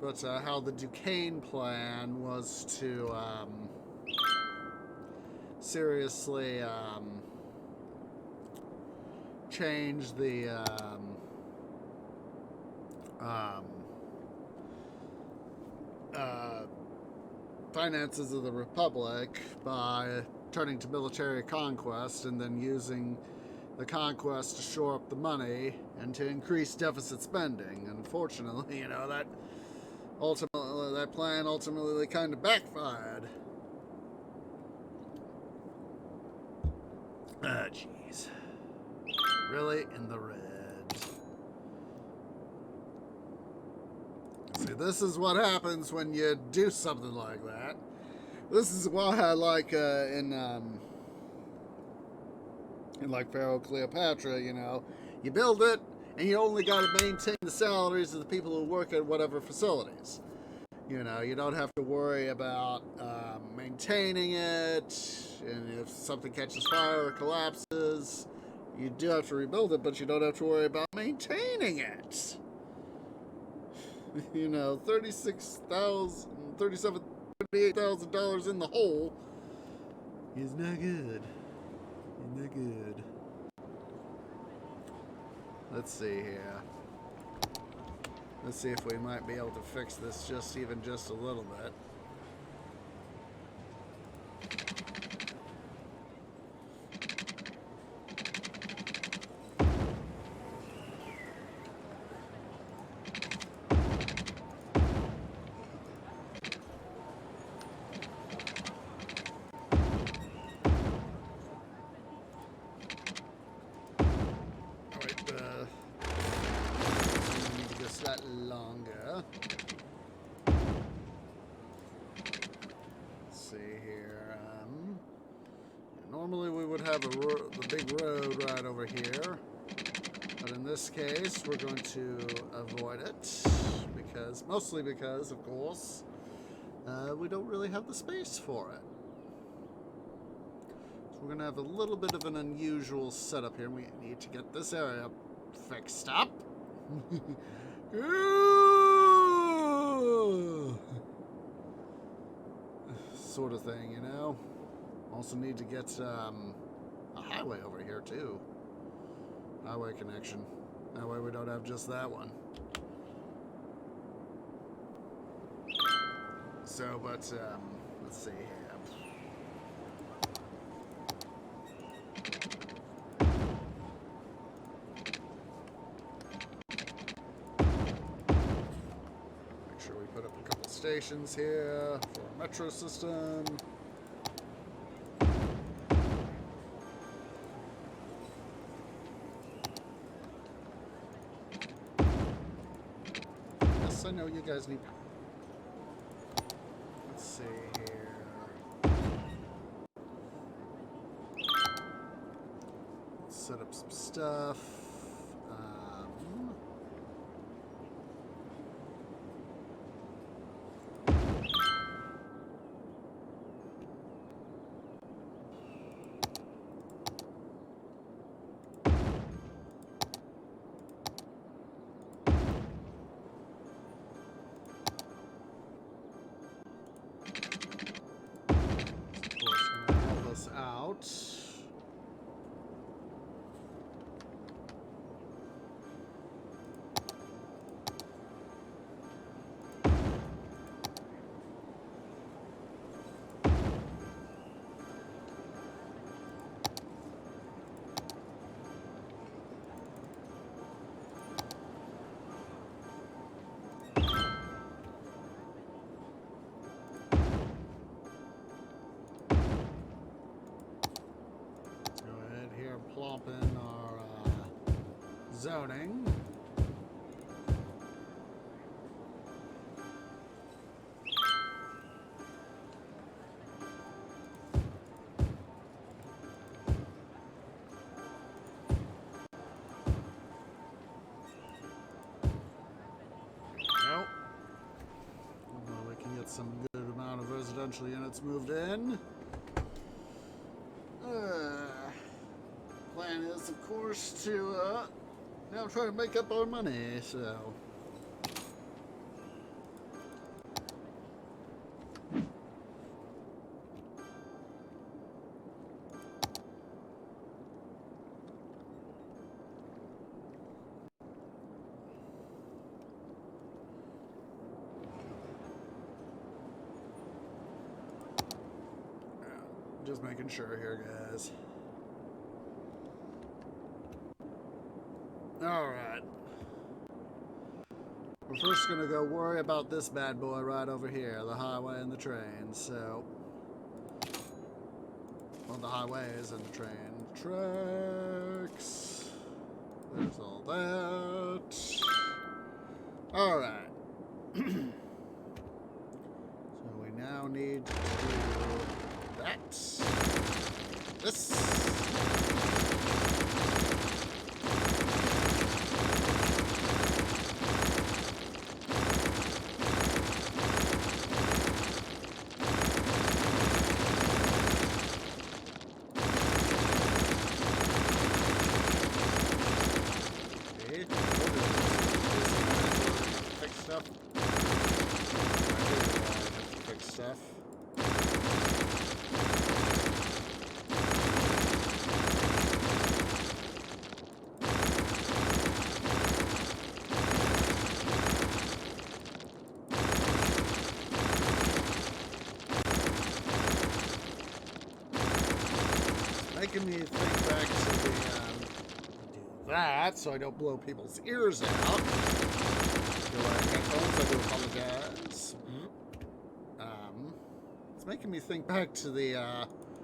But how the Duquesne plan was to seriously change the finances of the Republic by turning to military conquest and then using the conquest to shore up the money and to increase deficit spending. Unfortunately, you know, that plan ultimately kind of backfired. Ah, jeez. Really in the red. See, this is what happens when you do something like that. This is why I like in like Pharaoh Cleopatra, you know, you build it and you only got to maintain the salaries of the people who work at whatever facilities. You know, you don't have to worry about maintaining it, and if something catches fire or collapses, you do have to rebuild it, but you don't have to worry about maintaining it. You know, $38,000 in the hole is not good. Is not good. Let's see here. Let's see if we might be able to fix this just a little bit. Longer. Let's see here. Normally we would have the big road right over here, but in this case we're going to avoid it mostly because, of course, we don't really have the space for it. So we're going to have a little bit of an unusual setup here. We need to get this area fixed up. Sort of thing, you know. Also need to get a highway over here too. Highway connection. That way we don't have just that one. So, but let's see here. Stations here for a metro system. Yes, I know you guys need. Let's see here. Let's set up some stuff. zoning. Some good amount of residential units moved in. Plan is, of course, to now try to make up our money, so. Just making sure here, guys. Alright. We're first gonna go worry about this bad boy right over here, the highway and the train, so. Well, the highways and the train tracks. There's all that. Alright. So we now need to do that. This. Okay. Fix stuff. Fix stuff. Making me think back to the do that so I don't blow people's ears out. If you're wearing headphones, I do apologize. It's making me think back to the Rome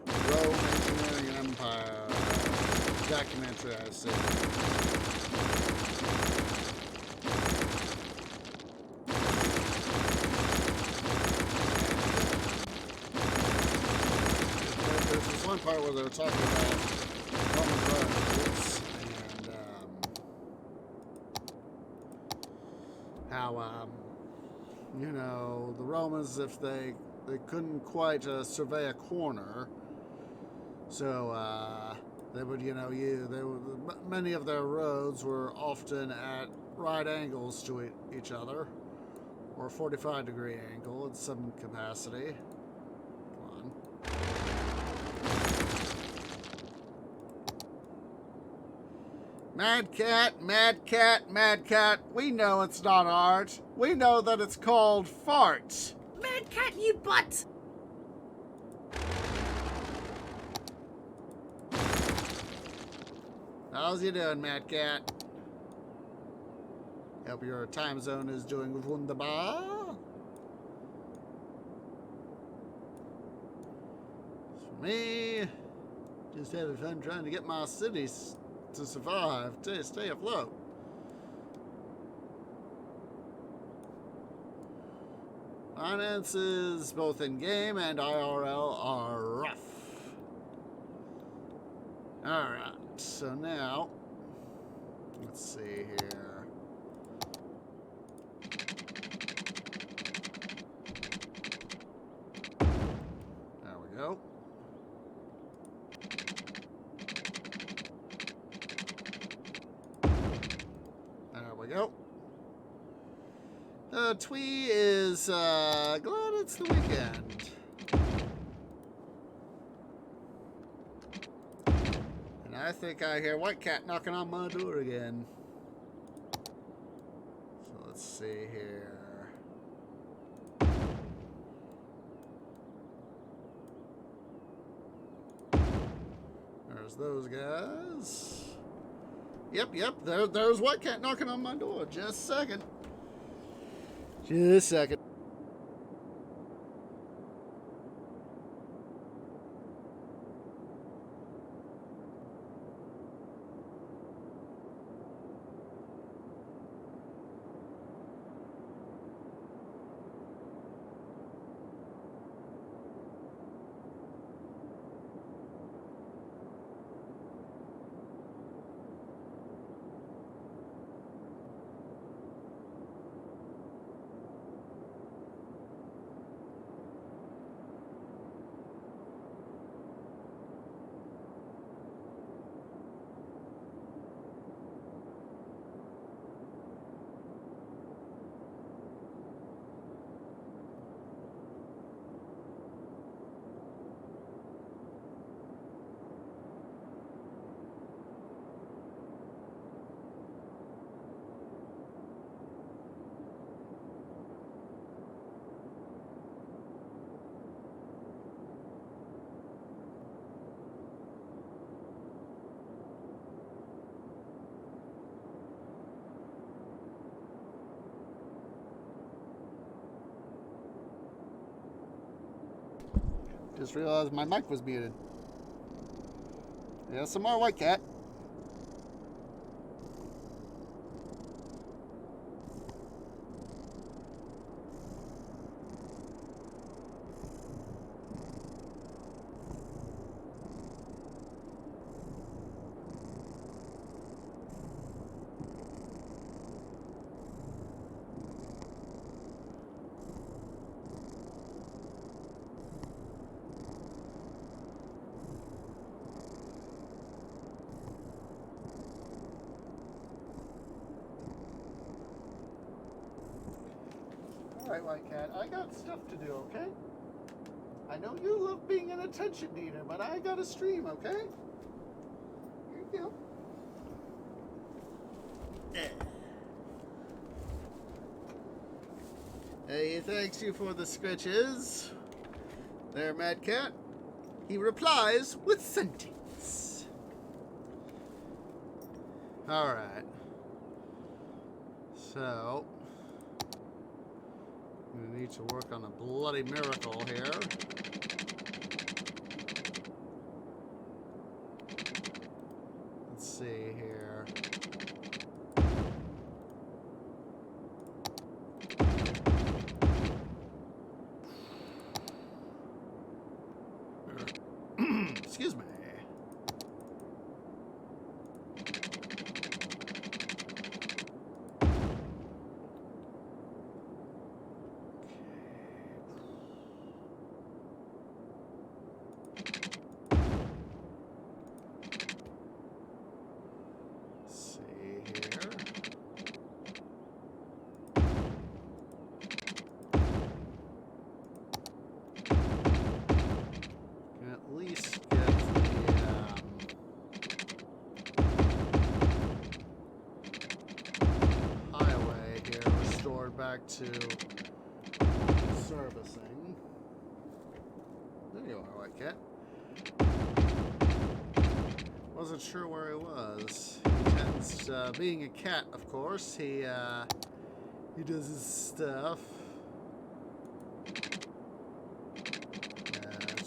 Engineering and Empire documentary I've seen. There's this one part where they were talking about Roman roads and how, you know, the Romans, if they couldn't quite survey a corner, so they would, you know, many of their roads were often at right angles to each other, or a 45-degree angle in some capacity. Come on. Mad Cat, Mad Cat, Mad Cat, we know it's not art. We know that it's called fart. Mad Cat, you butt! How's you doing, Mad Cat? Hope your time zone is doing wunderbar. For me, just having fun trying to get my cities to survive, to stay afloat. Finances, both in game and IRL, are rough. Alright, so now, let's see here. There we go. There we go. Twee is glad it's the weekend. And I think I hear White Cat knocking on my door again. So let's see here. There's those guys. Yep, there's White Cat knocking on my door. Just a second. Just a second. Just realized my mic was muted. Yeah, some more white cat. Alright, white cat, I got stuff to do, okay? I know you love being an attention needer, but I got a stream, okay? Here you go. He thanks you for the scritches. There, Mad Cat. He replies with sentence. Alright. So, I'm gonna need to work on a bloody miracle here. Let's see here. Excuse me. Back to servicing. There you are, white cat. Wasn't sure where he was. He tends, being a cat, of course, he does his stuff.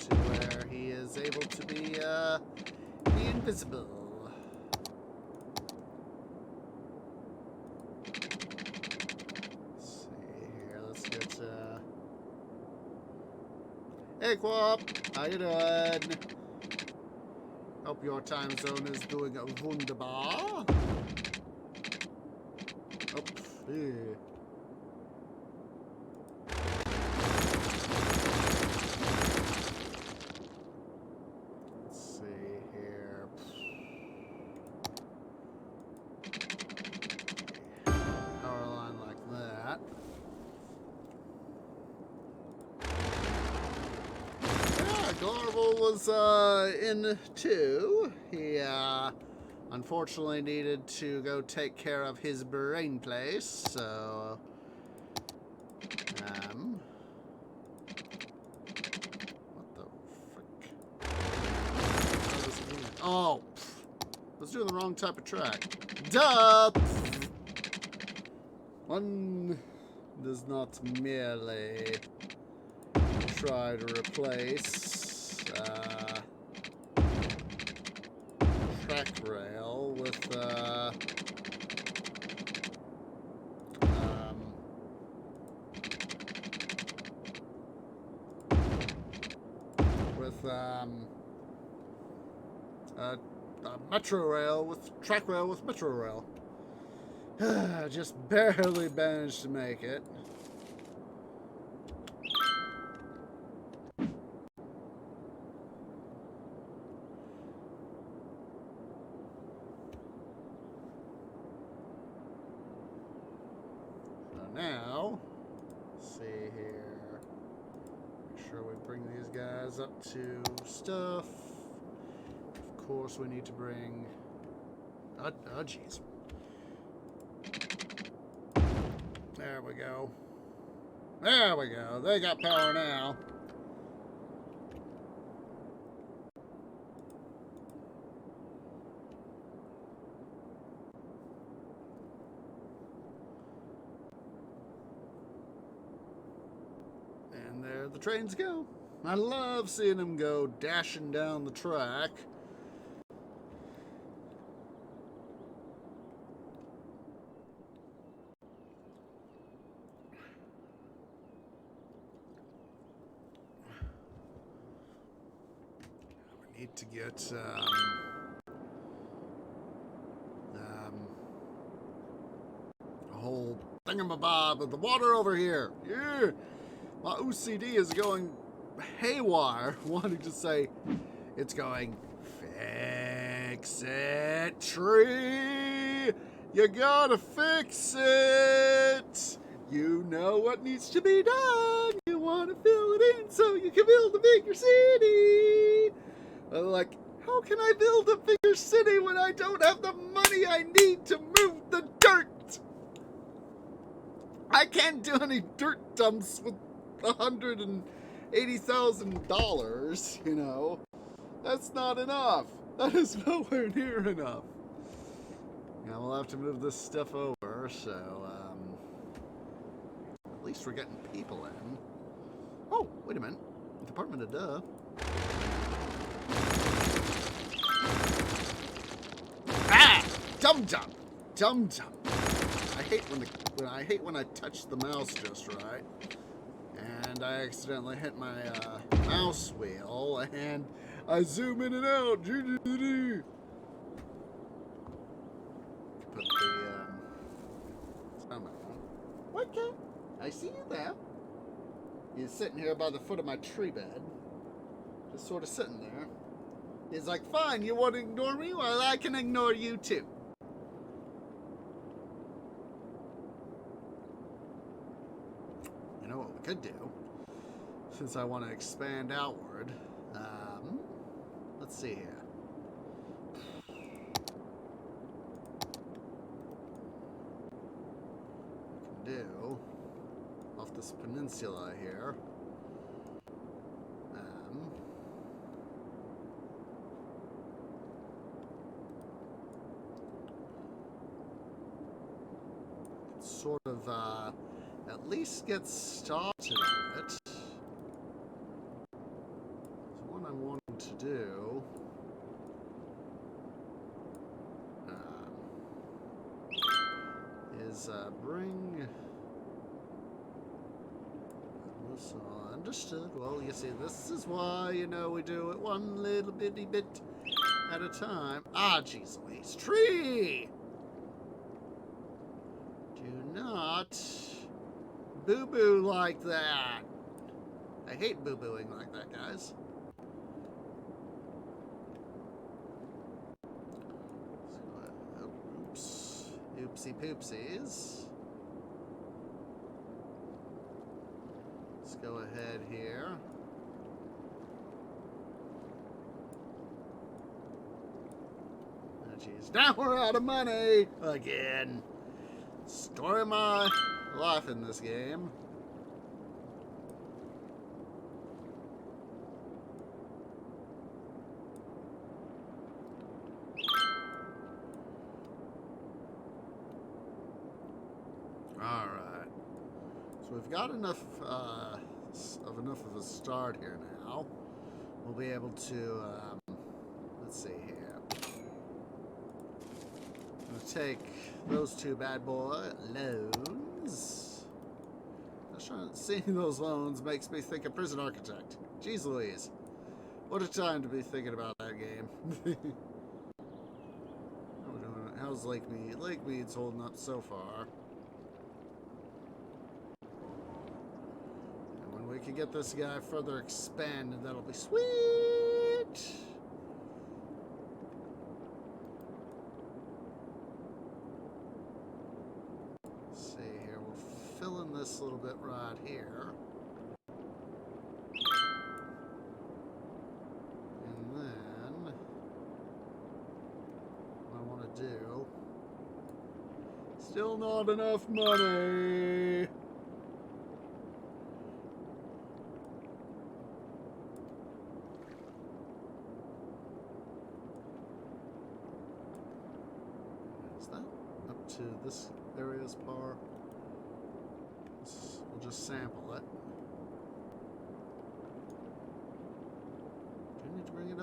To where he is able to be invisible. Hey, Quap, how you doing? Hope your time zone is doing wunderbar. Oops, yeah. Let's see here. Power line like that. Garble was in too. He unfortunately needed to go take care of his brain place, so what the frick? Oh, I was doing the wrong type of track. Duh! One does not merely try to replace track rail with metro rail with track rail with metro rail. Just barely managed to make it. Now, let's see here. Make sure we bring these guys up to stuff. Of course, we need to bring. Oh, jeez. There we go. There we go. They got power now. And there the trains go. I love seeing them go dashing down the track. We need to get a whole thingamabob of the water over here. Yeah. My OCD is going haywire, wanting to say, it's going, fix it, tree. You gotta fix it. You know what needs to be done. You want to fill it in so you can build a bigger city. Like, how can I build a bigger city when I don't have the money I need to move the dirt? I can't do any dirt dumps with $180,000, you know. That's not enough. That is nowhere near enough. Yeah, we'll have to move this stuff over, so, at least we're getting people in. Oh, wait a minute. Department of Duh. Ah! Dum-dum! Dum-dum. I hate when I touch the mouse just right. And I accidentally hit my mouse wheel, and I zoom in and out. Put the sound back on. Okay, I see you there. He's sitting here by the foot of my tree bed, just sort of sitting there. He's like, "Fine, you want to ignore me? Well, I can ignore you too." You know what we could do, since I want to expand outward. Let's see here. We can do off this peninsula here. Sort of at least get started on it. So what I'm wanting to do is bring this on. Understood. Well, you see, this is why, you know, we do it one little bitty bit at a time. Ah, jeez Louise. Tree! Do not boo-boo like that. I hate boo-booing like that, guys. So, oops. Oopsie poopsies. Let's go ahead here. Oh, jeez. Now we're out of money again. Story of my life in this game. Alright. So we've got enough of a start here now. We'll be able to, let's see here. Take those two bad boy loans. Seeing those loans makes me think of Prison Architect. Jeez Louise. What a time to be thinking about that game. How we doing? How's Lakemead? Lakemead's holding up so far. And when we can get this guy further expanded, that'll be sweet. Fill in this little bit right here. And then what I want to do, still not enough money. Is that up to this area's par? We'll just sample it.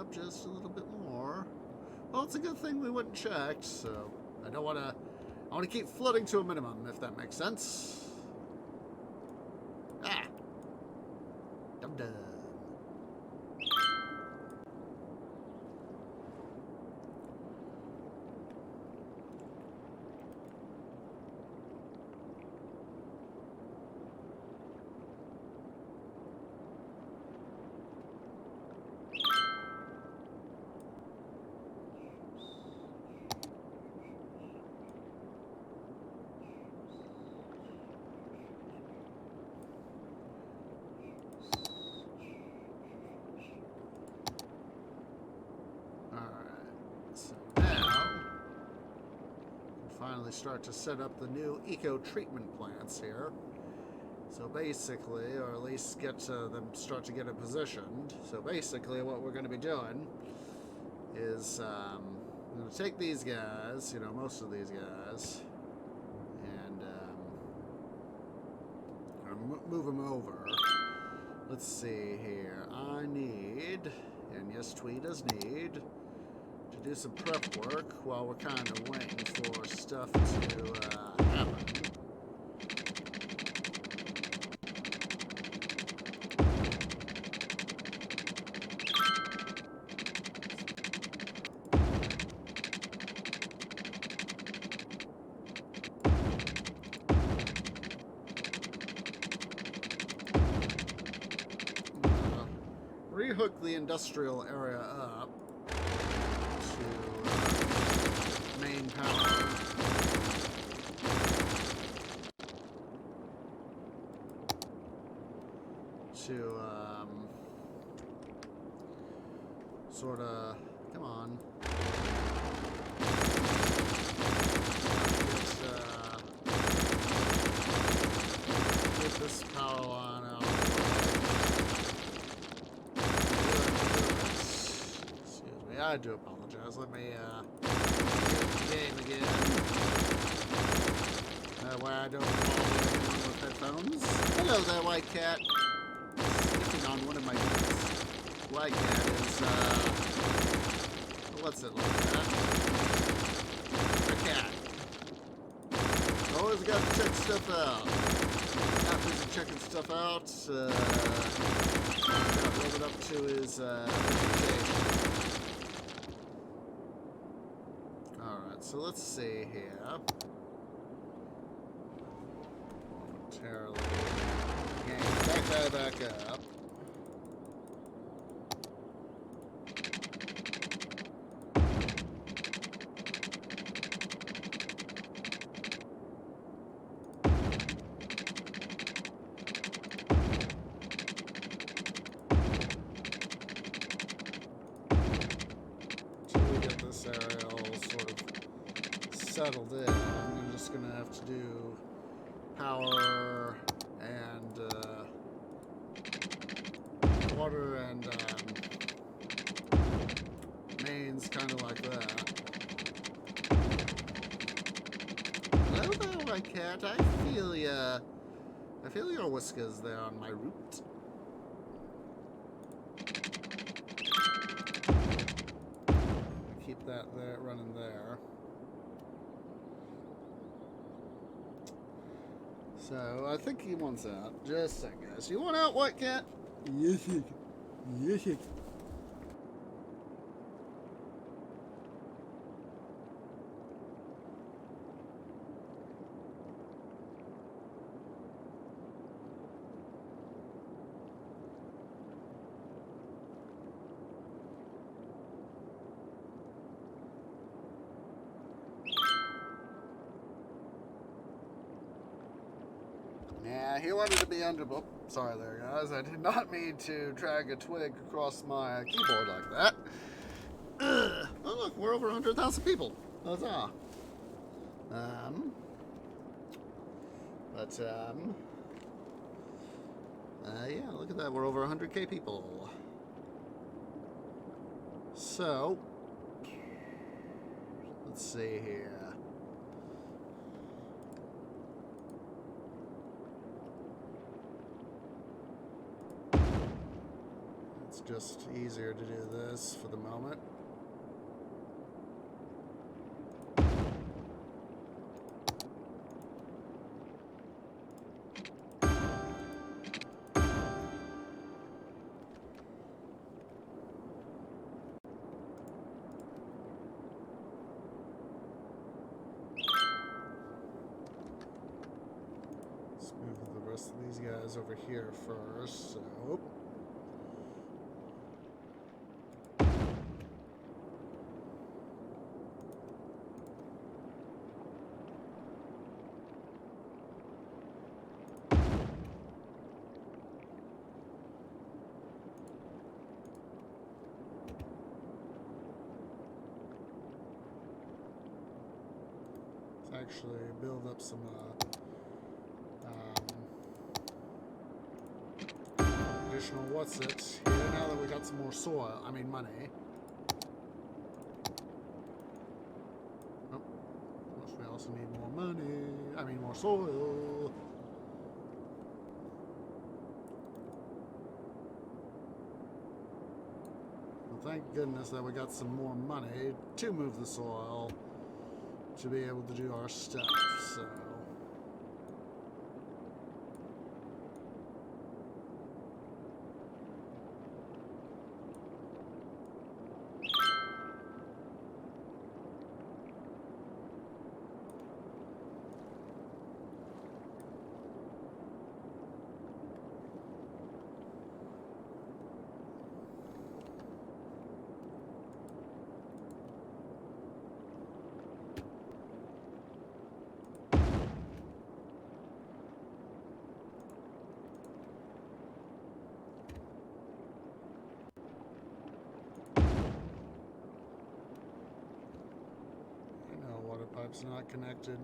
up just a little bit more. Well, it's a good thing we went and checked, so I don't want to... I want to keep flooding to a minimum, if that makes sense. Ah! Dum-dum. Finally start to set up the new eco-treatment plants here. So basically, or at least get them start to get it positioned. So basically what we're going to be doing is I'm going to take these guys, you know, most of these guys, and move them over. Let's see here. I need, and yes, Twee does need, to do some prep work while we're kind of waiting for stuff to happen. Rehook the industrial area up to main power. To sort of, come on. Get this power line out. I do apologize. Let me get the game again. That way I don't bother anyone with headphones. Hello there, White Cat. Sniffing on one of my boots. White Cat is, what's it like that? A cat. Always got to check stuff out. Not busy checking stuff out. Got living up to his reputation. So let's see here. Momentarily gang that guy back up. Until we get this area all sort of settled in, I'm just going to have to do power and water and mains kind of like that. Hello there, my cat. I feel ya. I feel your whiskers there on my root. Keep that there running there. So, I think he wants out. Just a second, guys. You want out, White Cat? Yes, yes. Yeah, he wanted to be under... Oh, sorry there, guys. I did not mean to drag a twig across my keyboard like that. Ugh. Oh, look, we're over 100,000 people. Huzzah. Yeah, look at that. We're over 100K people. So, let's see here. It's just easier to do this for the moment. Let's move the rest of these guys over here first. So. Actually build up some additional what's it here now that we got some more soil, I mean money. Oh, we also need more money, I mean more soil. Well, thank goodness that we got some more money to move the soil to be able to do our stuff, so. Pipe's not connected.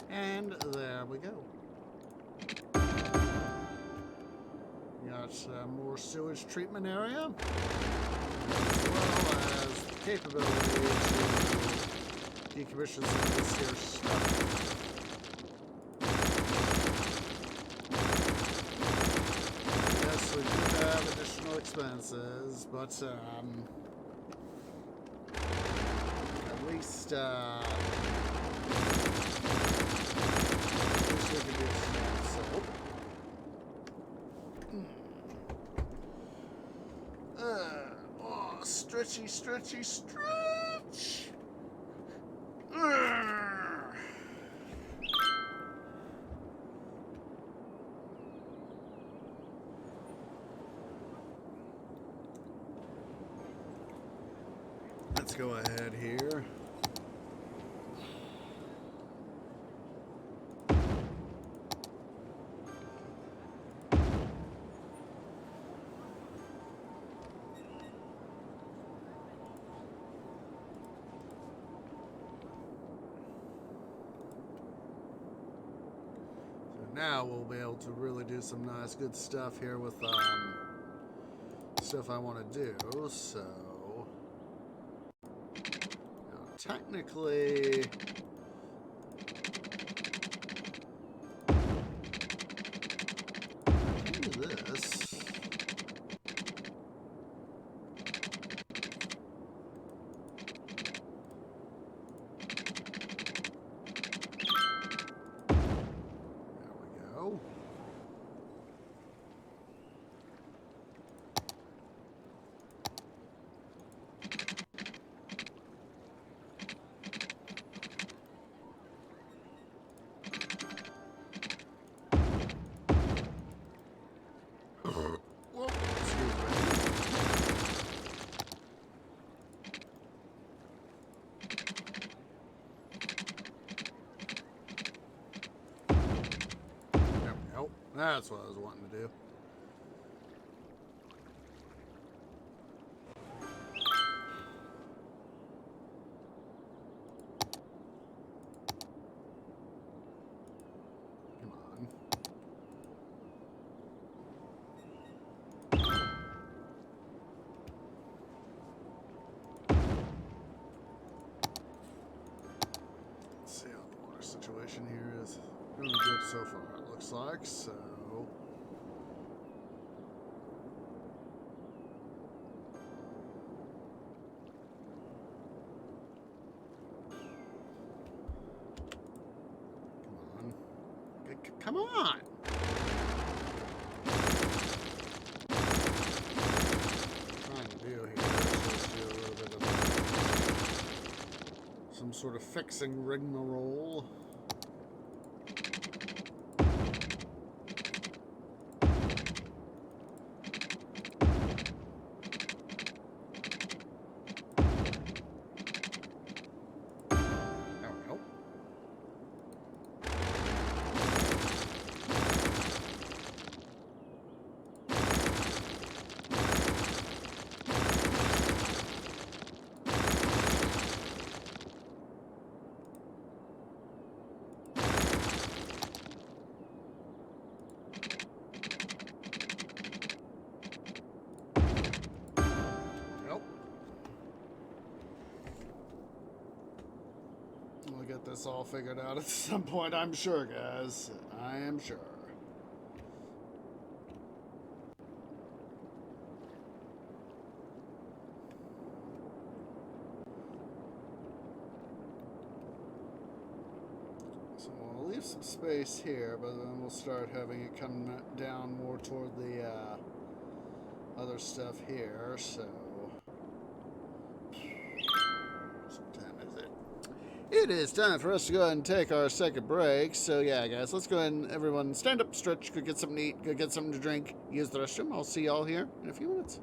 And there we go. We got more sewage treatment area, as well as the capability to decommission some of this here stuff. Yes, we do have additional expenses, but at least stretchy, stretchy, stretch. Let's go ahead here. Now we'll be able to really do some nice good stuff here with stuff I want to do. So now technically I can do this. That's what I was wanting to do. so far, it looks like, so... Come on! Trying to do here is just do a little bit of some sort of fixing rigmarole. We'll get this all figured out at some point, I'm sure, guys. I am sure. So we'll leave some space here, but then we'll start having it come down more toward the other stuff here, so... It is time for us to go ahead and take our second break. So yeah, guys, let's go ahead and everyone stand up, stretch, go get something to eat, go get something to drink, use the restroom. I'll see y'all here in a few minutes.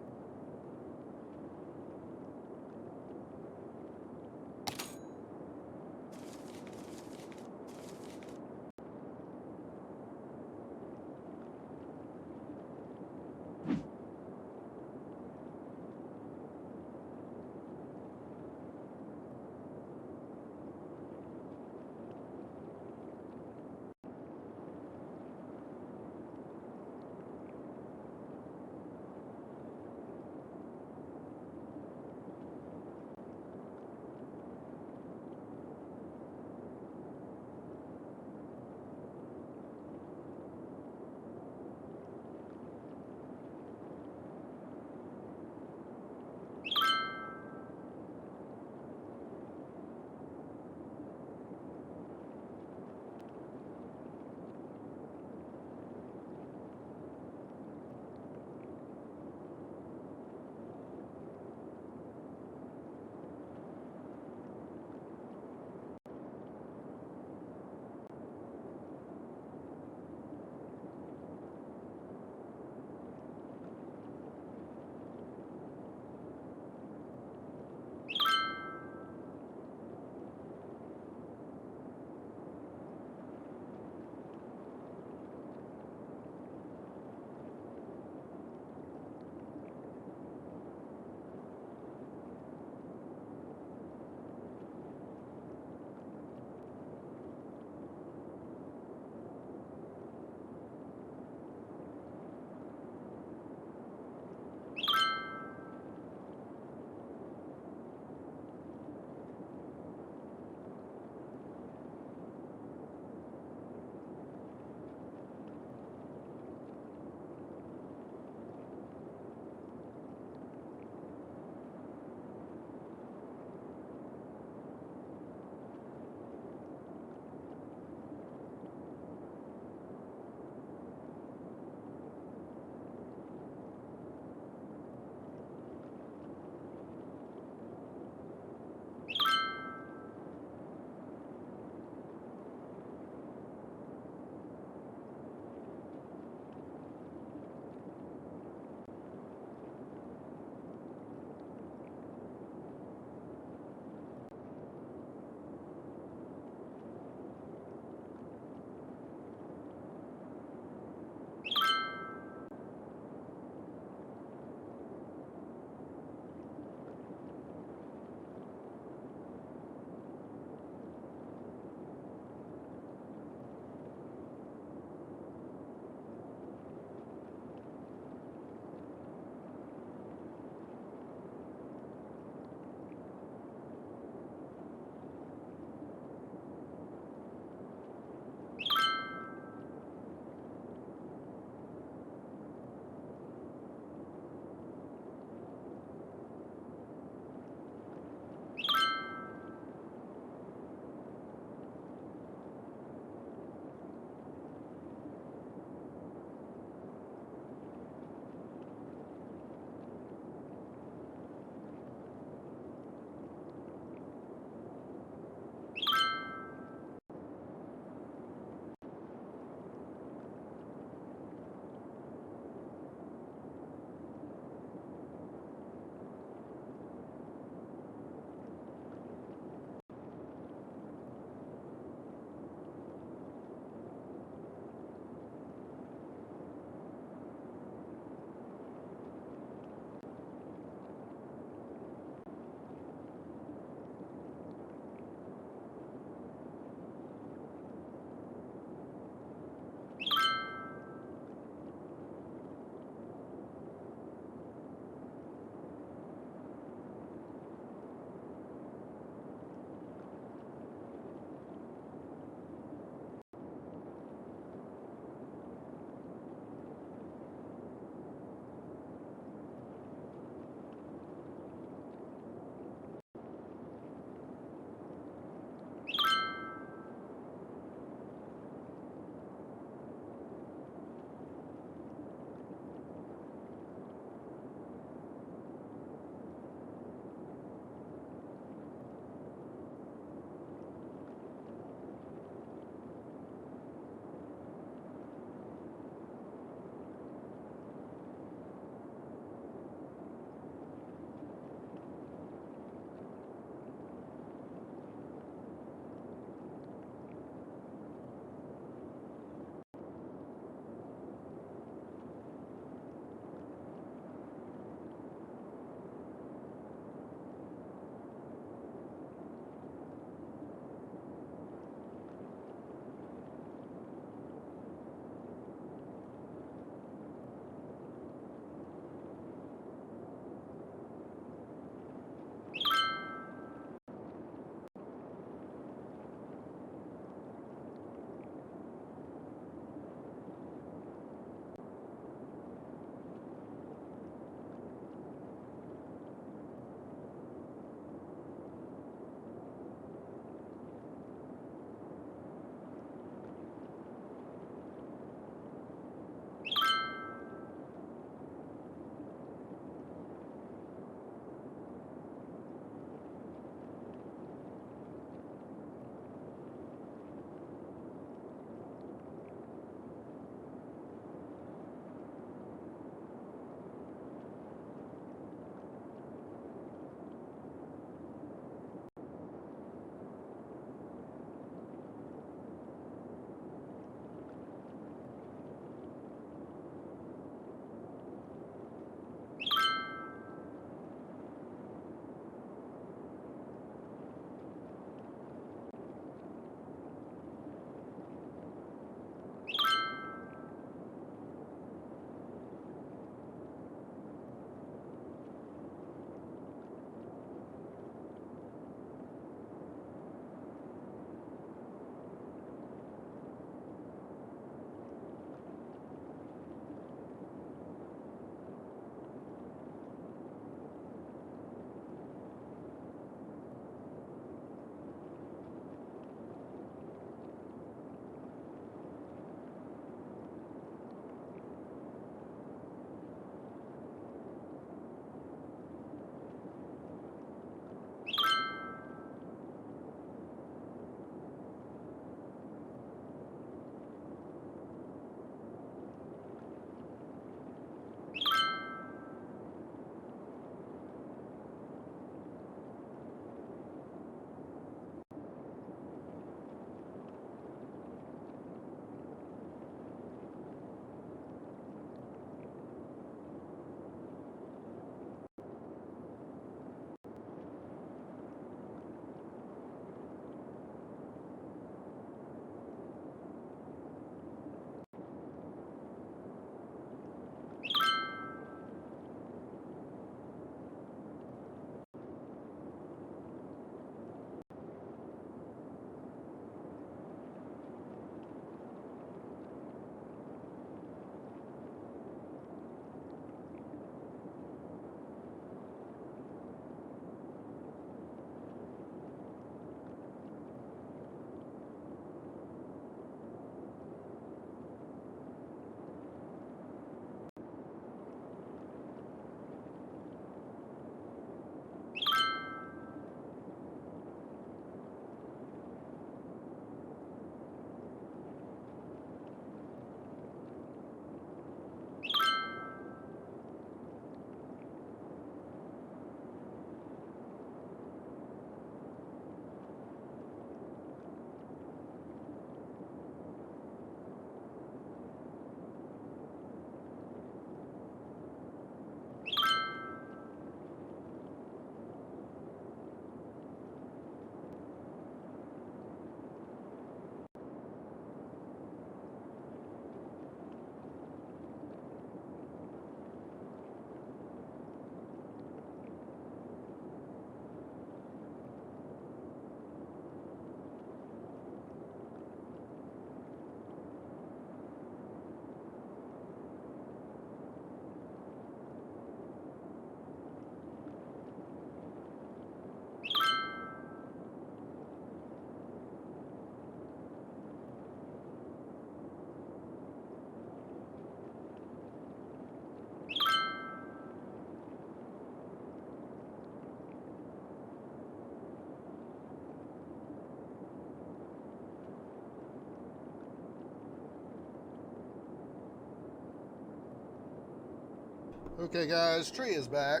Okay, guys, tree is back.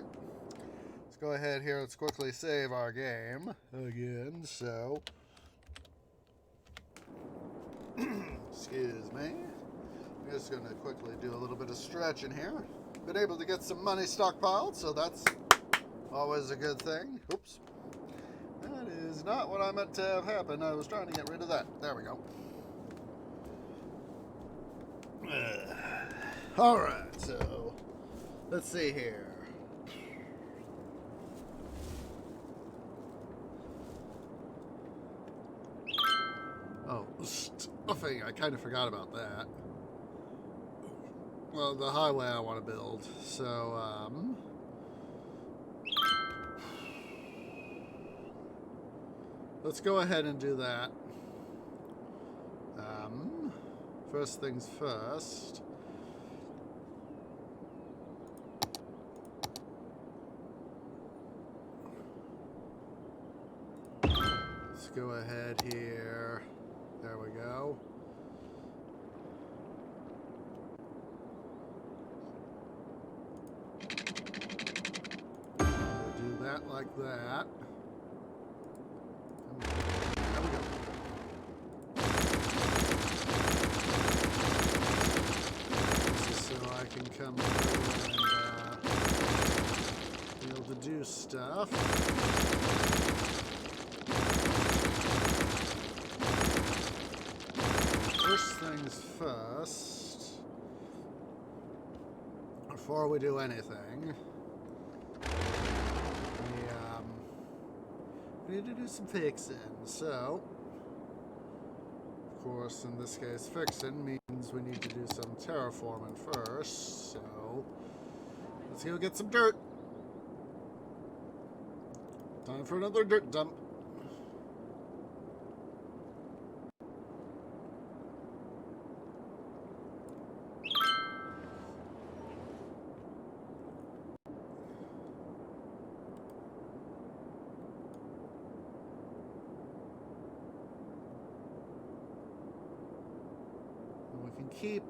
Let's go ahead here. Let's quickly save our game again. So, excuse me. I'm just going to quickly do a little bit of stretching here. Been able to get some money stockpiled, so that's always a good thing. Oops. That is not what I meant to have happen. I was trying to get rid of that. There we go. Alright, so let's see here. Oh, stuffing. I kind of forgot about that. Well, the highway I want to build. So, let's go ahead and do that. First things first. Let's go ahead here. There we go. We'll do that like that. There we go. This is so I can come through and be able to do stuff. First things first, before we do anything, we need to do some fixing. So, of course, in this case, fixing means we need to do some terraforming first. So, let's go get some dirt. Time for another dirt dump. We can keep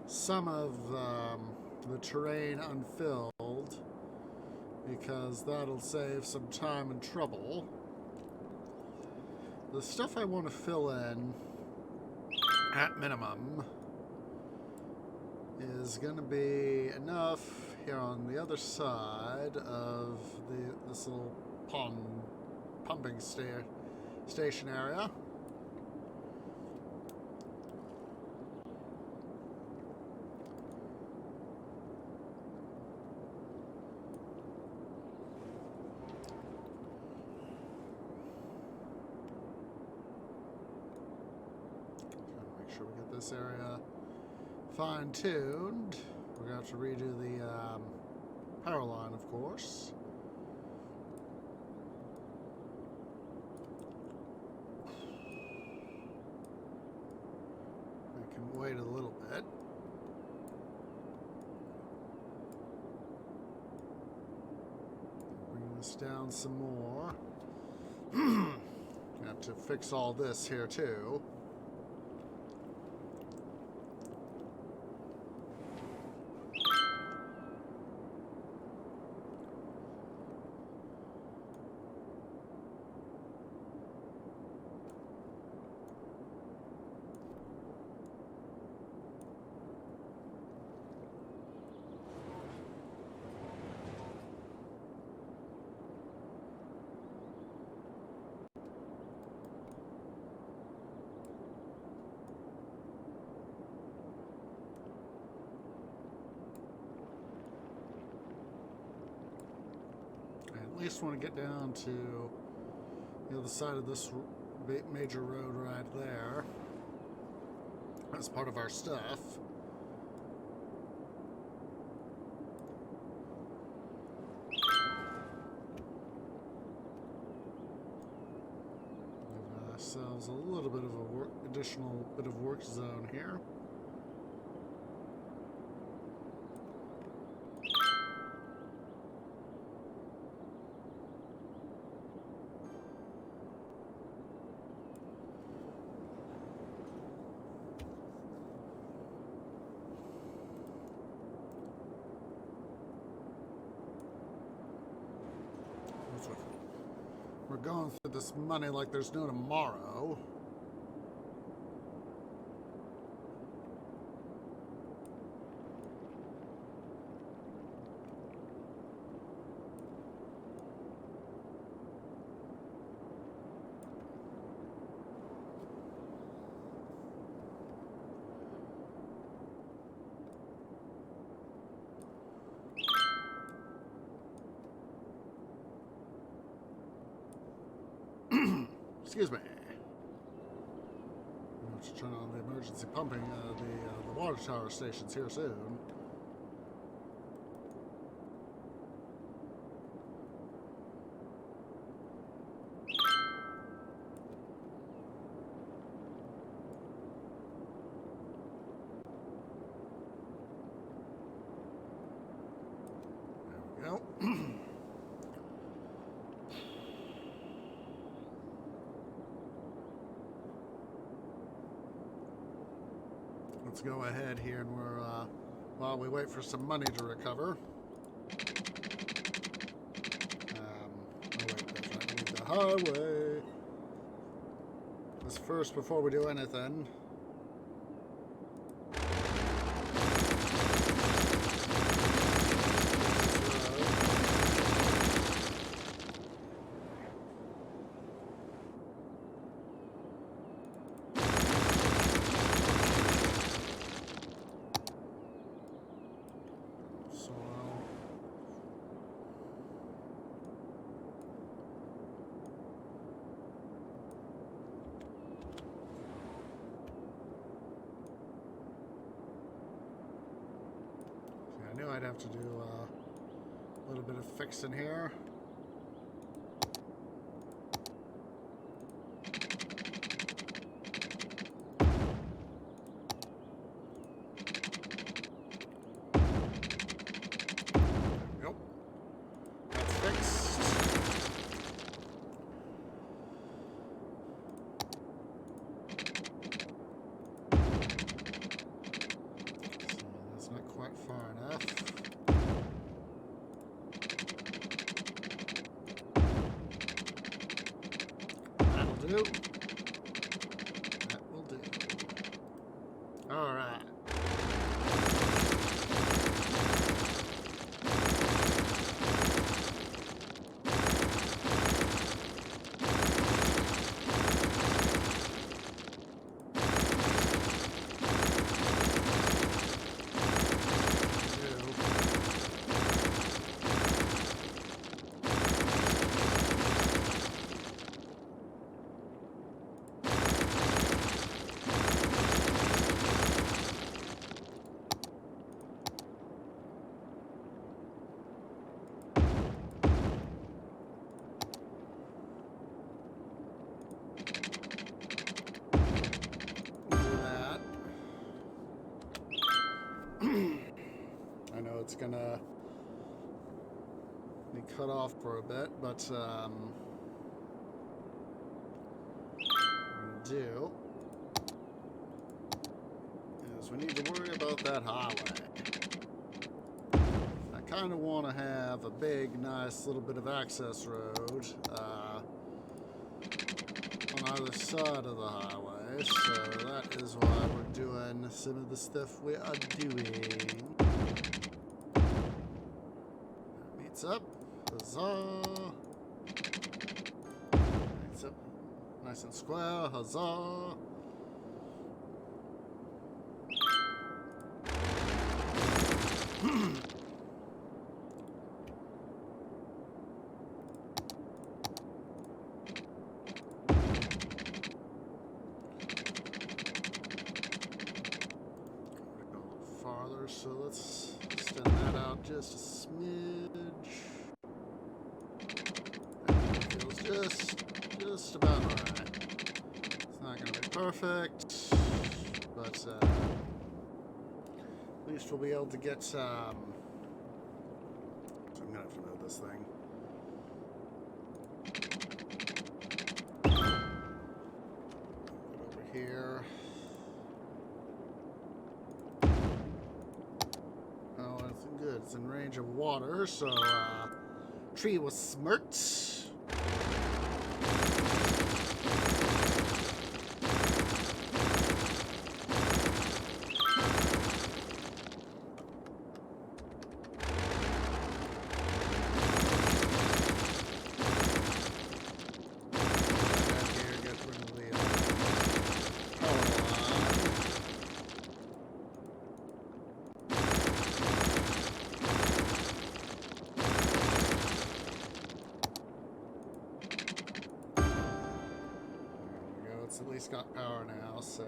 some of the terrain unfilled because that'll save some time and trouble. The stuff I want to fill in at minimum is going to be enough here on the other side of this little pumping station area. Make sure we get this area fine-tuned. We're going to have to redo the power line, of course. I can wait a little bit. Bring this down some more. Have to fix all this here too. At least want to get down to the other side of this major road right there as part of our stuff. Give ourselves a little bit of a additional bit of work zone here. blowing through this money like there's no tomorrow. Excuse me. I'm going to turn on the emergency pumping. The water tower station's here soon. There we go. Let's go ahead here and we're, while we wait for some money to recover. Oh wait, that's right, we need the highway. Let's first, before we do anything. I knew I'd have to do a little bit of fixing here. Nope. That's fixed. So that's not quite far enough. That'll do. That will do. All right. I know it's gonna be cut off for a bit, but what we're gonna do is we need to worry about that highway. I kind of want to have a big, nice little bit of access road on either side of the highway, so that is why we're doing some of the stuff we are doing. Meets up. Huzzah. Meets up. Nice and square. Huzzah. Farther, so let's extend that out just a smidge. That feels just about right. It's not going to be perfect, but at least we'll be able to get so I'm going to have to move this thing. Put it over here. Good, it's in range of water, so tree was smart. it's at least got power now, so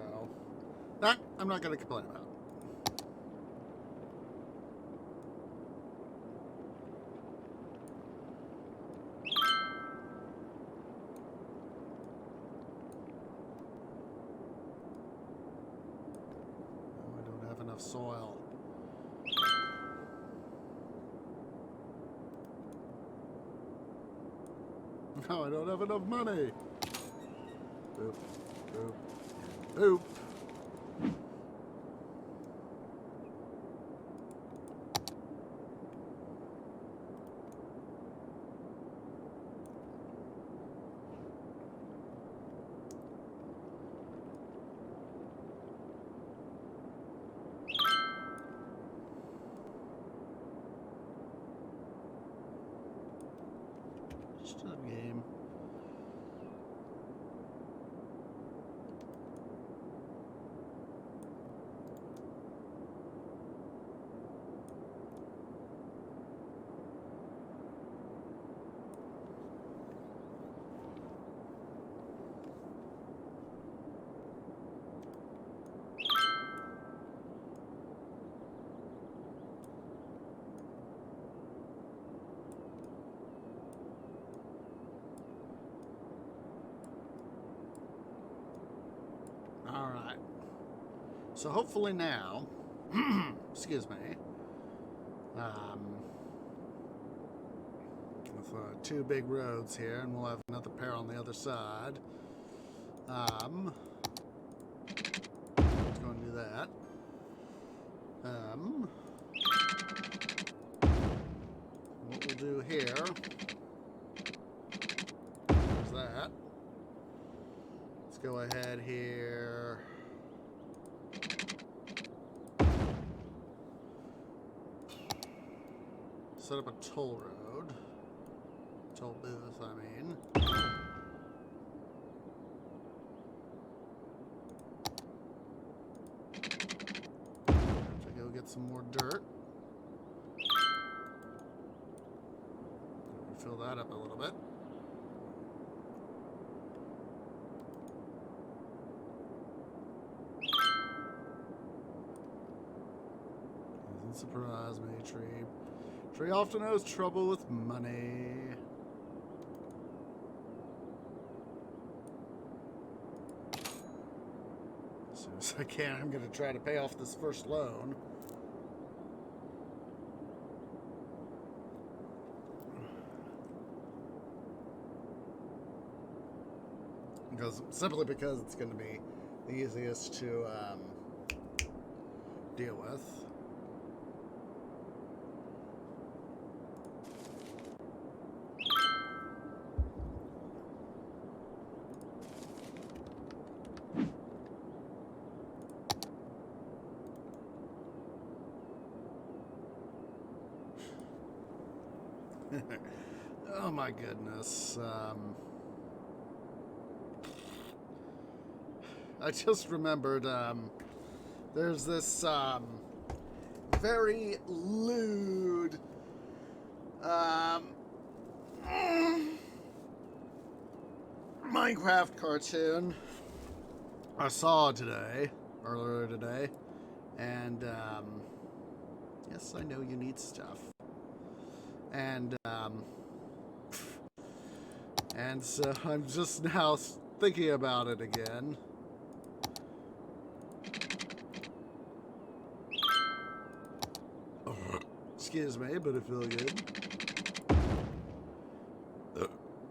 that I'm not going to complain about. Oh, I don't have enough soil. No, I don't have enough money. Boop, boop, boop. Just a game. All right. So hopefully now, excuse me, with two big roads here, and we'll have another pair on the other side. Let's go and do that. What we'll do here is that. Let's go ahead here. Set up a toll road. Toll booth, I mean. Have to go get some more dirt. Fill that up a little bit. Doesn't surprise me, Tree. Tree often has trouble with money. As soon as I can, I'm going to try to pay off this first loan. Simply because it's going to be the easiest to deal with. Oh my goodness. I just remembered there's this very lewd Minecraft cartoon I saw earlier today, and yes, I know you need stuff. And so I'm just now thinking about it again. Excuse me, but it feels good.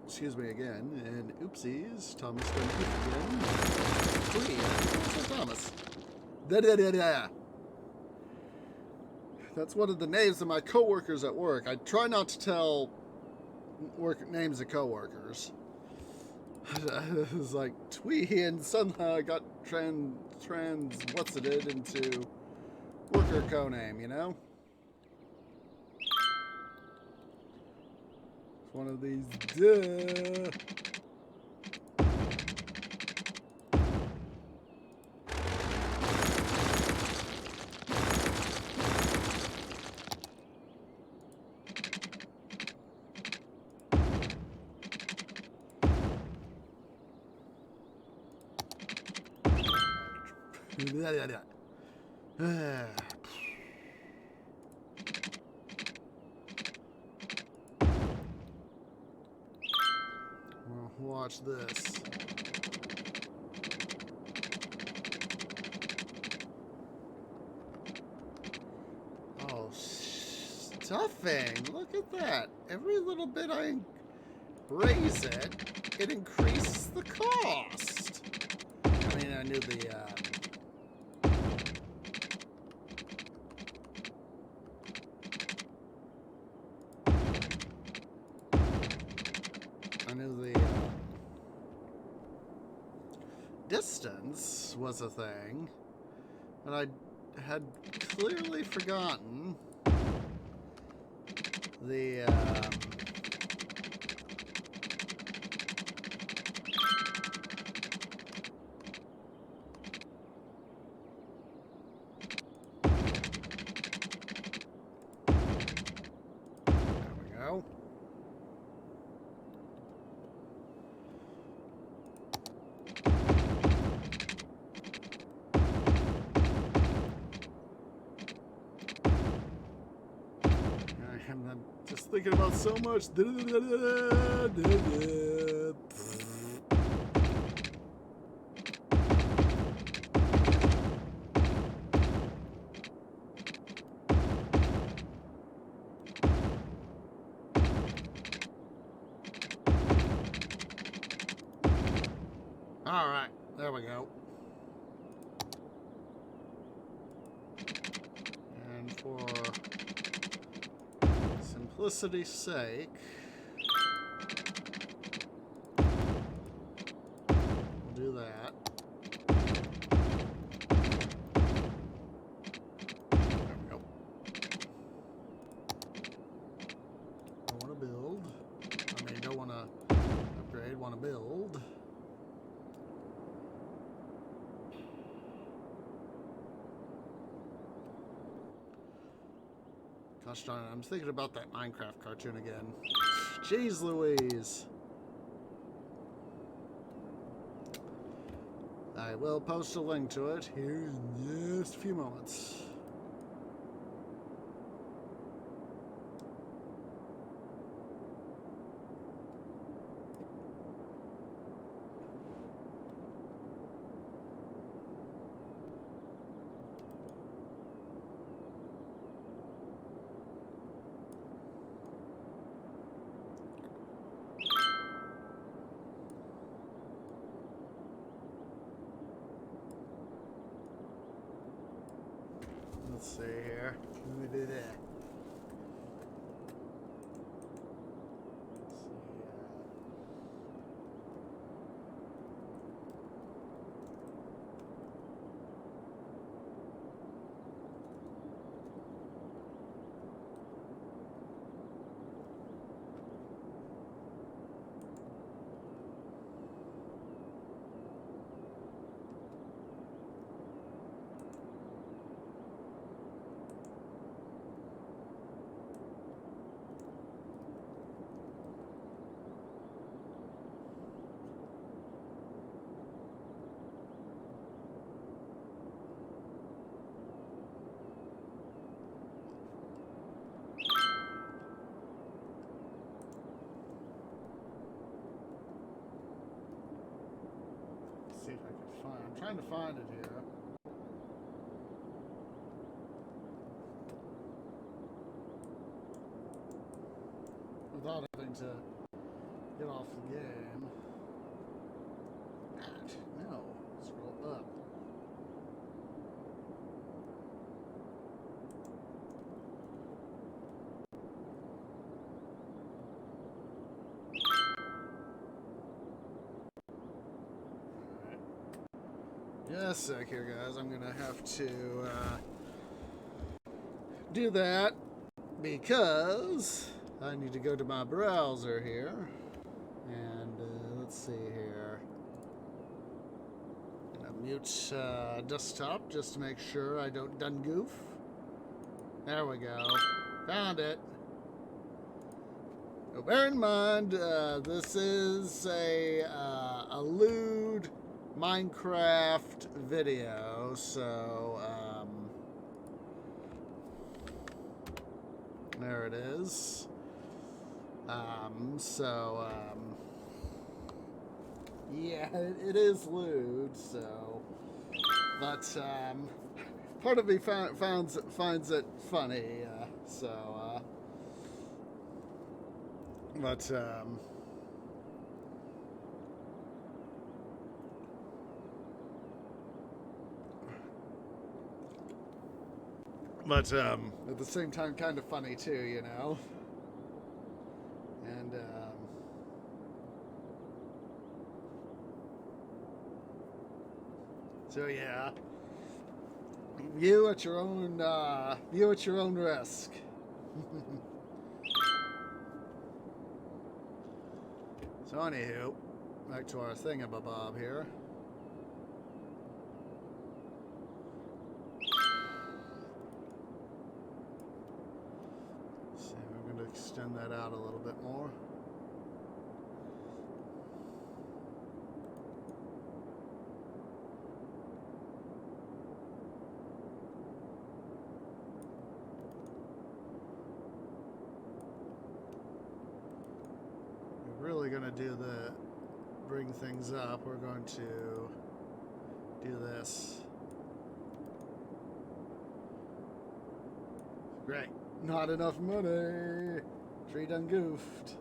Excuse me again, and oopsies, Thomas done it again. Please, Thomas. Da-da-da-da. That's one of the names of my coworkers at work. I try not to tell names of coworkers. It was like Twee, and somehow I got what's it into worker co-name, you know? It's one of these, duh. Well, watch this. Oh, stuffing! Look at that. Every little bit I raise it, it increases the cost. I mean, I knew the, distance was a thing, but I had clearly forgotten the, there we go. I'm just thinking about so much. All right, there we go. And for simplicity's sake, we'll do that. There we go. Don't want to build. I mean, don't want to upgrade, want to build. Gosh darn it, I'm thinking about that Minecraft cartoon again. Jeez Louise. I will post a link to it here in just a few moments. Let's see here. Let me do that. Let's see. See if I can find. I'm trying to find it here. Without having to get off the game. No. Scroll up. Just a sec here, guys. I'm gonna have to do that because I need to go to my browser here, and let's see here. I'm gonna mute desktop just to make sure I don't done goof. There we go. Found it. So bear in mind, this is a lewd Minecraft video, So, there it is. Yeah, it is lewd, so. But, part of me finds it funny, but, at the same time, kind of funny too, you know? And, so yeah. View at your own risk. So anywho, back to our thingamabob here. So we're going to extend that out a little bit more. Really going to bring things up. We're going to do this. Great. Not enough money. Tree done goofed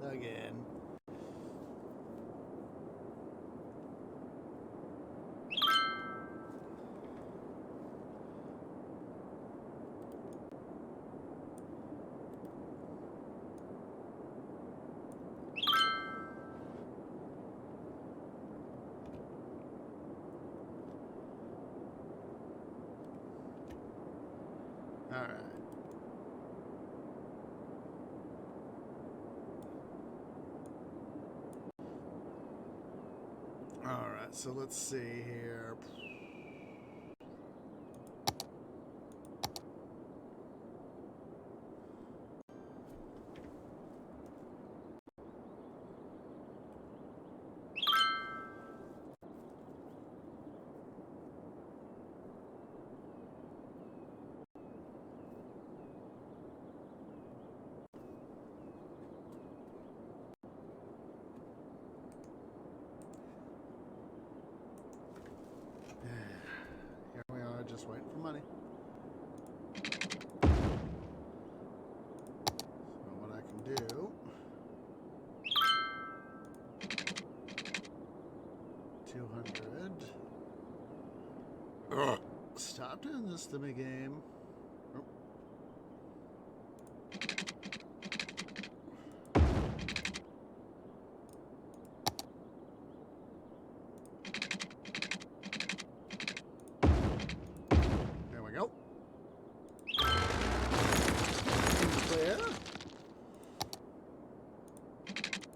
again. Alright, so let's see here. Here we are, just waiting for money. So what I can do... 200. Ugh. Stop doing this to me, game. Oh. There we go. Clear.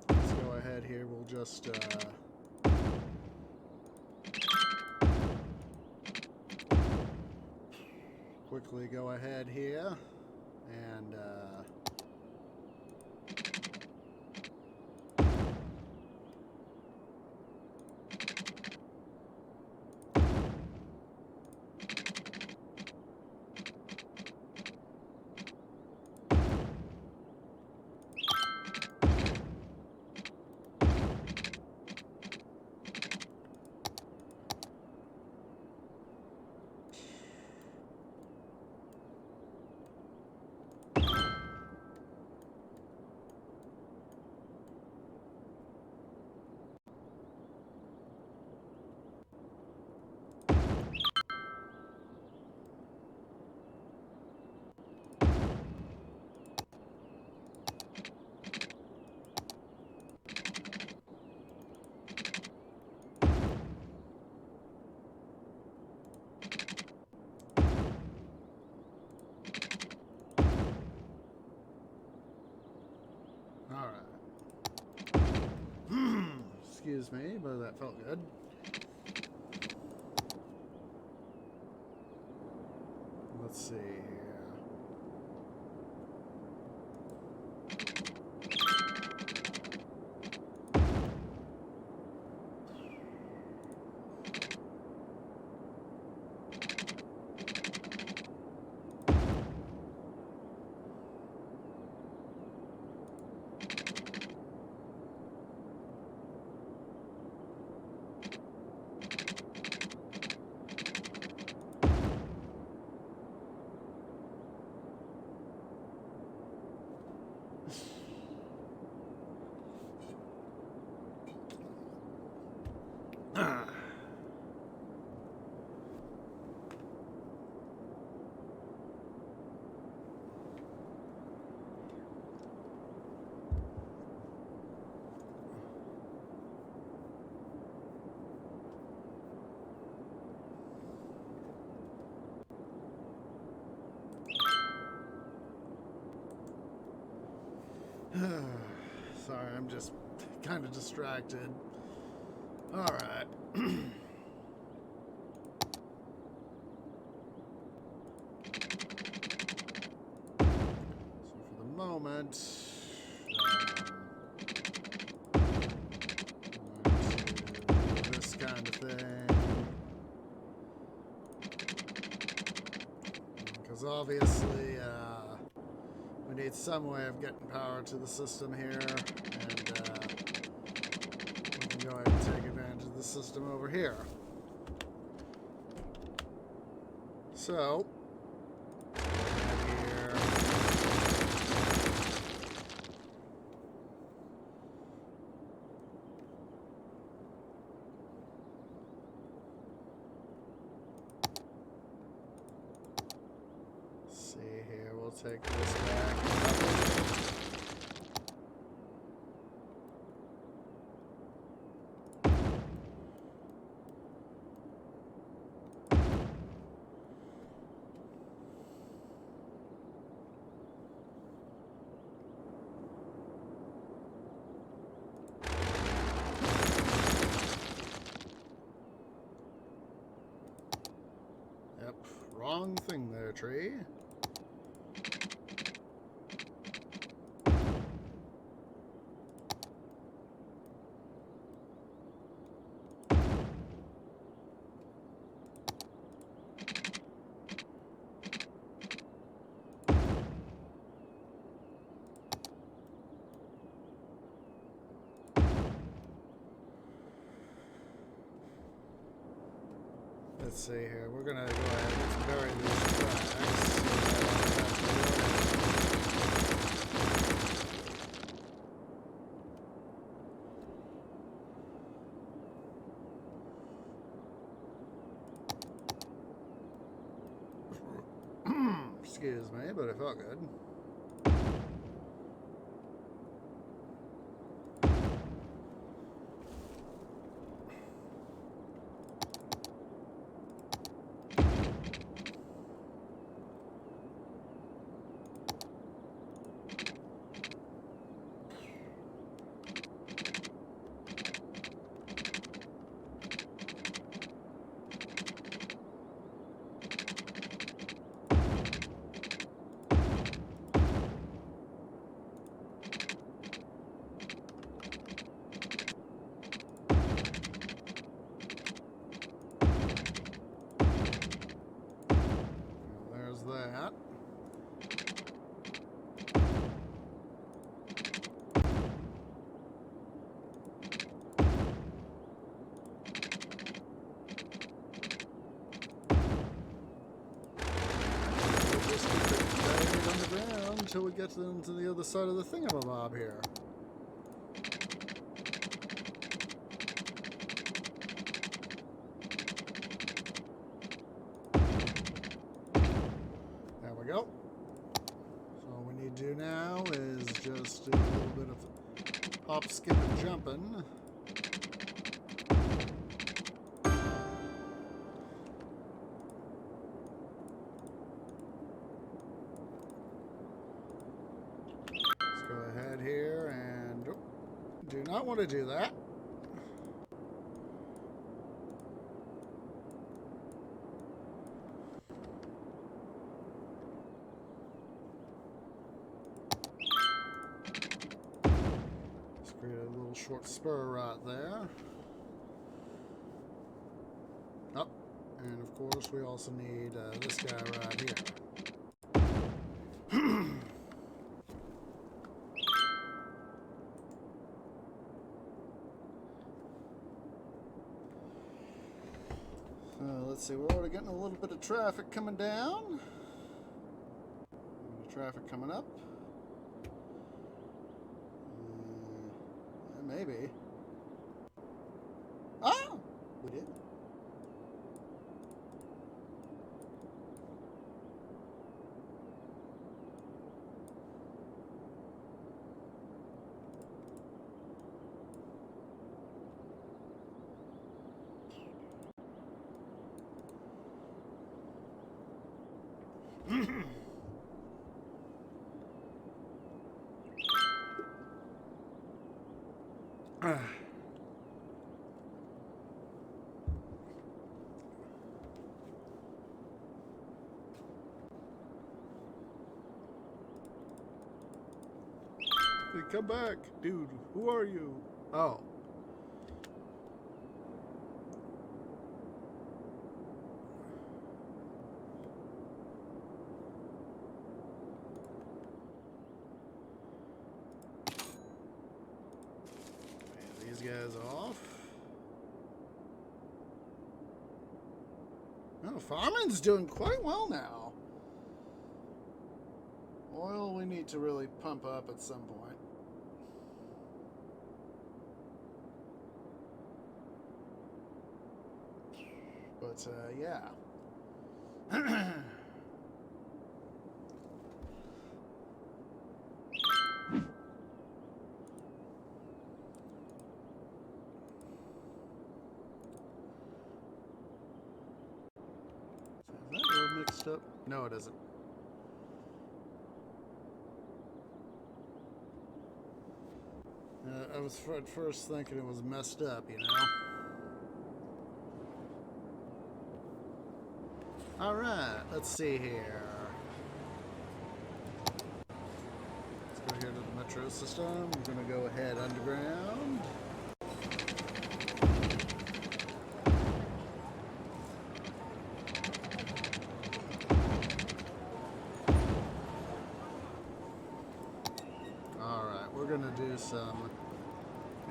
Let's go ahead here. We'll just quickly go ahead here and excuse me, but that felt good. Let's see here. Sorry, I'm just kind of distracted. Alright. So for the moment, this kind of thing. Because obviously, we need some way of getting power to the system here, and we can go ahead and take advantage of the system over here. So, here. See here, we'll take this back. Yep, wrong thing there, tree. Let's see here. We're gonna go ahead and bury these tracks. Excuse me, but it felt good. That. We'll just keep it buried on the ground until we get to the other side of the thingamabob here. Go. So all we need to do now is just do a little bit of hop, skip, and jumping. Let's go ahead here and do not want to do that. Create a little short spur right there. Oh, and of course we also need this guy right here. Let's see, we're already getting a little bit of traffic coming down. Traffic coming up. Maybe. Oh! We did. Hey, come back, dude. Who are you? Oh. Pay these guys off. Oh, farming's doing quite well now. Oil we need to really pump up at some point. But, yeah. Is that road mixed up? No, it isn't. I was at first thinking it was messed up, you know? Alright, let's see here. Let's go here to the metro system. We're going to go ahead underground. Alright, we're going to do some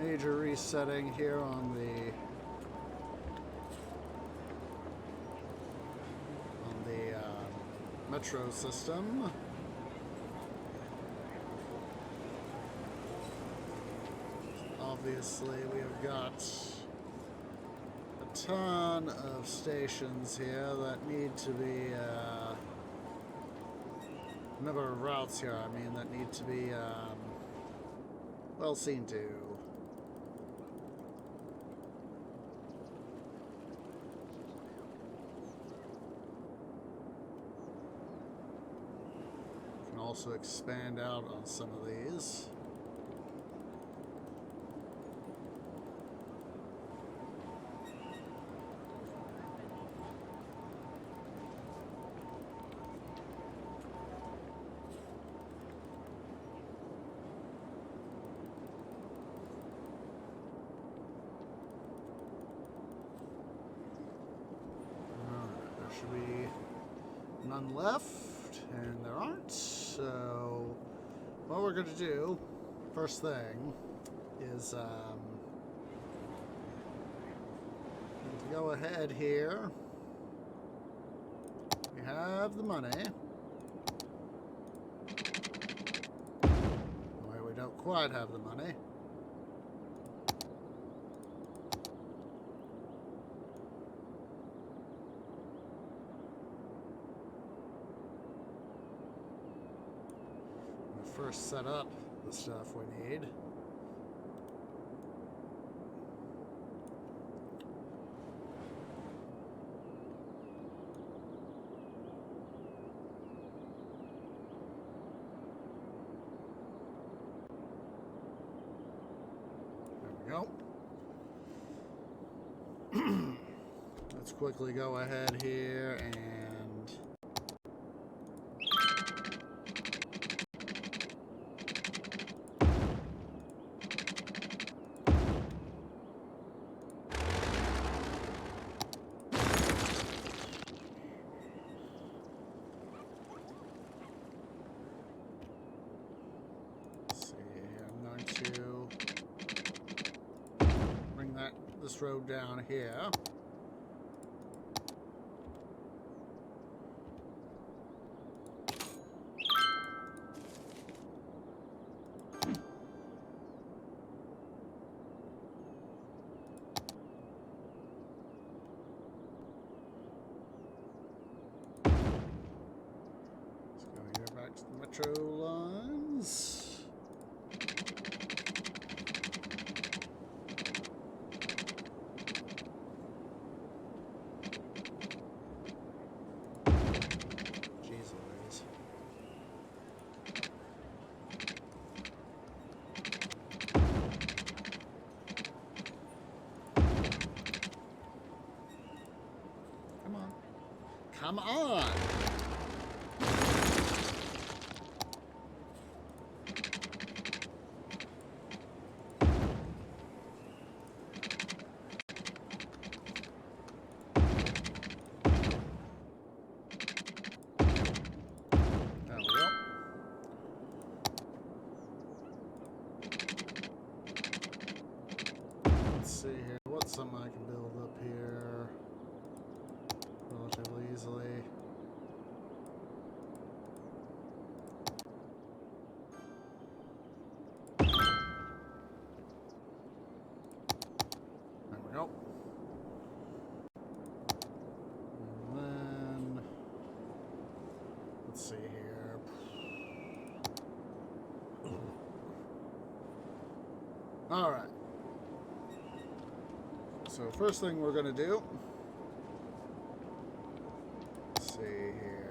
major resetting here on the metro system. Obviously, we have got a ton of stations here that need to be number of routes here, I mean, that need to be well seen to. Can also expand out on some of these. Should be none left, and there aren't. So what we're going to do first thing is to go ahead here. We have the money. Wait, we don't quite have the money. First set up the stuff we need. There we go. Let's quickly go ahead here and this road down here. Let's go here back to the metro lines. Come on! There we go. Let's see here. What's something I can build up here relatively easily? There we go. And then let's see here. All right. So first thing we're gonna do. Let's see here.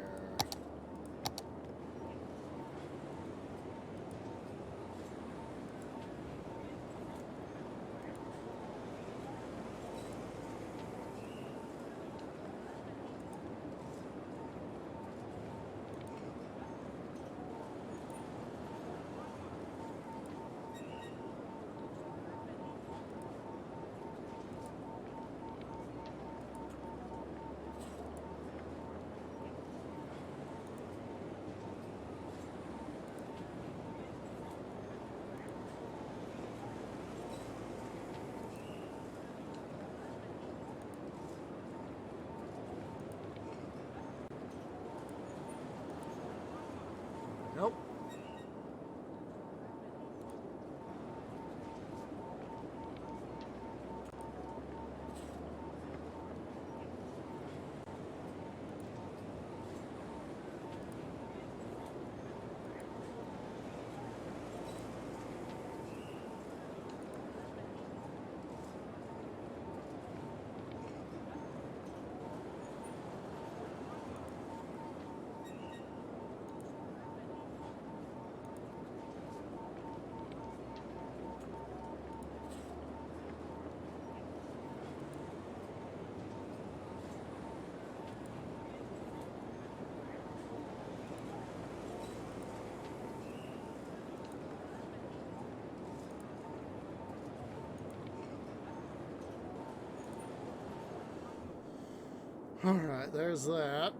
Nope. All right, there's that.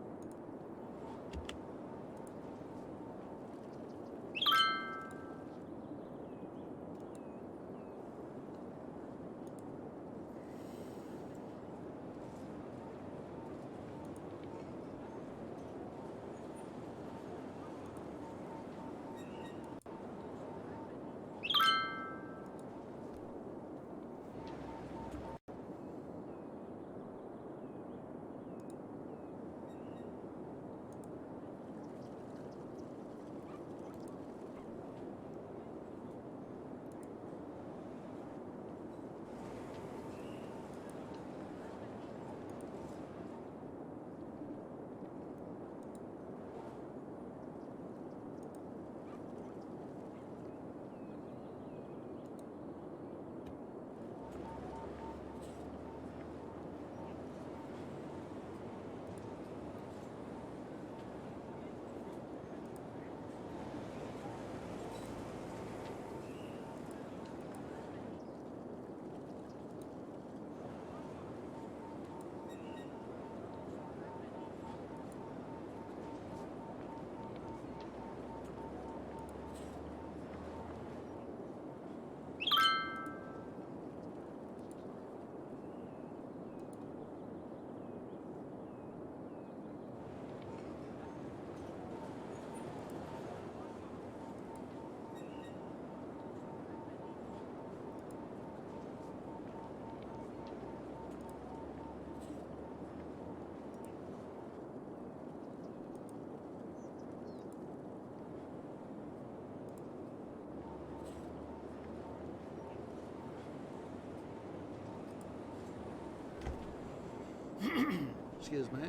Excuse me.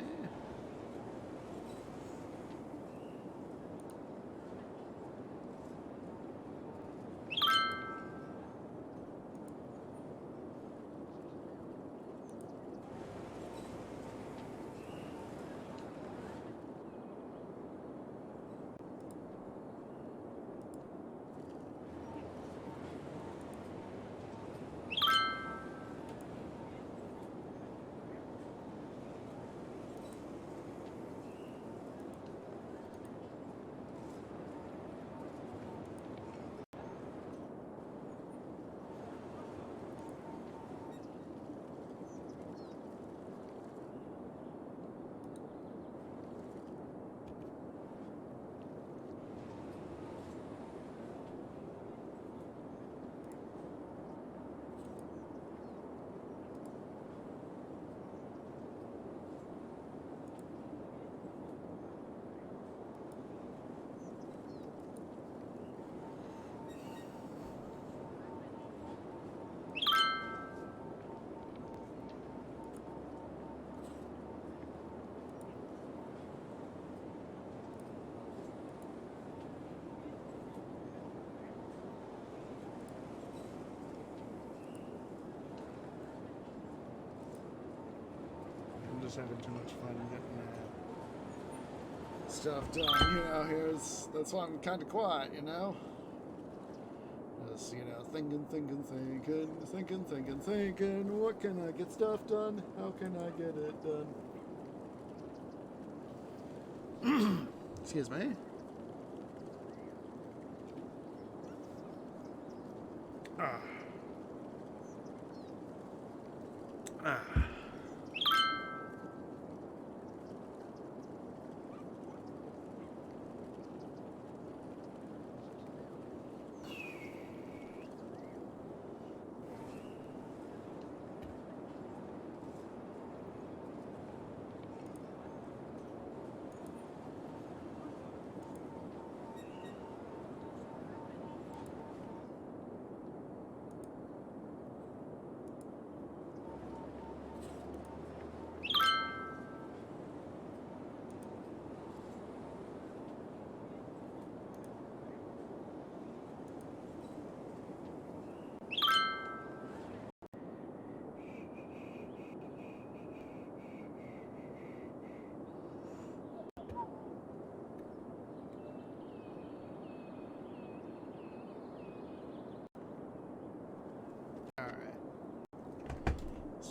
just having too much fun getting stuff done. You know, that's why I'm kind of quiet. You know, just thinking. What can I get stuff done? How can I get it done? Excuse me. Ah. Ah.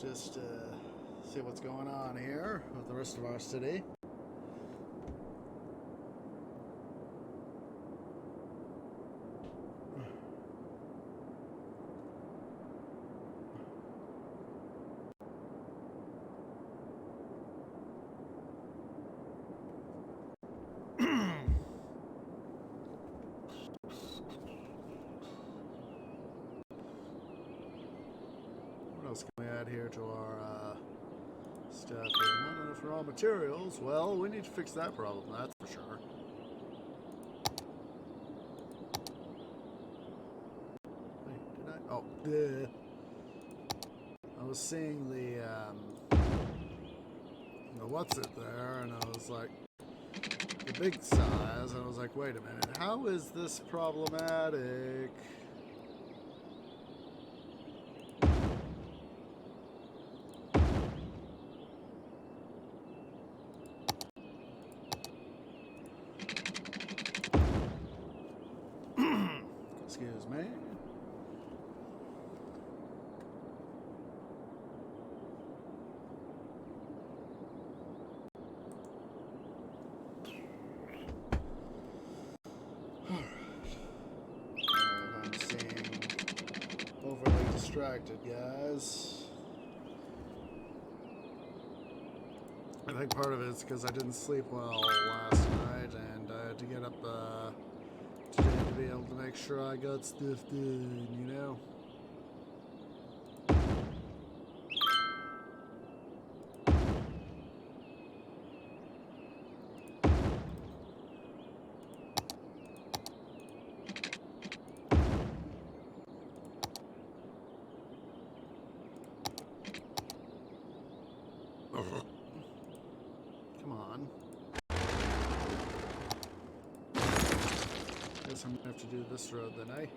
Let's just see what's going on here with the rest of our city. What else can we add here to our stuff here? Not enough raw materials. Well, we need to fix that problem, that's for sure. Wait, did I? Oh, I was seeing the what's it there, and I was like, the big size, and I was like, wait a minute, how is this problematic? Excuse me. I'm seeing overly distracted, guys. I think part of it is because I didn't sleep well last night, and I had to get up today to be able to make sure I got stuff done, you know? Come on. Guess I'm gonna have to do this road then, eh?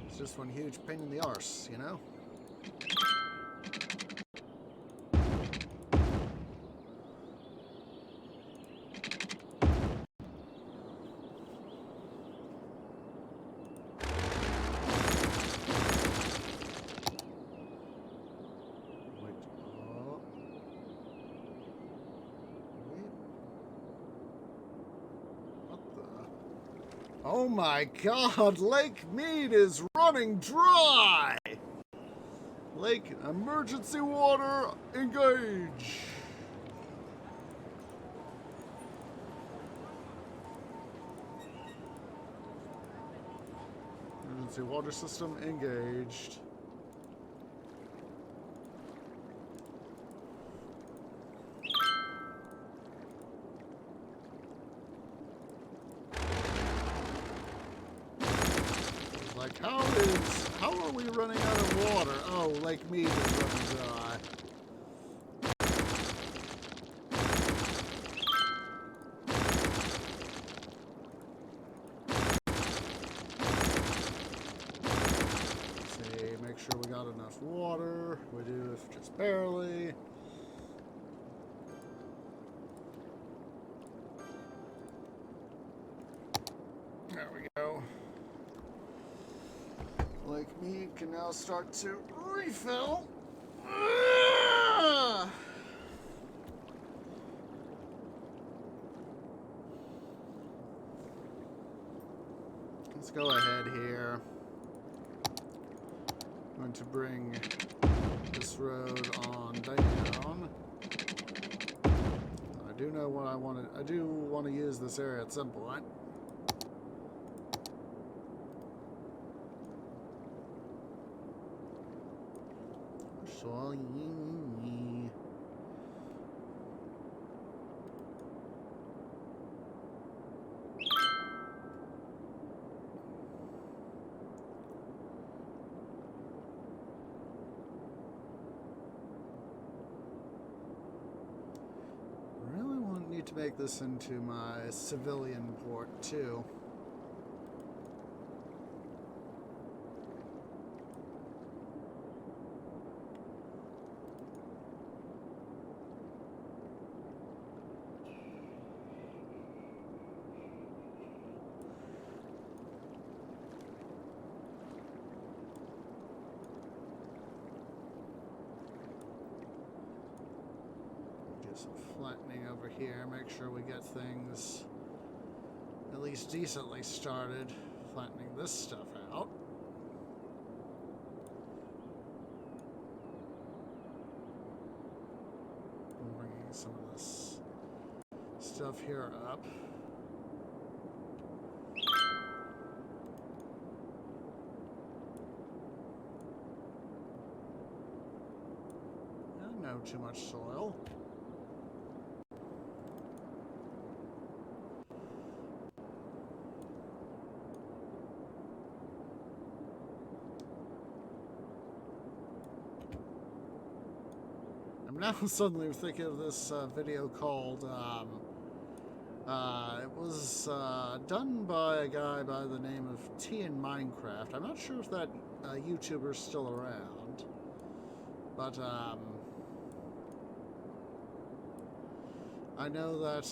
It's just one huge pain in the arse, you know? Wait, what the? Oh my god, Lake Mead is running dry! Lake emergency water engage! Emergency water system engaged. How are we running out of water? Oh, Lake Mead is running dry. See, make sure we got enough water. We do, if just barely. There we go. Lake Mead can now start to refill. Let's go ahead here. I'm going to bring this road on down. I do know what I want to. I do want to use this area at some point. Really need to make this into my civilian port too. Some flattening over here, make sure we get things at least decently started. Flattening this stuff out. I'm bringing some of this stuff here up. No too much soil. I'm now suddenly thinking of this video called, it was done by a guy by the name of T in Minecraft. I'm not sure if that YouTuber's still around, but I know that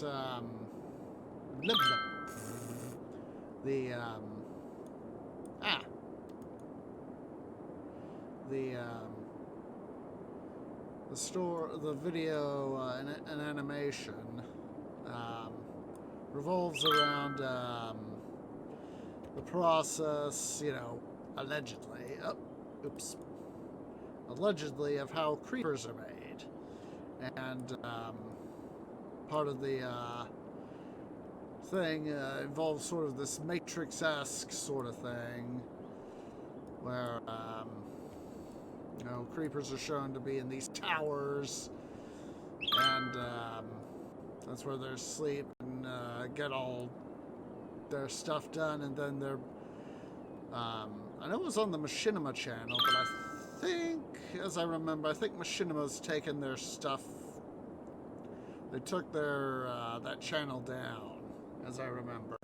the the video and animation revolves around the process, you know, allegedly, allegedly of how creepers are made, and part of the thing involves sort of this Matrix-esque sort of thing, where you know, creepers are shown to be in these towers, and that's where they sleep and get all their stuff done, and then they're I know it was on the Machinima channel, but I think, as I remember, I think Machinima's taken their stuff. They took their that channel down, as I remember.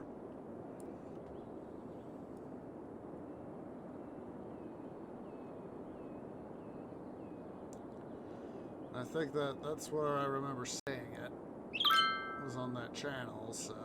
I think that's where I remember seeing it. It was on that channel, so.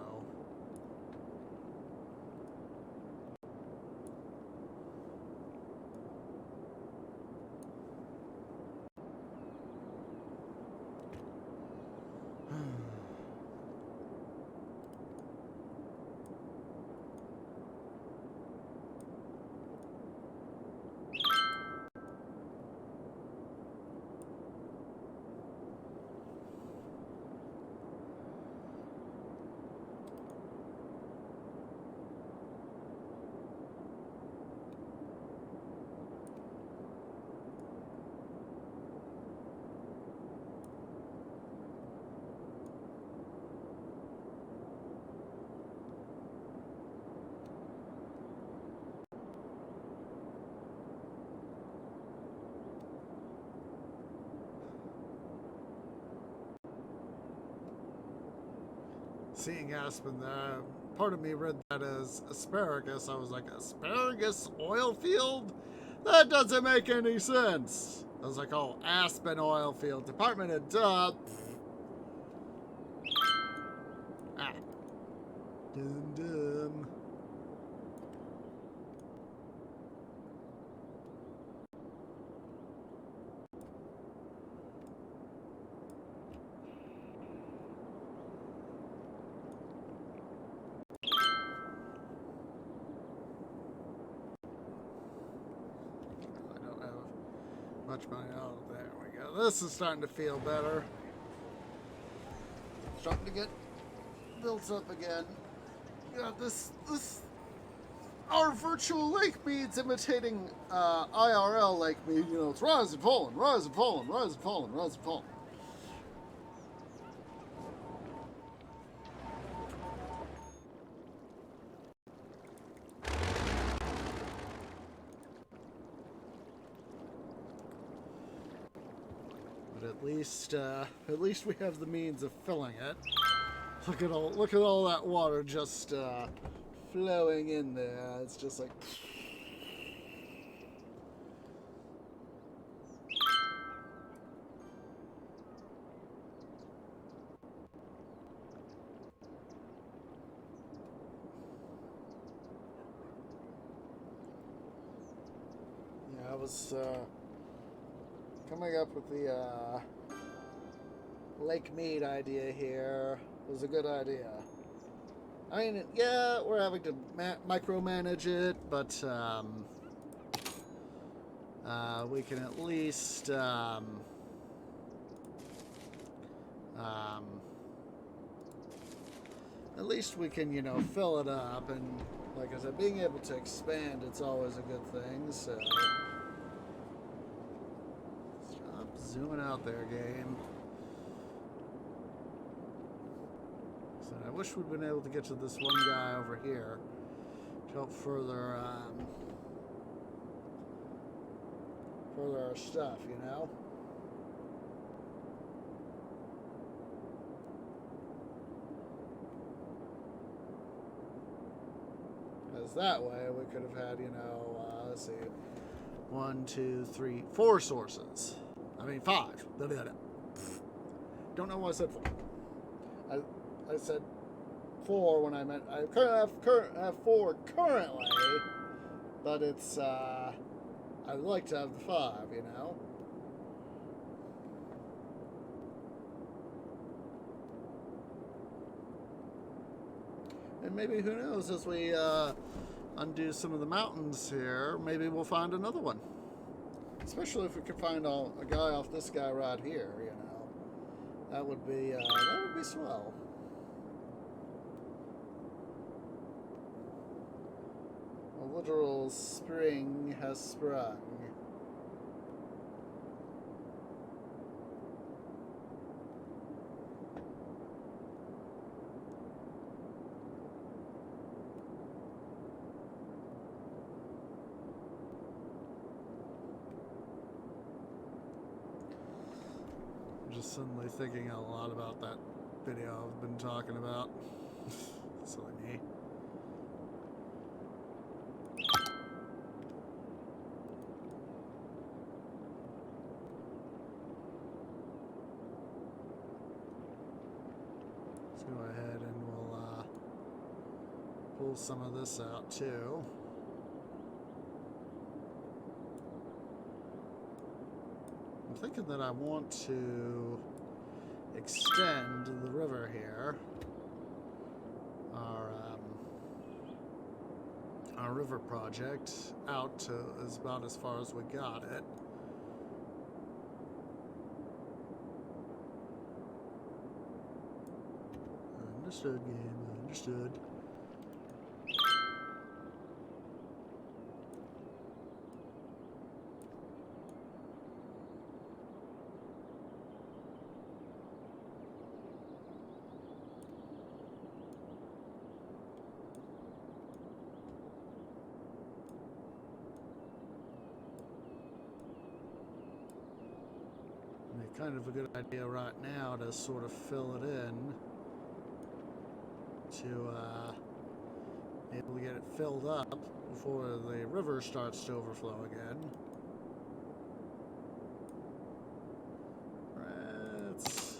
seeing Aspen there. Part of me read that as asparagus. I was like, asparagus oil field? That doesn't make any sense. I was like, oh, Aspen oil field. Department of Duh. Ah. Dum dum. Much money. Oh, there we go. This is starting to feel better. Starting to get built up again. Yeah, this our virtual lake mead's imitating IRL lake mead. You know, it's rise and falling, rise and falling, rise and falling, rise and falling. But at least we have the means of filling it. Look at all that water just flowing in there. It's just like. Yeah, I was coming up with the Lake Mead idea here. Was a good idea. I mean, yeah, we're having to micromanage it, but we can at least we can, you know, fill it up, and like I said, being able to expand, it's always a good thing. So stop zooming out there, game. So I wish we'd been able to get to this one guy over here to help further our stuff, you know? Because that way we could have had, you know, let's see, 1, 2, 3, 4 sources. I mean, 5. Don't know why I said 4. I said 4 when I meant I have 4 currently, but it's I'd like to have the 5, you know. And maybe, who knows, as we undo some of the mountains here, maybe we'll find another one. Especially if we could find a guy off this guy right here, you know. That would be swell. A literal spring has sprung. Just suddenly thinking a lot about that video I've been talking about. Silly me. Let's go ahead and we'll pull some of this out too. I'm thinking that I want to extend the river here, our river project, out to about as far as we got it. Understood, game. Understood. Kind of a good idea right now to sort of fill it in. to be able to get it filled up before the river starts to overflow again. Let's...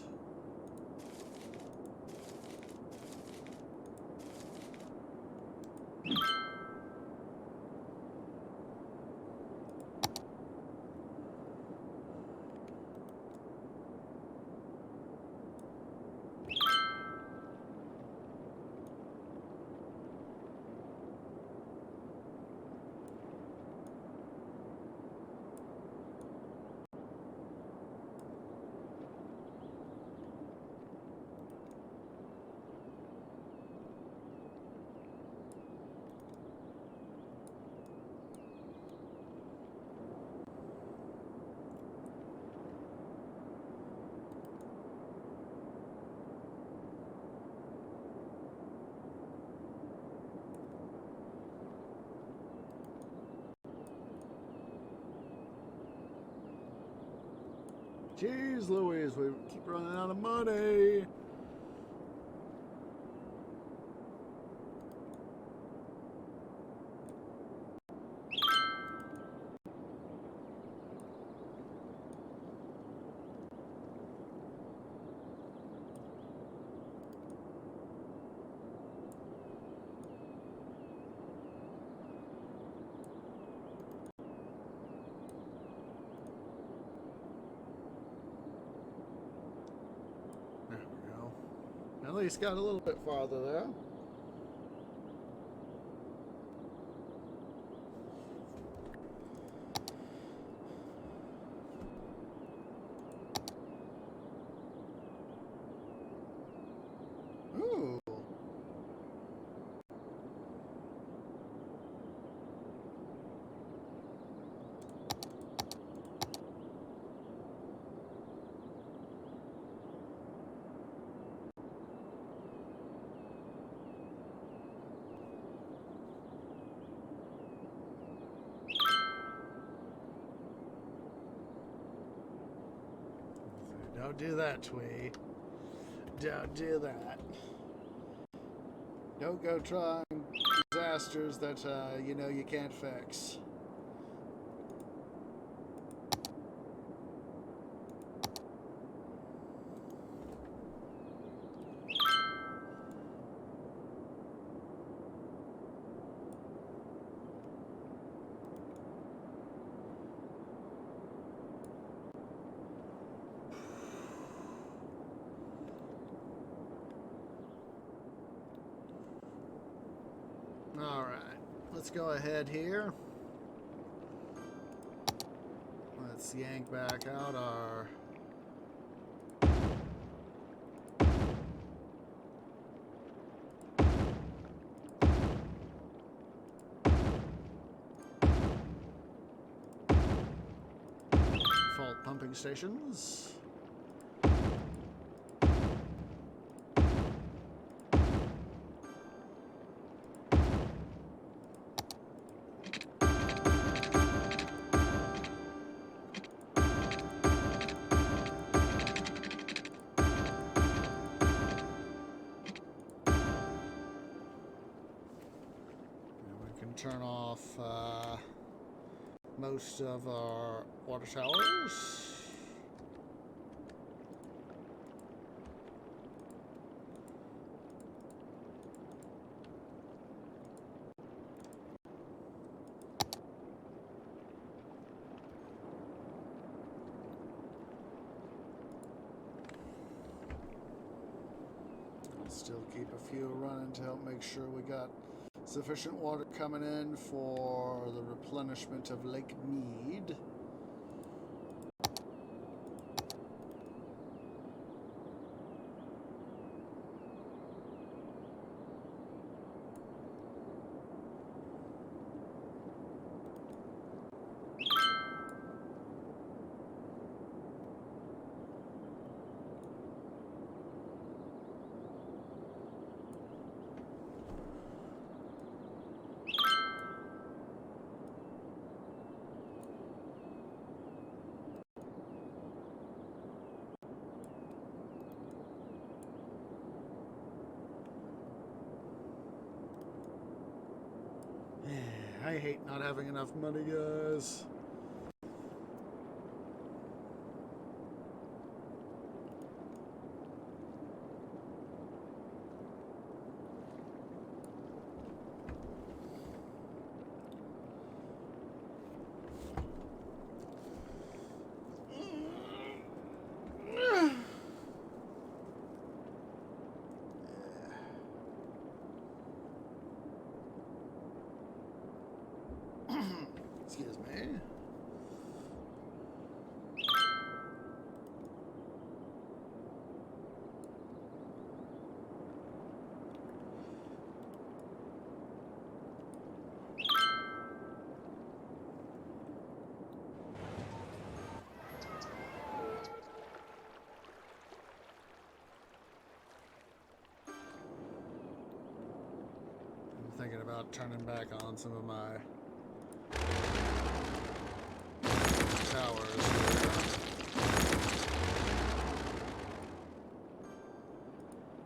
Jeez Louise, we keep running out of money. There we go. At least got a little bit farther there. Ooh. Don't do that, Twee. Don't do that. Don't go trying disasters that you know you can't fix. Alright, let's go ahead here. Let's yank back out our... default pumping stations. Turn off most of our water towers. Still keep a few running to help make sure we got sufficient water coming in for the replenishment of Lake Mead. I hate not having enough money, guys. Excuse me. I'm thinking about turning back on some of my towers here.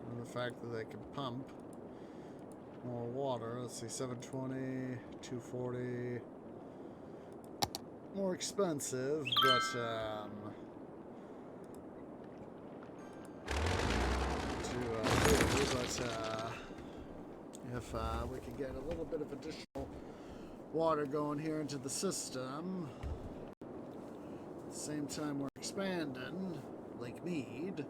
And the fact that they can pump more water. Let's see, 720, 240. More expensive, but if we could get a little bit of additional water going here into the system, at the same time we're expanding Lake Mead.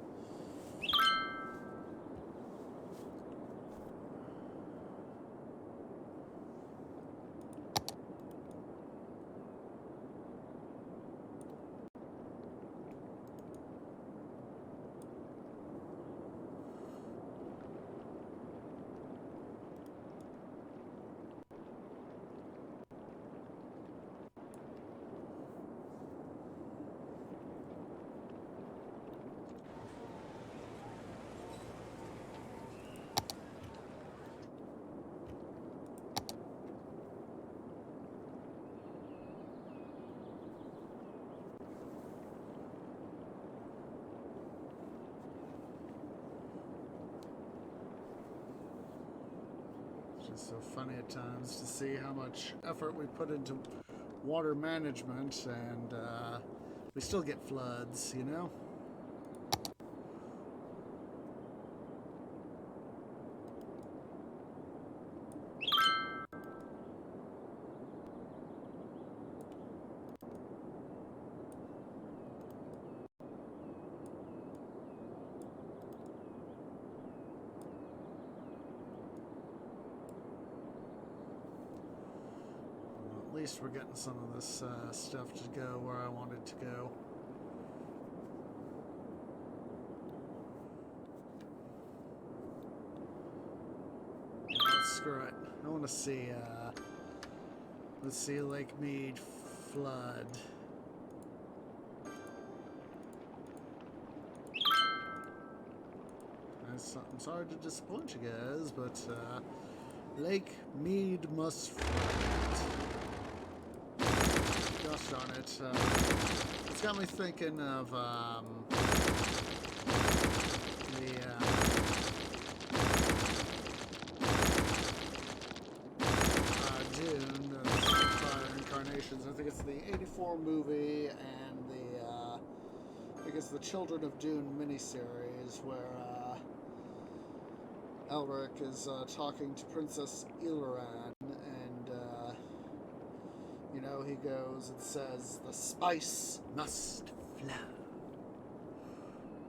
It's so funny at times to see how much effort we put into water management, and we still get floods, you know? At least we're getting some of this stuff to go where I want it to go. Screw it. I want to see, let's see Lake Mead flood. I'm sorry to disappoint you guys, but Lake Mead must flood. Gosh darn it. It's got me thinking of Dune, Fire Incarnations. I think it's the '84 movie and I think it's the Children of Dune miniseries where Elric is talking to Princess Illiran, and you know, he goes and says, "The spice must flow,"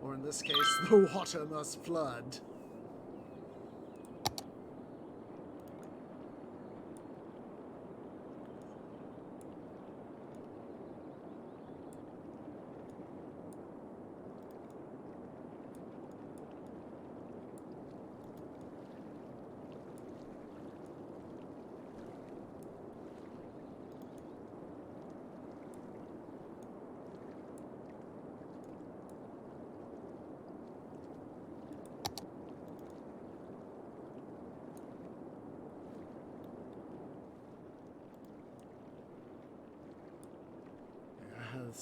or in this case, the water must flood.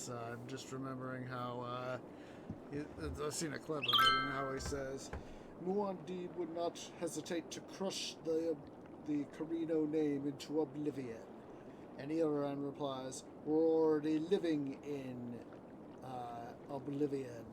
I'm just remembering how I've seen a clip of it, and how he says Muad'Dib would not hesitate to crush the the Carino name into oblivion. And Ilran replies, we're already living in oblivion.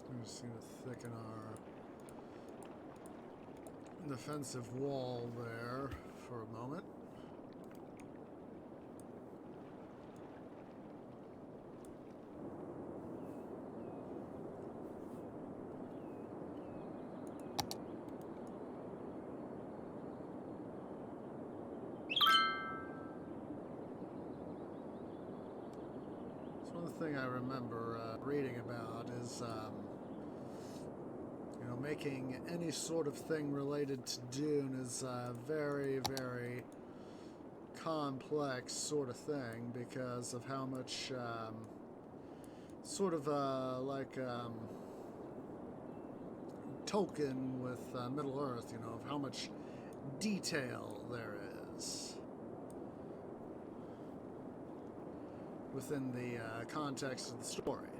We just need to thicken our defensive wall there for a moment. So one thing I remember reading about is making any sort of thing related to Dune is a very, very complex sort of thing because of how much Tolkien with Middle Earth, of how much detail there is within the context of the story.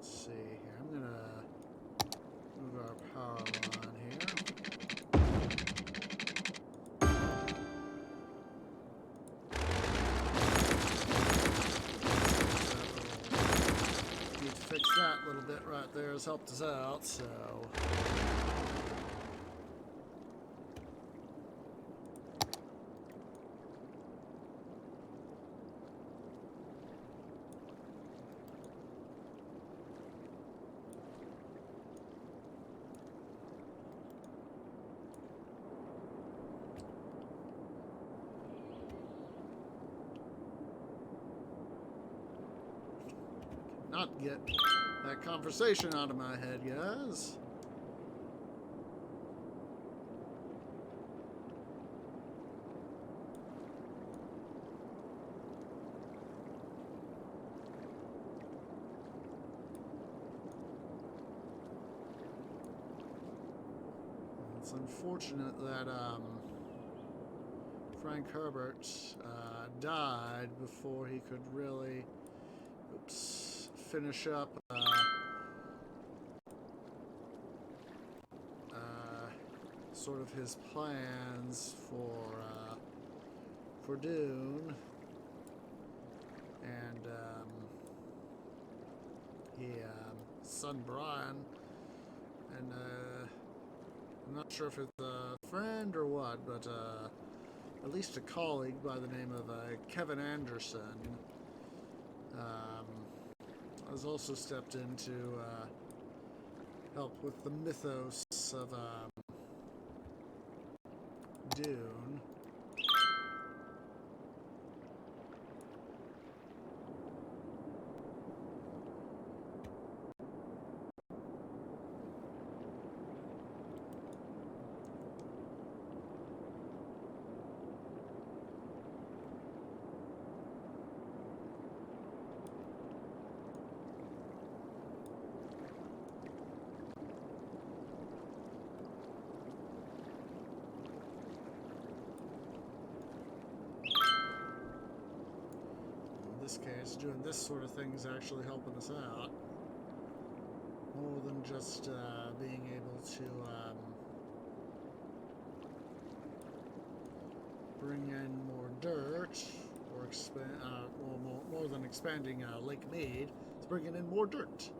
See here, I'm gonna move our power line here. Need to fix that little bit right there has helped us out, so. Not get that conversation out of my head, guys. It's unfortunate that Frank Herbert died before he could really finish up sort of his plans for Dune, and son Brian, and I'm not sure if it's a friend or what, but at least a colleague by the name of Kevin Anderson has also stepped in to help with the mythos of Dune. In this case, doing this sort of thing is actually helping us out more than just being able to bring in more dirt or expand, more than expanding Lake Mead. It's bringing in more dirt.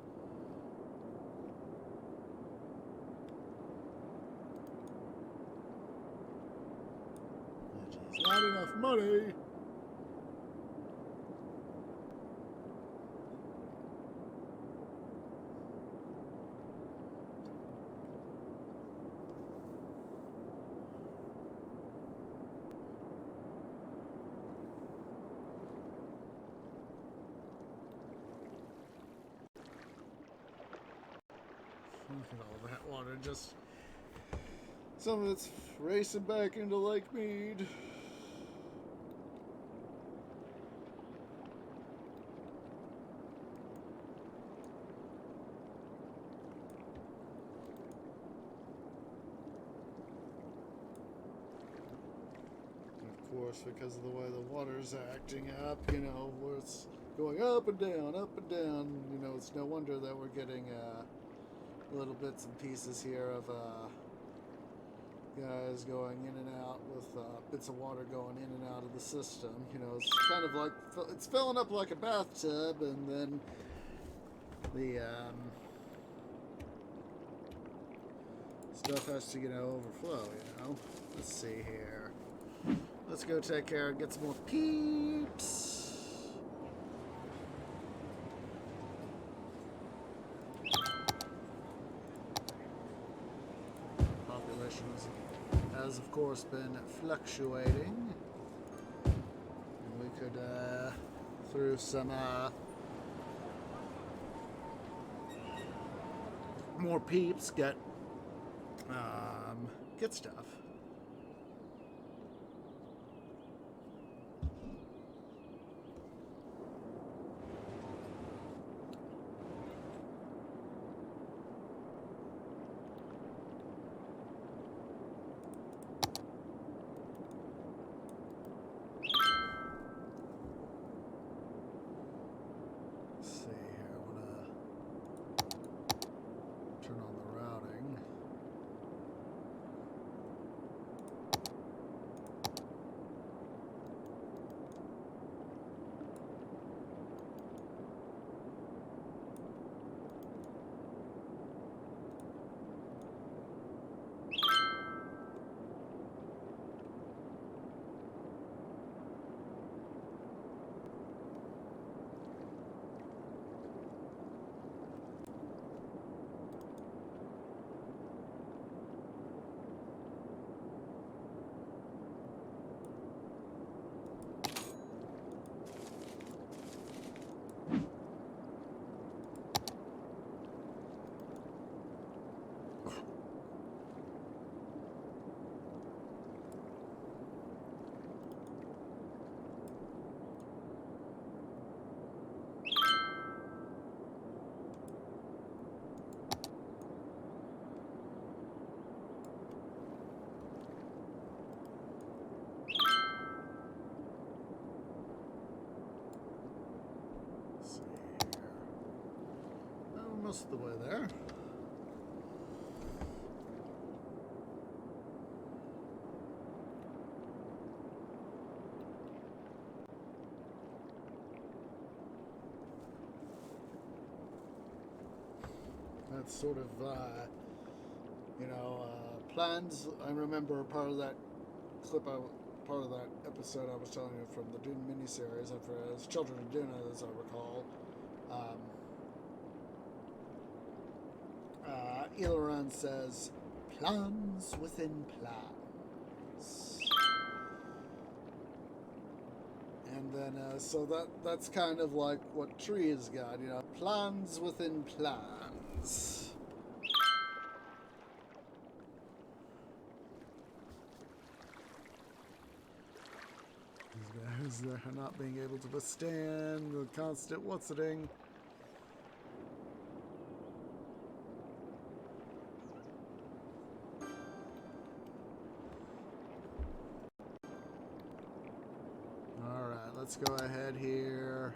enough money. Look at all that water, just some of it's racing back into Lake Mead. Of course, because of the way the water's acting up, you know, where it's going up and down, you know, it's no wonder that we're getting little bits and pieces here of guys going in and out with bits of water going in and out of the system. You know, it's kind of like it's filling up like a bathtub, and then the stuff has to, you know, overflow. You know, let's see here. Let's go take care and get some more peeps. Has of course been fluctuating. And we could through some more peeps get stuff. Most of the way there. That's sort of, you know, plans. I remember part of that clip, part of that episode I was telling you from the Dune miniseries, and for as Children of Dune, as I recall. Aileron says, plans within plans. And then, so that's kind of like what Tree has got, you know, plans within plans. These guys are not being able to withstand the constant what's-it-ing. Let's go ahead here.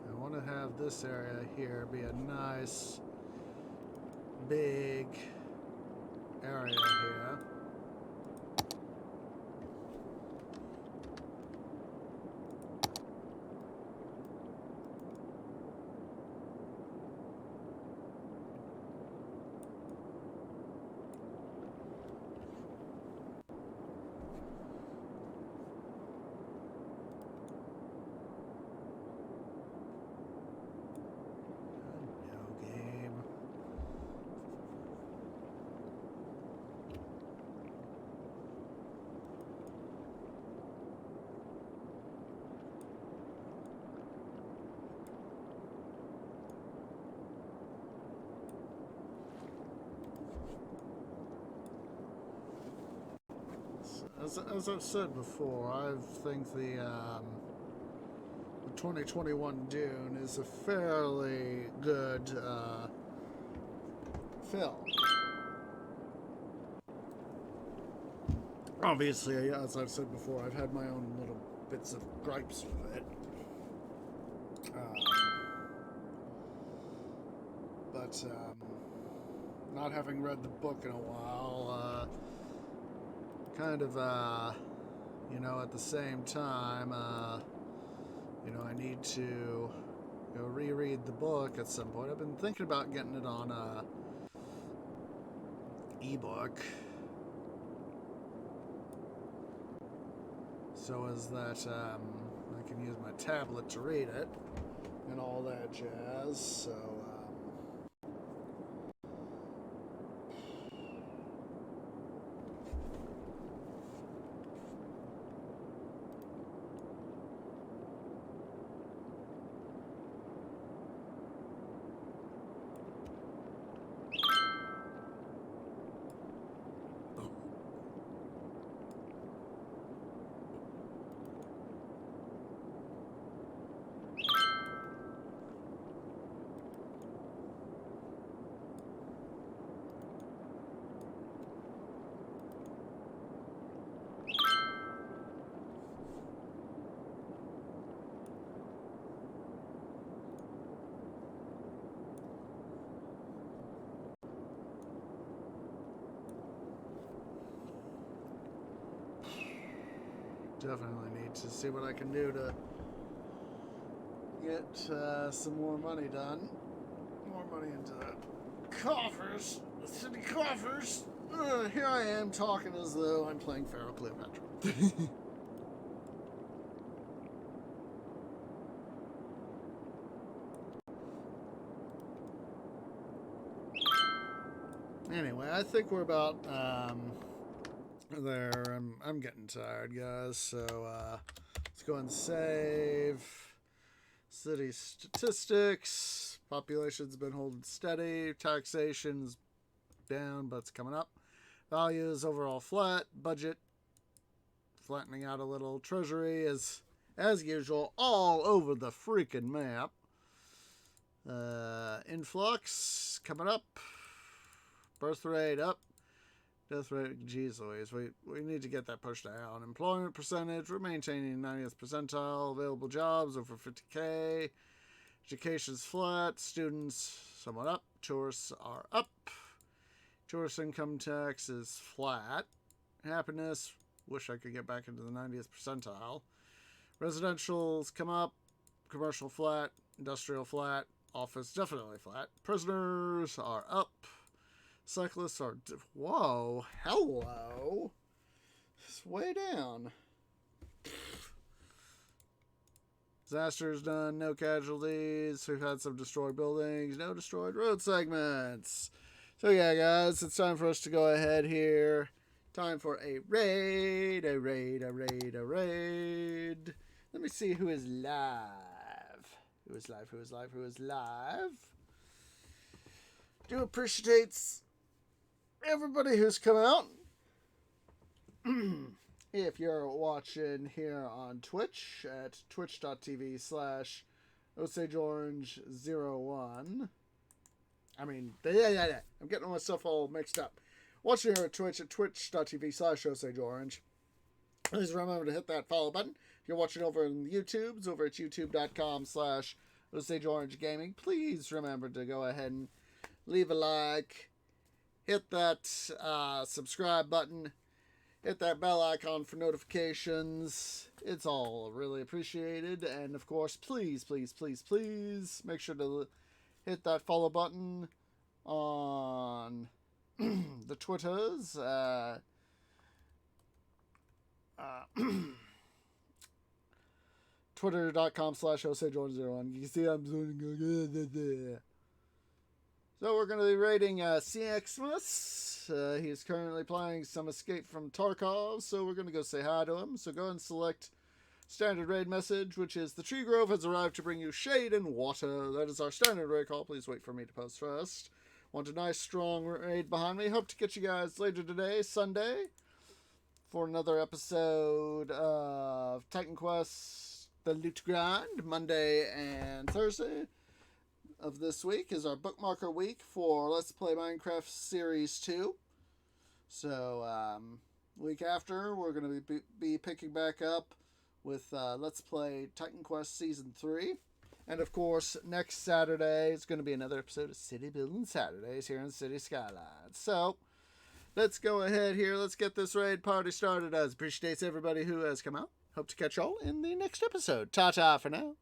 I want to have this area here be a nice, big area here. No game. As I've said before, I think the 2021 Dune is a fairly good film. Obviously, as I've said before, I've had my own little bits of gripes with it. But not having read the book in a while, kind of, at the same time, I need to reread the book at some point. I've been thinking about getting it on ebook, so as that I can use my tablet to read it and all that jazz. So. Definitely need to see what I can do to get some more money done. More money into the coffers, the city coffers. Here I am talking as though I'm playing Pharaoh Cleopatra. Anyway, I think we're about there. I'm getting tired, guys. So let's go and save. City statistics. Population's been holding steady. Taxation's down, but it's coming up. Values overall flat. Budget flattening out a little. Treasury is, as usual, all over the freaking map. Influx coming up. Birth rate up. Death rate, geez Louise, we need to get that pushed down. Employment percentage, we're maintaining 90th percentile. Available jobs over 50K. Education's flat. Students somewhat up. Tourists are up. Tourist income tax is flat. Happiness, wish I could get back into the 90th percentile. Residential's come up. Commercial flat. Industrial flat. Office definitely flat. Prisoners are up. Cyclists are... Whoa. Hello. It's way down. Disasters done. No casualties. We've had some destroyed buildings. No destroyed road segments. So yeah, guys, it's time for us to go ahead here. Time for a raid. A raid. A raid. A raid. Let me see who is live. Who is live? Who is live? Who is live? Do appreciates everybody who's come out. If you're watching here on Twitch at twitch.tv/OsageOrange01. I mean, yeah. I'm getting myself all mixed up. Watching here at Twitch at twitch.tv/OsageOrange. Please remember to hit that follow button. If you're watching over on the YouTubes, over at youtube.com/Osage Gaming, please remember to go ahead and leave a like, hit that subscribe button, hit that bell icon for notifications. It's all really appreciated. And of course, please make sure to hit that follow button on the Twitters. Twitter.com/Osage101. You can see I'm zooming. So we're going to be rating CXmas. He's currently playing some Escape from Tarkov, so we're going to go say hi to him. So go ahead and select standard raid message, which is: the tree grove has arrived to bring you shade and water. That is our standard raid call. Please wait for me to post first. Want a nice strong raid behind me. Hope to catch you guys later today, Sunday, for another episode of Titan Quest: The Loot Grind. Monday and Thursday of this week is our bookmarker week for Let's Play Minecraft Series 2. So, week after, we're going to be picking back up with Let's Play Titan Quest Season 3. And of course, next Saturday is going to be another episode of City Building Saturdays here in City Skylines. So, let's go ahead here. Let's get this raid party started. As appreciates everybody who has come out. Hope to catch y'all in the next episode. Ta-ta for now.